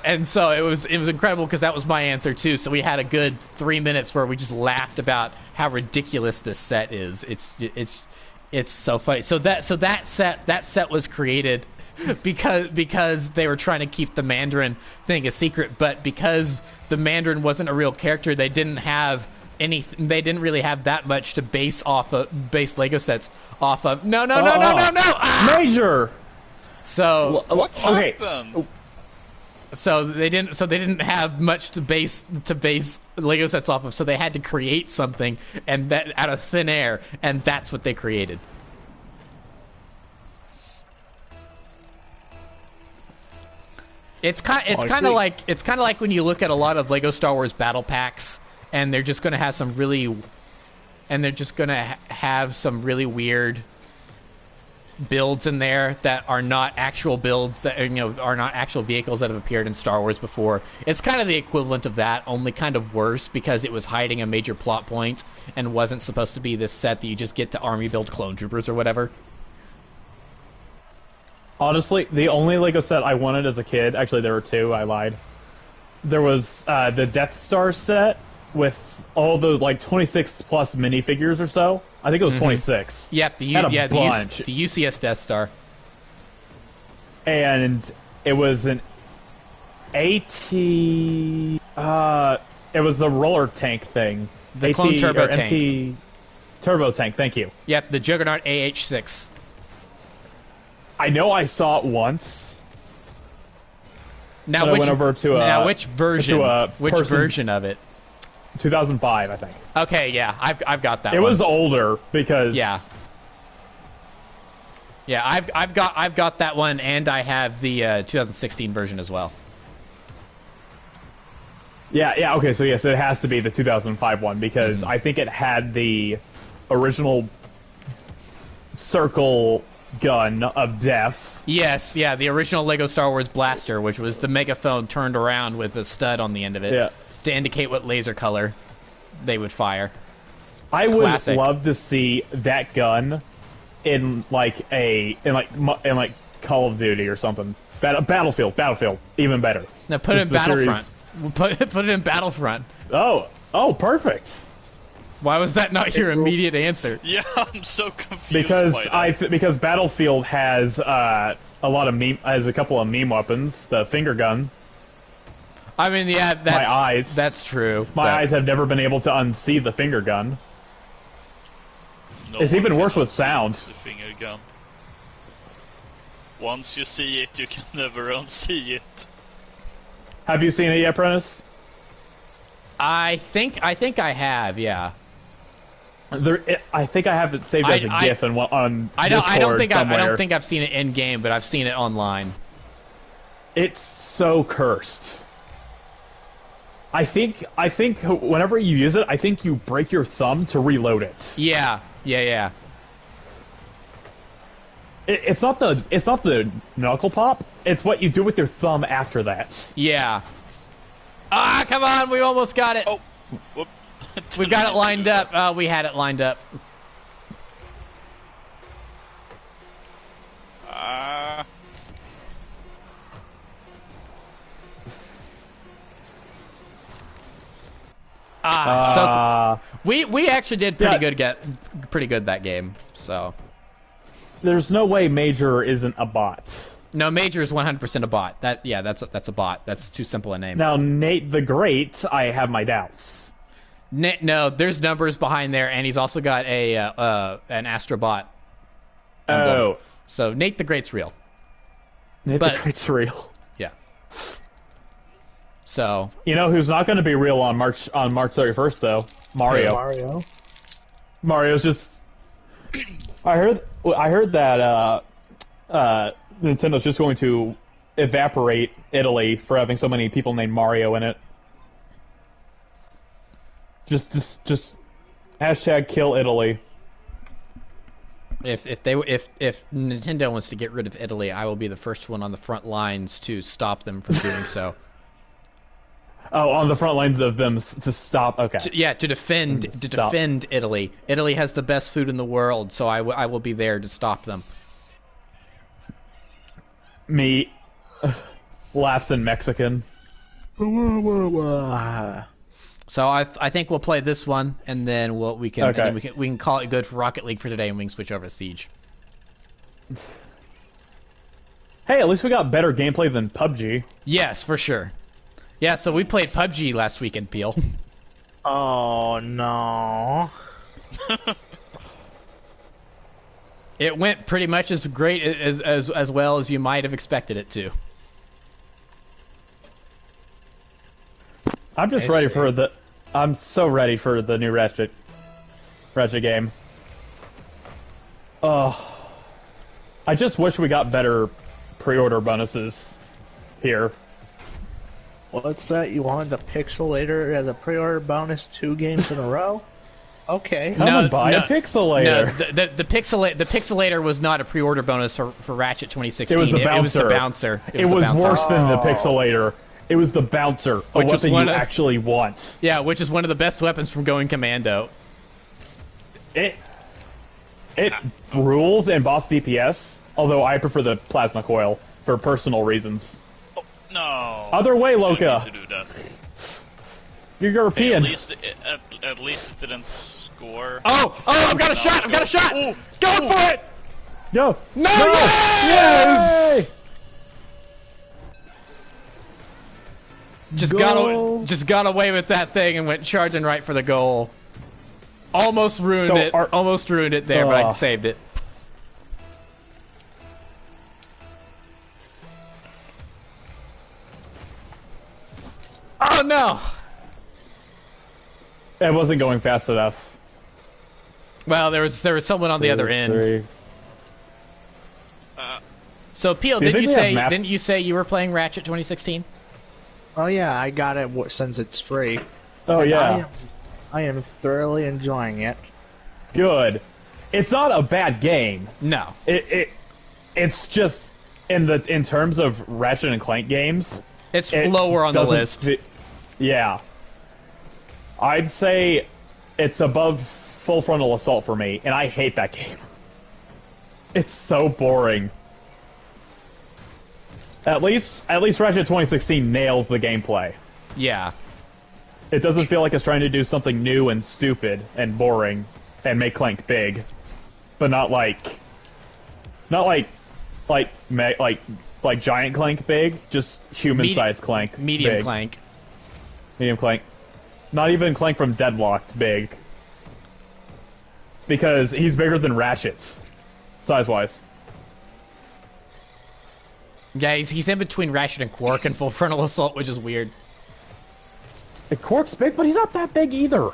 [SPEAKER 1] And so it was incredible because that was my answer too. So we had a good 3 minutes where we just laughed about how ridiculous this set is. It's so funny. So that set was created because they were trying to keep the Mandarin thing a secret, but because the Mandarin wasn't a real character, they didn't really have that much to base Lego sets off of. No.
[SPEAKER 4] Major.
[SPEAKER 1] So
[SPEAKER 2] what happened?
[SPEAKER 1] So they didn't have much to base Lego sets off of. So they had to create something, and that out of thin air, and that's what they created. It's kind of like when you look at a lot of Lego Star Wars battle packs, and they're just going to have some really weird builds in there that are not actual builds, that are not actual vehicles that have appeared in Star Wars before. It's kind of the equivalent of that, only kind of worse, because it was hiding a major plot point and wasn't supposed to be this set that you just get to army build clone troopers or whatever.
[SPEAKER 4] Honestly, the only Lego set I wanted as a kid, actually there were two, I lied. There was the Death Star set with all those like 26 plus minifigures or so. I think it was 26.
[SPEAKER 1] Yep, the UCS Death Star.
[SPEAKER 4] And it was an AT. It was the roller tank thing.
[SPEAKER 1] The clone turbo tank.
[SPEAKER 4] MT turbo tank. Thank you.
[SPEAKER 1] Yep, the Juggernaut AH6.
[SPEAKER 4] I know I saw it once.
[SPEAKER 1] Now, which version? Which version of it?
[SPEAKER 4] 2005, I think.
[SPEAKER 1] Okay, yeah, I've got that.
[SPEAKER 4] It was older because
[SPEAKER 1] yeah, I've got that one, and I have the 2016 version as well.
[SPEAKER 4] Yeah. Okay, so yes, it has to be the 2005 one because I think it had the original circle gun of death.
[SPEAKER 1] Yes, yeah, the original Lego Star Wars blaster, which was the megaphone turned around with a stud on the end of it.
[SPEAKER 4] Yeah.
[SPEAKER 1] To indicate what laser color they would fire.
[SPEAKER 4] I would love to see that gun in like Call of Duty or something. Battlefield, even better.
[SPEAKER 1] Now put it in Battlefront. Put it in Battlefront.
[SPEAKER 4] Oh, perfect.
[SPEAKER 1] Why was that not your immediate answer?
[SPEAKER 2] Yeah, I'm so confused.
[SPEAKER 4] Because Battlefield has a couple of meme weapons. The finger gun.
[SPEAKER 1] I mean, yeah, that's true.
[SPEAKER 4] My eyes have never been able to unsee the finger gun. It's even worse with sound.
[SPEAKER 2] The finger gun. Once you see it, you can never unsee it.
[SPEAKER 4] Have you seen it yet, Prentice?
[SPEAKER 1] I think I have, yeah.
[SPEAKER 4] I think I have it saved as a GIF on Discord
[SPEAKER 1] I don't
[SPEAKER 4] somewhere.
[SPEAKER 1] think I've seen it in game, but I've seen it online.
[SPEAKER 4] It's so cursed. I think whenever you use it, I think you break your thumb to reload it.
[SPEAKER 1] Yeah.
[SPEAKER 4] It's not the knuckle pop. It's what you do with your thumb after that.
[SPEAKER 1] Yeah. Ah, come on, we almost got it.
[SPEAKER 2] Oh, whoop.
[SPEAKER 1] We got it lined up. We had it lined up. So we actually did pretty good that game. So
[SPEAKER 4] there's no way Major isn't a bot.
[SPEAKER 1] No, Major is 100% a bot. That's a bot. That's too simple a name.
[SPEAKER 4] Now Nate the Great, I have my doubts.
[SPEAKER 1] No, there's numbers behind there, and he's also got an Astrobot emblem.
[SPEAKER 4] Oh,
[SPEAKER 1] so Nate the Great's real.
[SPEAKER 4] The Great's real.
[SPEAKER 1] Yeah. So
[SPEAKER 4] you know who's not going to be real on March 31st though? Mario. Mario's just. I heard that Nintendo's just going to evaporate Italy for having so many people named Mario in it. Just hashtag kill Italy.
[SPEAKER 1] If Nintendo wants to get rid of Italy, I will be the first one on the front lines to stop them from doing so.
[SPEAKER 4] Oh, on the front lines of them to stop. Okay.
[SPEAKER 1] To defend Italy. Italy has the best food in the world, so I will be there to stop them.
[SPEAKER 4] Me laughs in Mexican.
[SPEAKER 1] So I think we'll play this one, and then we can call it good for Rocket League for today, and we can switch over to Siege.
[SPEAKER 4] Hey, at least we got better gameplay than PUBG.
[SPEAKER 1] Yes, for sure. Yeah, so we played PUBG last weekend, Peel.
[SPEAKER 6] Oh no.
[SPEAKER 1] It went pretty much as great as well as you might have expected it to.
[SPEAKER 4] I'm just ready for the. I'm so ready for the new Ratchet game. I just wish we got better pre-order bonuses here.
[SPEAKER 6] What's that? You wanted the Pixelator as a pre-order bonus 2 games in a row? Okay.
[SPEAKER 4] Come and buy a Pixelator.
[SPEAKER 1] No, the Pixelator was not a pre-order bonus for Ratchet 2016.
[SPEAKER 4] It was the bouncer.
[SPEAKER 1] It was the bouncer.
[SPEAKER 4] It was worse than the Pixelator. It was the bouncer, a weapon you actually want.
[SPEAKER 1] Yeah, which is one of the best weapons from Going Commando.
[SPEAKER 4] It rules in boss DPS, although I prefer the plasma coil for personal reasons.
[SPEAKER 2] Oh, no.
[SPEAKER 4] Other way, Loka.
[SPEAKER 2] I don't need to do that.
[SPEAKER 4] You're European.
[SPEAKER 2] Hey, at least it didn't score.
[SPEAKER 1] Oh! I've got a shot! I've got a shot!
[SPEAKER 2] Ooh.
[SPEAKER 1] Going for it!
[SPEAKER 4] No!
[SPEAKER 1] No! Yes! Just got away with that thing and went charging right for the goal. Almost ruined it. Almost ruined it there, but I saved it. Oh no!
[SPEAKER 4] It wasn't going fast enough.
[SPEAKER 1] Well, there was someone on the other end. So Peel, didn't you say you were playing Ratchet 2016?
[SPEAKER 6] Oh yeah, I got it since it's free.
[SPEAKER 4] Oh yeah.
[SPEAKER 6] I am thoroughly enjoying it.
[SPEAKER 4] Good. It's not a bad game.
[SPEAKER 1] No.
[SPEAKER 4] It's just in terms of Ratchet and Clank games,
[SPEAKER 1] it's lower on the list.
[SPEAKER 4] Yeah. I'd say it's above Full Frontal Assault for me, and I hate that game. It's so boring. At least Ratchet 2016 nails the gameplay.
[SPEAKER 1] Yeah.
[SPEAKER 4] It doesn't feel like it's trying to do something new and stupid and boring and make Clank big, but not like giant Clank big, just human-sized Clank.
[SPEAKER 1] Medium
[SPEAKER 4] big.
[SPEAKER 1] Clank.
[SPEAKER 4] Medium Clank. Not even Clank from Deadlocked big. Because he's bigger than Ratchet, size-wise.
[SPEAKER 1] Yeah, he's in between Ratchet and Quark and Full Frontal Assault, which is weird.
[SPEAKER 4] Quark's big, but he's not that big either.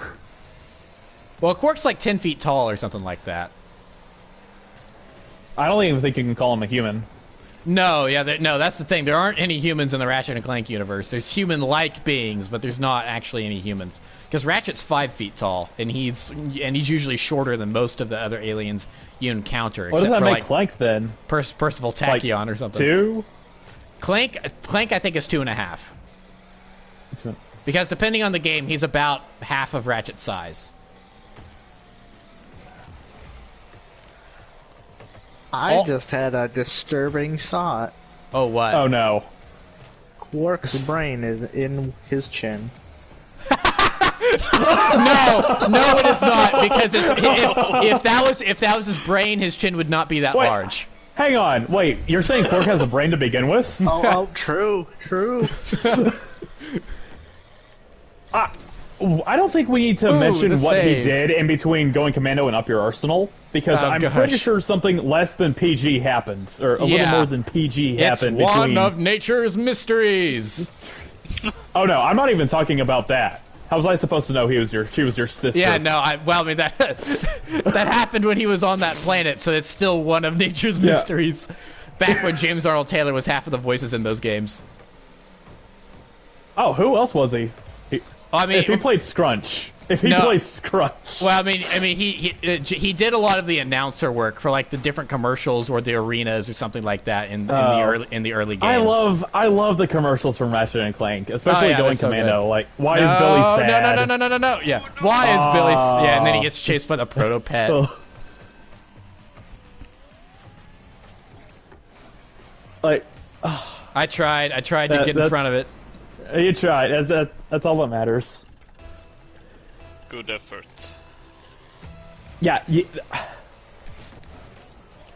[SPEAKER 1] Well, Quark's like 10 feet tall or something like that.
[SPEAKER 4] I don't even think you can call him a human.
[SPEAKER 1] No, yeah, no, that's the thing. There aren't any humans in the Ratchet and Clank universe. There's human-like beings, but there's not actually any humans. Because Ratchet's 5 feet tall, and he's usually shorter than most of the other aliens you encounter.
[SPEAKER 4] What does that make Clank then?
[SPEAKER 1] Percival Tachyon or something.
[SPEAKER 4] 2?
[SPEAKER 1] Clank, I think, is 2.5. Because depending on the game, he's about half of Ratchet's size.
[SPEAKER 6] I just had a disturbing thought.
[SPEAKER 1] Oh, what?
[SPEAKER 4] Oh, no.
[SPEAKER 6] Quark's brain is in his chin.
[SPEAKER 1] No, it is not. Because if that was his brain, his chin would not be that large.
[SPEAKER 4] Hang on. Wait, you're saying Quark has a brain to begin with?
[SPEAKER 6] Oh, true.
[SPEAKER 4] I don't think we need to mention what he did in between Going Commando and Up Your Arsenal, because I'm pretty sure something less than PG happened, or a little more than PG happened.
[SPEAKER 1] It's one of nature's mysteries.
[SPEAKER 4] Oh no, I'm not even talking about that. How was I supposed to know she was your sister?
[SPEAKER 1] Yeah, no, that happened when he was on that planet, so it's still one of nature's mysteries. Back when James Arnold Taylor was half of the voices in those games.
[SPEAKER 4] Oh, who else was he? If he played Scrunch. Well, I mean, he did a lot of the announcer work for like the different commercials or the arenas or something like that in the early games. I love the commercials from Ratchet and Clank, especially Going Commando. Like, why is Billy sad?
[SPEAKER 1] No. Yeah, why is Billy? Yeah, and then he gets chased by the proto pet.
[SPEAKER 4] Like,
[SPEAKER 1] I tried to get in front of it.
[SPEAKER 4] You tried. That's all that matters.
[SPEAKER 2] Good effort.
[SPEAKER 4] Yeah,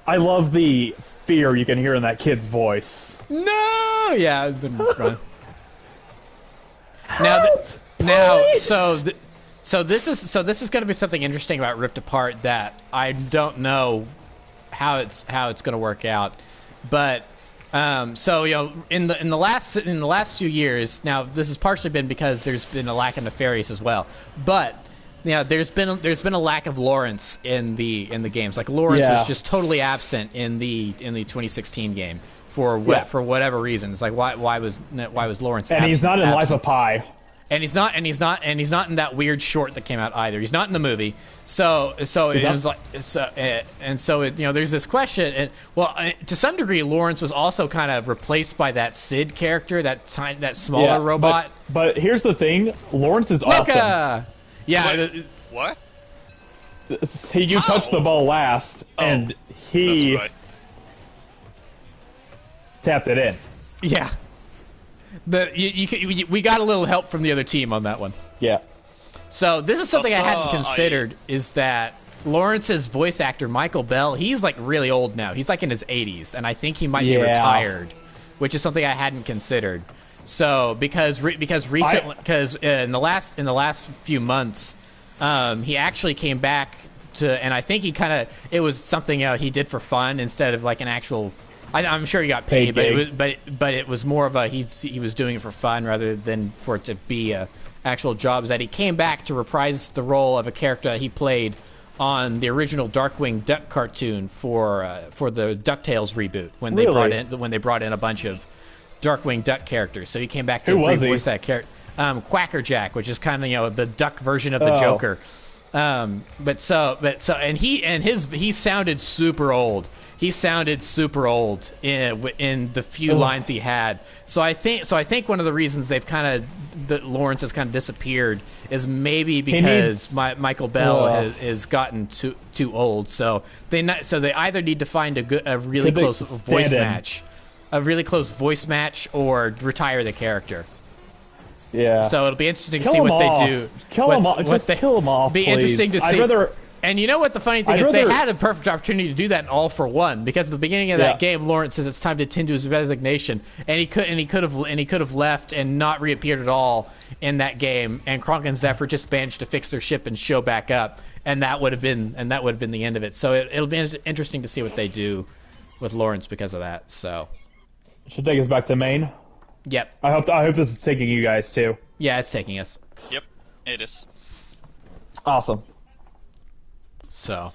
[SPEAKER 4] I love the fear you can hear in that kid's voice.
[SPEAKER 1] No! Yeah, I've been running. So this is going to be something interesting about Rift Apart that I don't know how it's going to work out, but So in the last few years, now this has partially been because there's been a lack of Nefarious as well, but there's been a lack of Lawrence in the games. Like Lawrence was just totally absent in the 2016 game for whatever reason. It's like why was Lawrence?
[SPEAKER 4] And he's not in Life of Pi.
[SPEAKER 1] And he's not in that weird short that came out either. He's not in the movie. So there's this question, and to some degree, Lawrence was also kind of replaced by that Sid character, that smaller robot.
[SPEAKER 4] But here's the thing, Lawrence is awesome.
[SPEAKER 1] Yeah.
[SPEAKER 2] Wait, what?
[SPEAKER 4] You touched the ball last, and he tapped it in.
[SPEAKER 1] Yeah. We got a little help from the other team on that one.
[SPEAKER 4] Yeah.
[SPEAKER 1] So this is something I hadn't considered, is that Lawrence's voice actor, Michael Bell, he's like really old now. He's like in his 80s, and I think he might be retired, which is something I hadn't considered. So because recently, in the last few months, he actually came back and I think it was something he did for fun instead of like an actual. I'm sure he got paid, but it was more of a he was doing it for fun rather than for it to be a actual job. Is that he came back to reprise the role of a character that he played on the original Darkwing Duck cartoon for the DuckTales reboot when they brought in a bunch of Darkwing Duck characters. So he came back to voice that character, Quackerjack, which is kind of the Duck version of the Joker. He sounded super old. He sounded super old in the few lines he had. So I think one of the reasons that Lawrence has kind of disappeared is maybe because Michael Bell has gotten too old. So they either need to find a really close voice match, or retire the character.
[SPEAKER 4] Yeah.
[SPEAKER 1] So it'll be interesting to see what they do.
[SPEAKER 4] Kill them off. Just kill them off.
[SPEAKER 1] Be
[SPEAKER 4] please.
[SPEAKER 1] Interesting to see. And you know what the funny thing is? They had a perfect opportunity to do that in All for One, because at the beginning of that game, Lawrence says it's time to tend to his resignation, and he could have left and not reappeared at all in that game, and Kronk and Zephyr just managed to fix their ship and show back up, and that would have been the end of it. So it'll be interesting to see what they do with Lawrence because of that. So
[SPEAKER 4] should take us back to Maine.
[SPEAKER 1] Yep.
[SPEAKER 4] I hope this is taking you guys too.
[SPEAKER 1] Yeah, it's taking us.
[SPEAKER 2] Yep, it is.
[SPEAKER 4] Awesome.
[SPEAKER 1] So,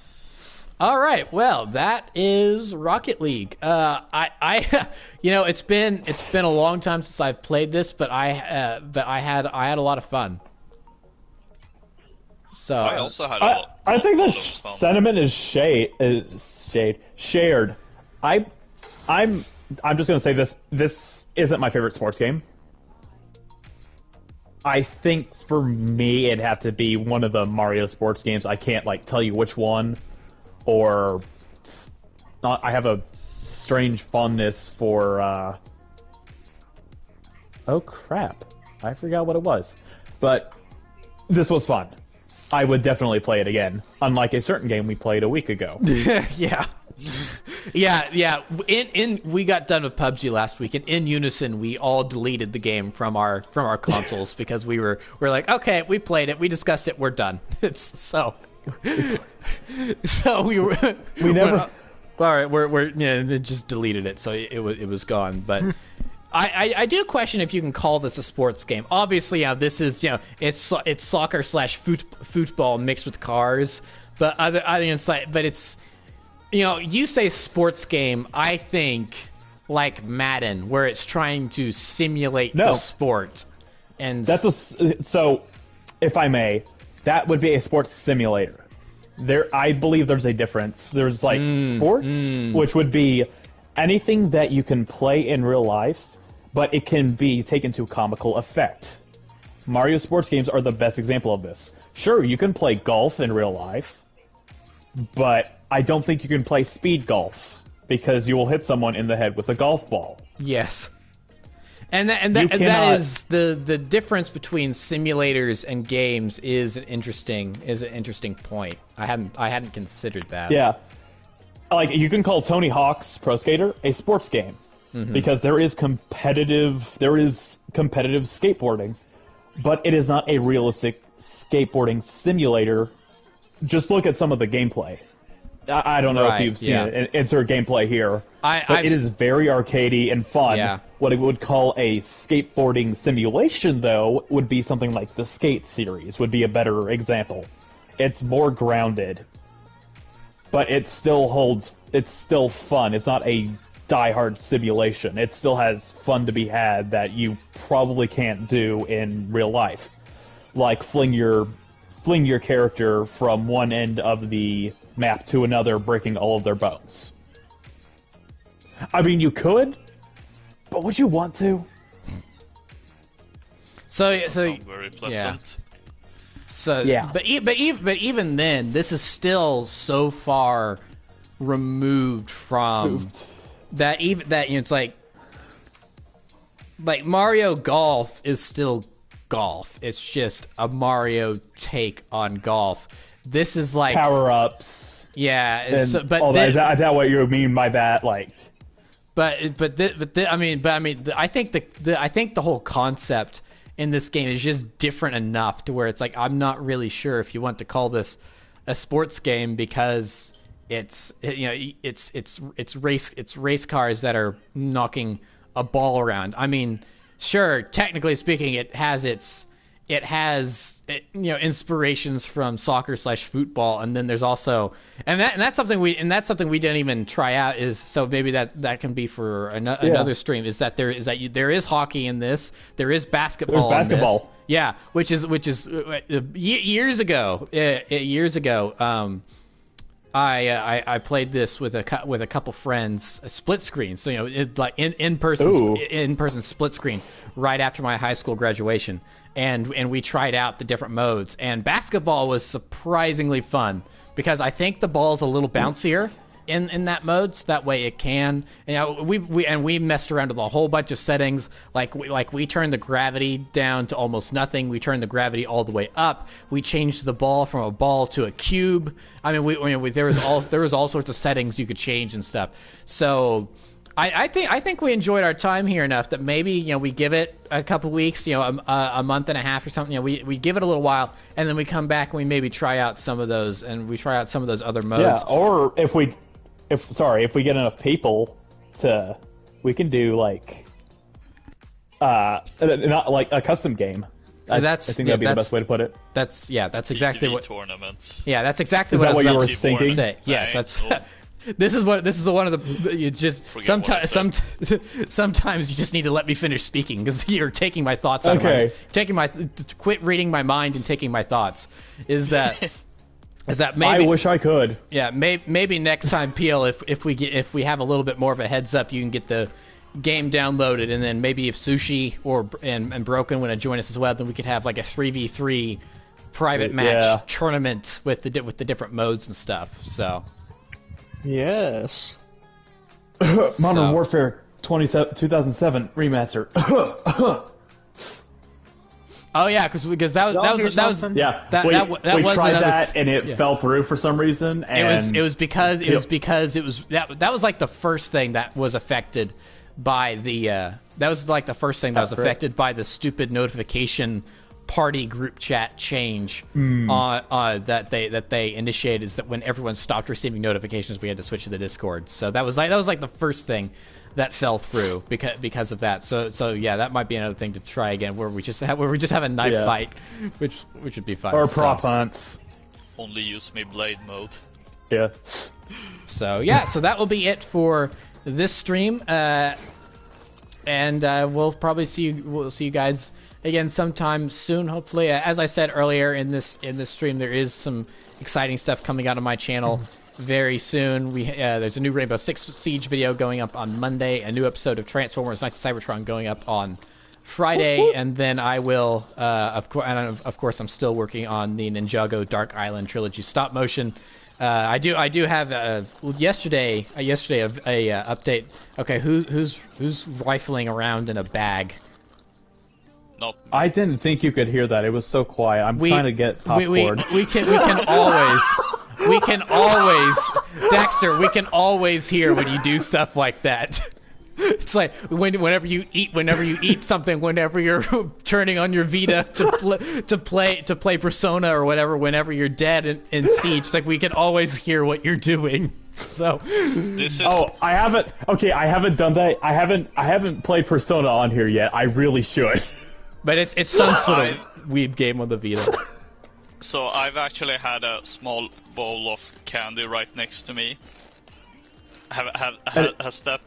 [SPEAKER 1] all right. Well, that is Rocket League. It's been a long time since I've played this, but I had a lot of fun. So
[SPEAKER 2] I also had a lot.
[SPEAKER 4] I think the sentiment is shared. I'm just gonna say this. This isn't my favorite sports game. I think for me it'd have to be one of the Mario sports games. I can't tell you which one, or not. I have a strange fondness for. Oh crap! I forgot what it was, but this was fun. I would definitely play it again. Unlike a certain game we played a week ago.
[SPEAKER 1] Yeah. Yeah. We got done with PUBG last week, and in unison we all deleted the game from our consoles because we were like, okay, we played it, we discussed it, we're done. So we never. All right, we're just deleted it, so it was gone. But I do question if you can call this a sports game. Obviously, this is it's soccer / football mixed with cars, but it's. You say sports game, I think like Madden, where it's trying to simulate the sport. And
[SPEAKER 4] so, if I may, that would be a sports simulator. I believe there's a difference. There's sports, which would be anything that you can play in real life, but it can be taken to comical effect. Mario sports games are the best example of this. Sure, you can play golf in real life, but I don't think you can play speed golf because you will hit someone in the head with a golf ball.
[SPEAKER 1] Yes. And that is the difference between simulators and games is an interesting point. I hadn't considered that.
[SPEAKER 4] Yeah. You can call Tony Hawk's Pro Skater a sports game because there is competitive skateboarding, but it is not a realistic skateboarding simulator. Just look at some of the gameplay. I don't know if you've seen it. Insert gameplay here. But it is very arcadey and fun.
[SPEAKER 1] Yeah.
[SPEAKER 4] What I would call a skateboarding simulation, though, would be something like the Skate series, would be a better example. It's more grounded, but it still holds. It's still fun. It's not a die-hard simulation. It still has fun to be had that you probably can't do in real life, like fling your character from one end of the map to another, breaking all of their bones. I mean, you could, but would you want to?
[SPEAKER 1] So
[SPEAKER 2] very pleasant.
[SPEAKER 1] Yeah. So yeah, but even then, this is still so far removed from that. Even that, you know, it's like Mario Golf is still golf. It's just a Mario take on golf. This is like
[SPEAKER 4] power-ups.
[SPEAKER 1] Yeah,
[SPEAKER 4] is that what you mean by that? Like,
[SPEAKER 1] I think the whole concept in this game is just different enough to where it's like, I'm not really sure if you want to call this a sports game, because it's race cars that are knocking a ball around. I mean, sure, technically speaking, it has inspirations from soccer/football, and then there's also that's something we didn't even try out, is so maybe that can be for another stream, is that there is hockey in this, there is basketball.
[SPEAKER 4] There's basketball.
[SPEAKER 1] In this. Yeah, which is years ago. I played this with a couple friends, a split screen. So, you know, like in person split screen right after my high school graduation, and we tried out the different modes. And basketball was surprisingly fun, because I think the ball's a little bouncier in that mode, so that way it can. You know, we messed around with a whole bunch of settings. We turned the gravity down to almost nothing. We turned the gravity all the way up. We changed the ball from a ball to a cube. I mean, there was all sorts of settings you could change and stuff. So I think we enjoyed our time here enough that maybe, you know, we give it a couple weeks, you know, a month and a half or something. You know, we give it a little while, and then we come back and we maybe try out some of those, and we try out some of those other modes.
[SPEAKER 4] Yeah, or if we get enough people we can do not like a custom game. I think that'd be the best way to put it.
[SPEAKER 1] That's exactly
[SPEAKER 2] TTV
[SPEAKER 1] what
[SPEAKER 2] tournaments.
[SPEAKER 1] Yeah, that's exactly
[SPEAKER 4] what
[SPEAKER 1] I
[SPEAKER 4] you
[SPEAKER 1] was
[SPEAKER 4] were thinking.
[SPEAKER 1] Say. Yes, that's. This is one of the. You just sometimes you just need to let me finish speaking, because you're taking my thoughts out.
[SPEAKER 4] Okay.
[SPEAKER 1] Quit reading my mind and taking my thoughts. Is that maybe?
[SPEAKER 4] I wish I could.
[SPEAKER 1] Yeah, maybe next time, PL, if we have a little bit more of a heads up, you can get the game downloaded, and then maybe if Sushi and Broken want to join us as well, then we could have like a 3v3 private match tournament with the different modes and stuff. So.
[SPEAKER 6] Yes.
[SPEAKER 4] Modern Warfare 2007 remaster.
[SPEAKER 1] Oh yeah, because that was
[SPEAKER 4] yeah.
[SPEAKER 1] That
[SPEAKER 4] we
[SPEAKER 1] was
[SPEAKER 4] tried
[SPEAKER 1] another
[SPEAKER 4] that, and it fell through for some reason. And
[SPEAKER 1] it was because that was like the first thing that was affected by the affected by the stupid notification party group chat change that they initiated, is that when everyone stopped receiving notifications, we had to switch to the Discord. So that was like the first thing that fell through because of that. So yeah, that might be another thing to try again, where we just have a knife fight, which would be fun.
[SPEAKER 4] Or prop hunts.
[SPEAKER 2] Only use me blade mode.
[SPEAKER 4] Yeah.
[SPEAKER 1] So that will be it for this stream, and we'll probably see you guys again sometime soon, hopefully. As I said earlier in this stream, there is some exciting stuff coming out on my channel very soon. There's a new Rainbow Six Siege video going up on Monday, a new episode of Transformers: Knights of Cybertron going up on Friday, and then I will, of course, I'm still working on the Ninjago Dark Island trilogy stop motion. I do have yesterday a update. Okay, who's rifling around in a bag?
[SPEAKER 2] Nope.
[SPEAKER 4] I didn't think you could hear that. It was so quiet. I'm trying to get popcorn.
[SPEAKER 1] We can always, Dexter. We can always hear when you do stuff like that. It's like whenever you eat something, whenever you're turning on your Vita to play Persona or whatever, whenever you're dead in Siege, it's like we can always hear what you're doing. So
[SPEAKER 2] this is...
[SPEAKER 4] Oh, I haven't done that. I haven't played Persona on here yet. I really should.
[SPEAKER 1] But it's some sort of weeb game on the Vita.
[SPEAKER 2] So I've actually had a small bowl of candy right next to me. Has that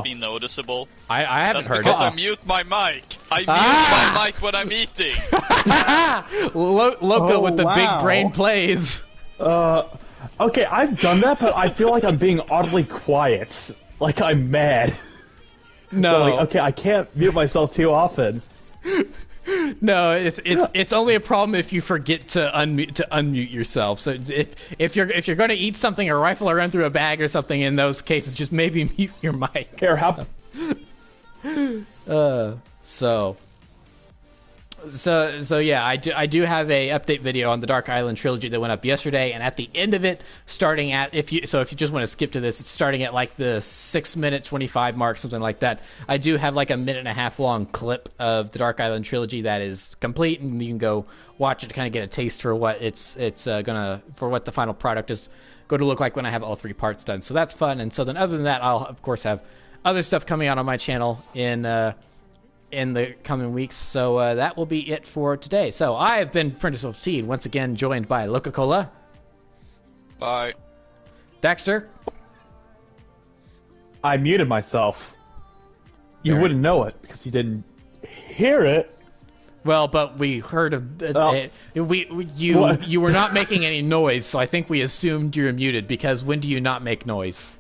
[SPEAKER 2] been noticeable?
[SPEAKER 1] I haven't heard it.
[SPEAKER 2] That's because I mute my mic. I mute my mic when I'm eating.
[SPEAKER 1] Loco with the big brain plays.
[SPEAKER 4] Okay, I've done that, but I feel like I'm being oddly quiet. Like I'm mad.
[SPEAKER 1] No.
[SPEAKER 4] So like, okay, I can't mute myself too often.
[SPEAKER 1] No, it's only a problem if you forget to unmute yourself. So if you're going to eat something or rifle around through a bag or something, in those cases, just maybe mute your mic.
[SPEAKER 4] Here,
[SPEAKER 1] So yeah, I do have a update video on the Dark Island trilogy that went up yesterday, and at the end of it, starting at if you just want to skip to this, it's starting at like the 6-minute 25 mark, something like that. I do have like a 1.5-minute long clip of the Dark Island trilogy that is complete, and you can go watch it to kind of get a taste for what what the final product is going to look like when I have all 3 parts done. So that's fun. And so then other than that, I'll of course have other stuff coming out on my channel in the coming weeks. So that will be it for today. So I have been Prentice of Seed, once again joined by Coca-Cola.
[SPEAKER 2] Bye.
[SPEAKER 1] Dexter.
[SPEAKER 4] I muted myself. You wouldn't know it because you didn't hear it.
[SPEAKER 1] Well, but we heard of you were not making any noise, so I think we assumed you're muted because when do you not make noise?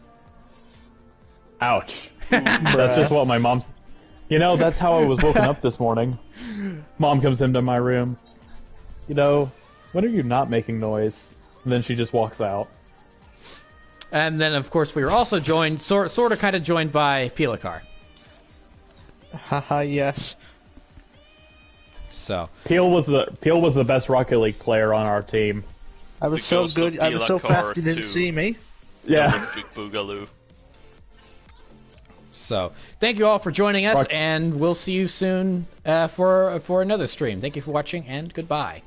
[SPEAKER 4] Ouch. That's just what my mom's... You know, that's how I was woken up this morning. Mom comes into my room. You know, when are you not making noise? And then she just walks out.
[SPEAKER 1] And then, of course, we were also joined, sort of kind of joined by Pilikar.
[SPEAKER 6] Haha, yes.
[SPEAKER 4] So Peel was the best Rocket League player on our team.
[SPEAKER 6] I was so good. I was so fast you didn't see me.
[SPEAKER 4] Yeah.
[SPEAKER 2] Boogaloo.
[SPEAKER 1] So, thank you all for joining us, and we'll see you soon for another stream. Thank you for watching, and goodbye.